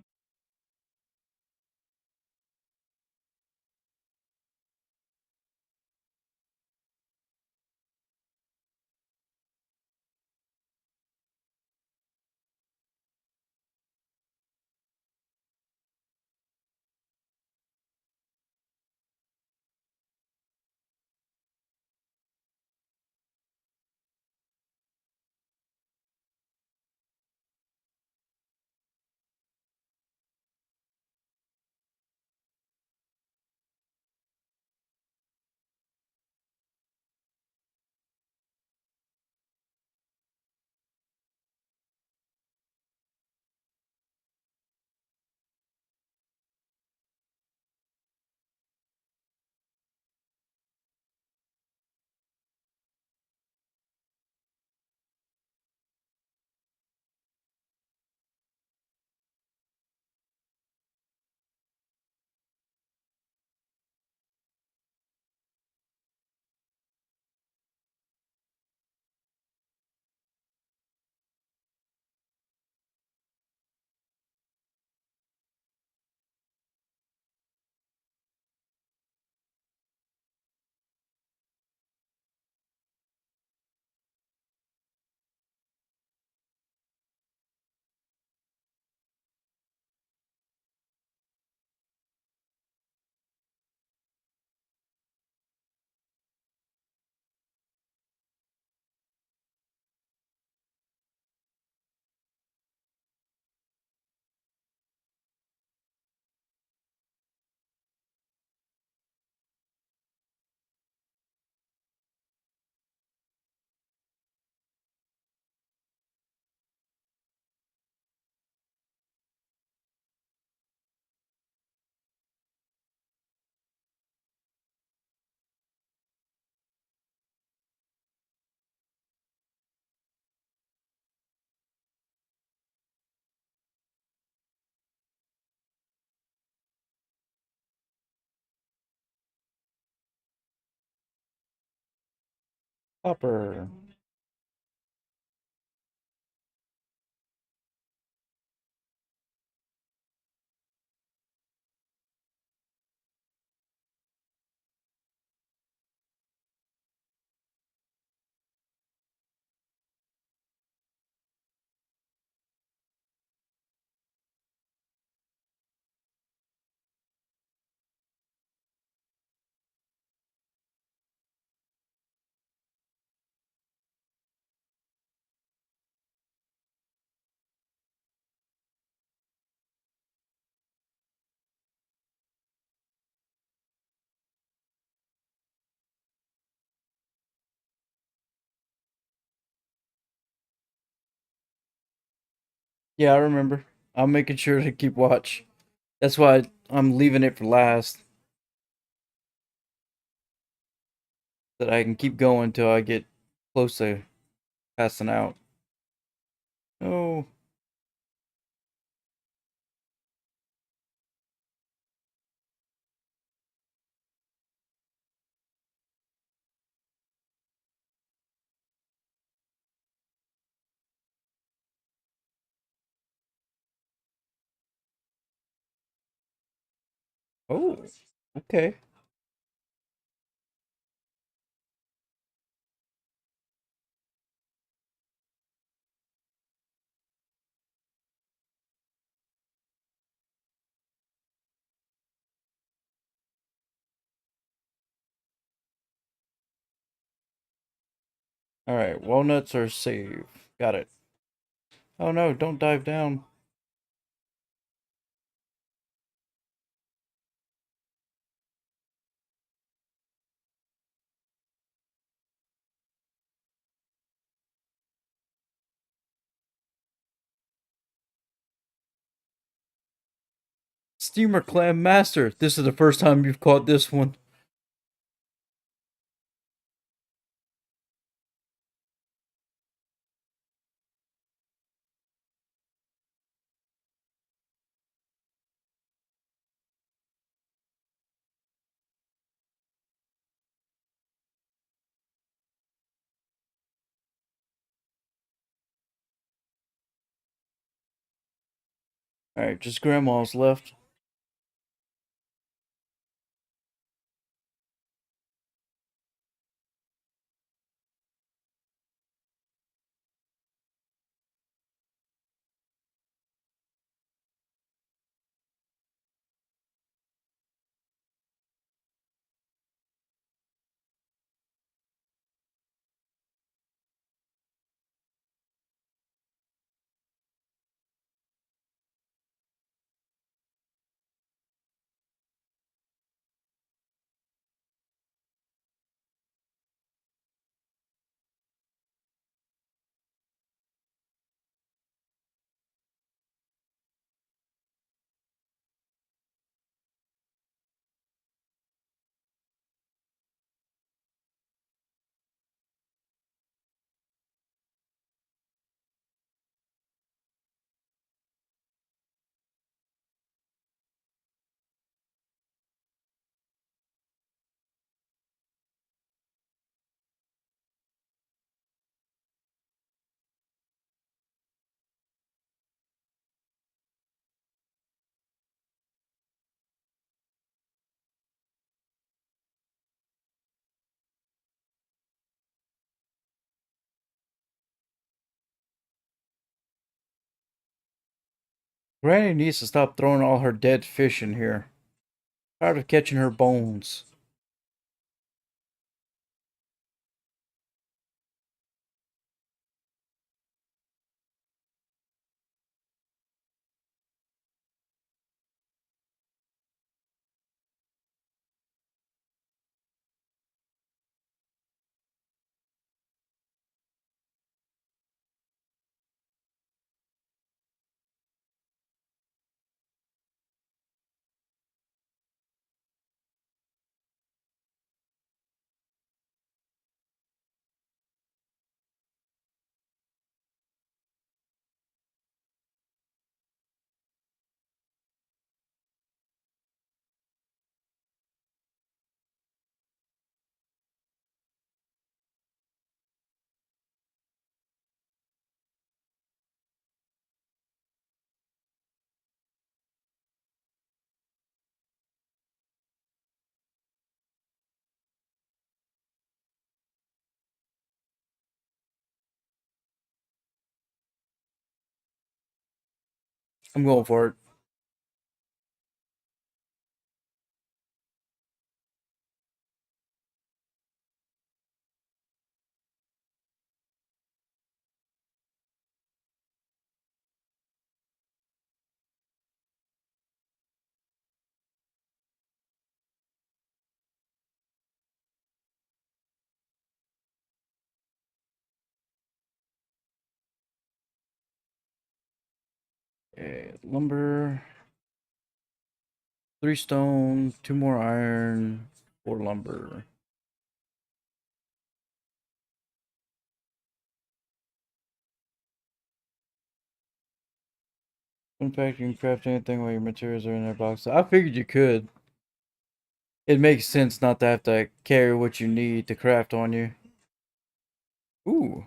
Copper. Yeah, I remember. I'm making sure to keep watch. That's why I'm leaving it for last, so that I can keep going till I get close to passing out. Oh, oh, okay. All right, walnuts are safe. Got it. Oh no, don't dive down. Steamer Clam Master. This is the first time you've caught this one. Alright, just grandma's left. Granny needs to stop throwing all her dead fish in here. Tired of catching her bones. I'm going for it. Okay, lumber. 3 stone, 2 more iron, 4 lumber. In fact, you can craft anything while your materials are in their box. I figured you could. It makes sense not to have to carry what you need to craft on you. Ooh,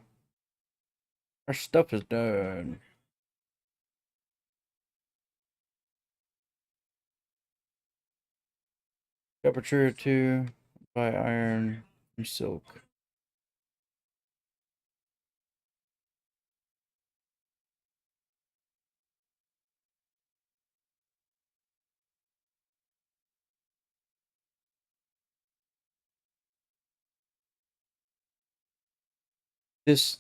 our stuff is done. Copper tree or 2, buy iron and silk. This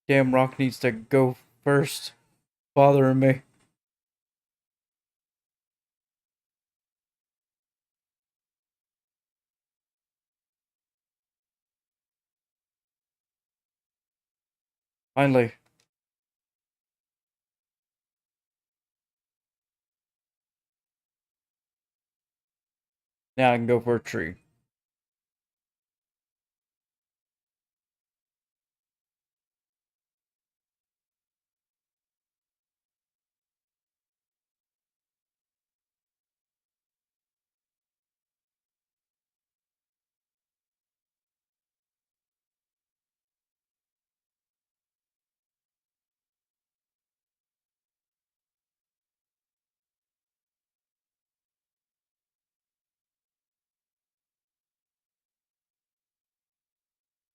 damn rock needs to go first. Bothering me. Finally. Now I can go for a tree.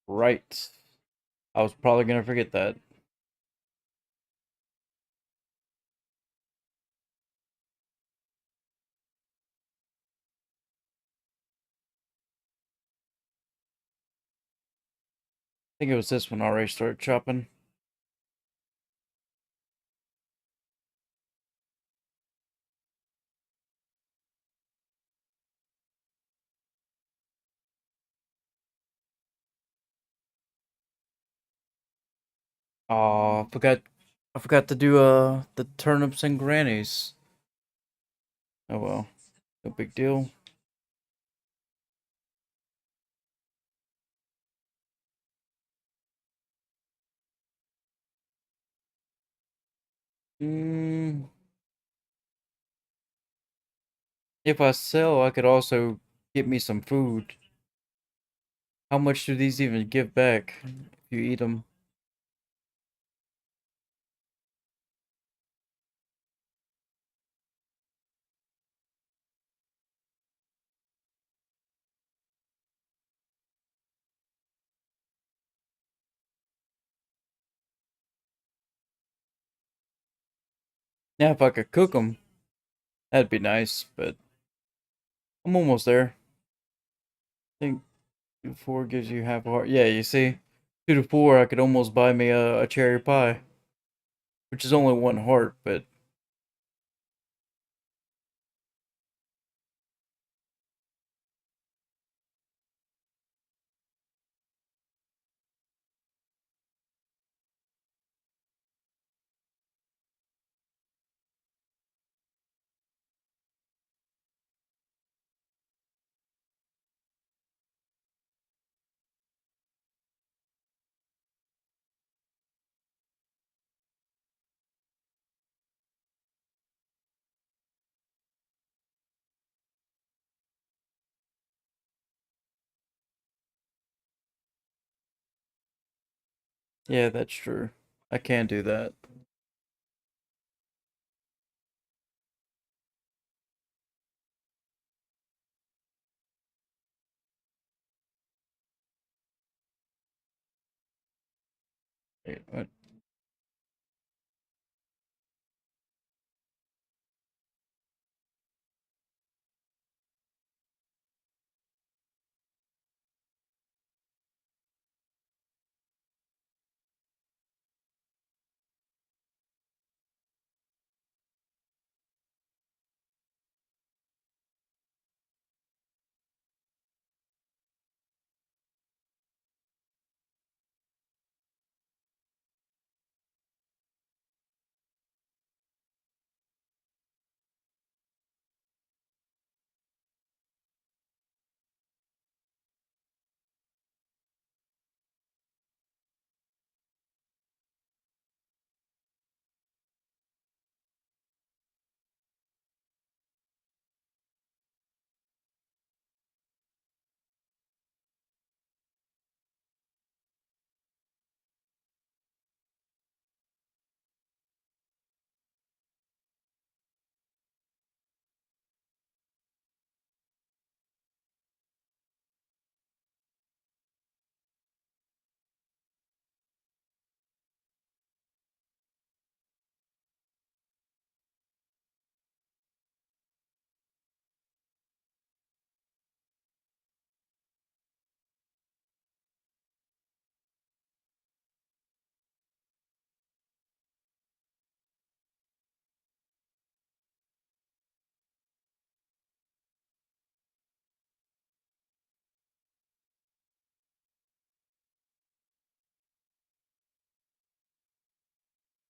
Right. I was probably gonna forget that. I think it was this one I already started chopping. Oh, I forgot to do the turnips and grannies. Oh well. No big deal. Mm, if I sell, I could also get me some food. How much do these even give back if you eat them? Yeah, if I could cook them, that'd be nice, but I'm almost there. I think 2 to 4 gives you half a heart. Yeah, you see? 2 to 4, I could almost buy me a cherry pie, which is only 1 heart, but yeah, that's true. I can do that. Wait, what?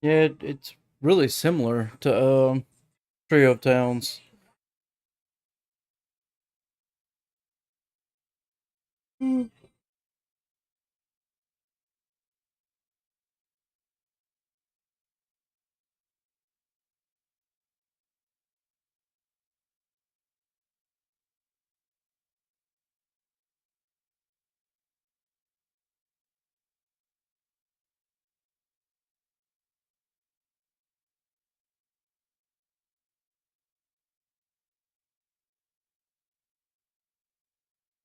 Yeah, it's really similar to Trio of Towns.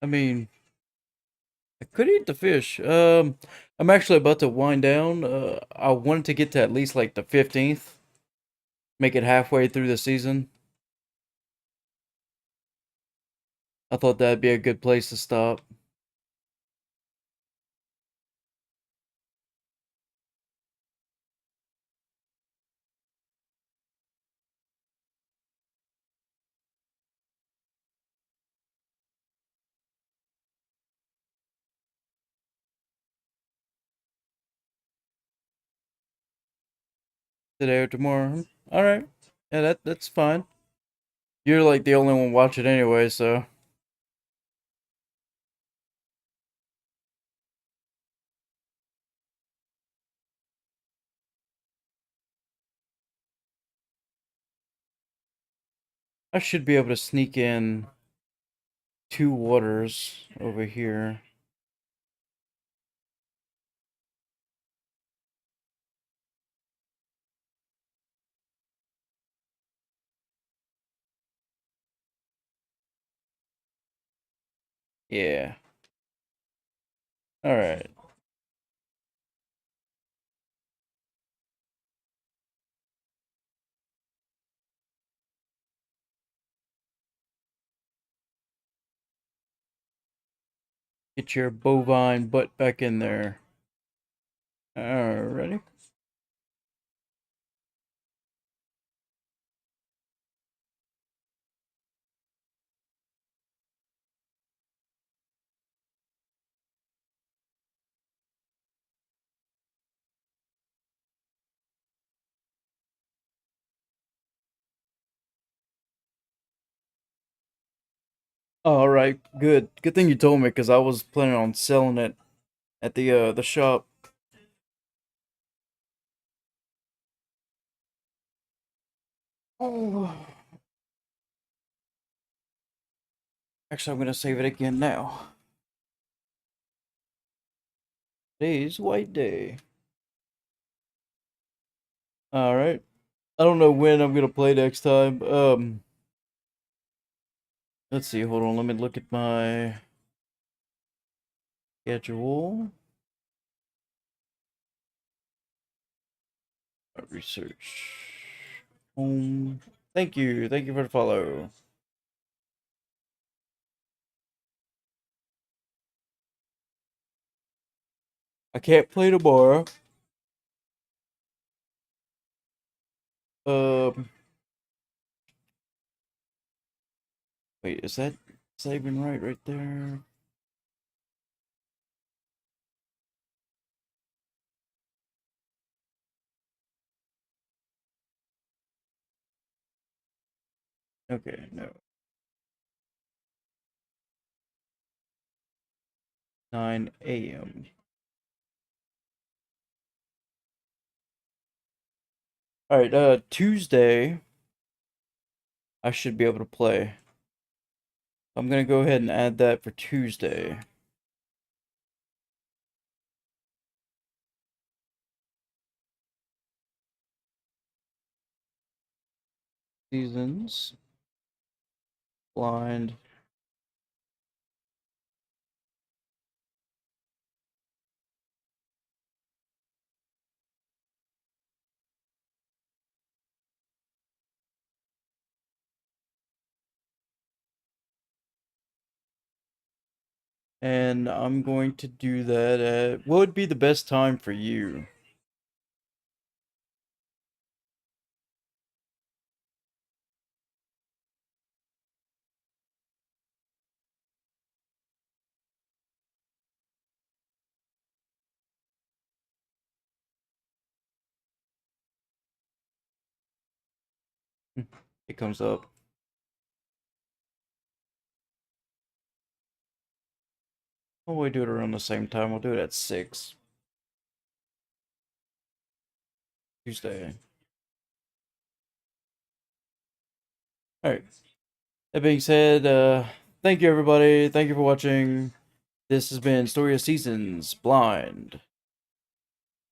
I mean, I could eat the fish. I'm actually about to wind down. I wanted to get to at least like the 15th, make it halfway through the season. I thought that'd be a good place to stop. Today or tomorrow. All right. Yeah, that's fine. You're like the only one watching anyway, so I should be able to sneak in two waters over here. Yeah. All right. Get your bovine butt back in there. Alrighty. All right. Good. Good thing you told me because I was planning on selling it at the shop. Oh. Actually, I'm gonna save it again now. Today's White Day. All right. I don't know when I'm gonna play next time. Let's see. Hold on. Let me look at my schedule. Research. Home. Thank you. Thank you for the follow. I can't play tomorrow. Um. Wait. Is that even right there? Okay. No. 9 a.m. All right. Tuesday. I should be able to play. I'm gonna go ahead and add that for Tuesday. Seasons. Blind. And I'm going to do that at what would be the best time for you? It comes up. we do it around the same time. We'll do it at 6. Tuesday. Alright. That being said, thank you everybody. Thank you for watching. This has been Story of Seasons Blind.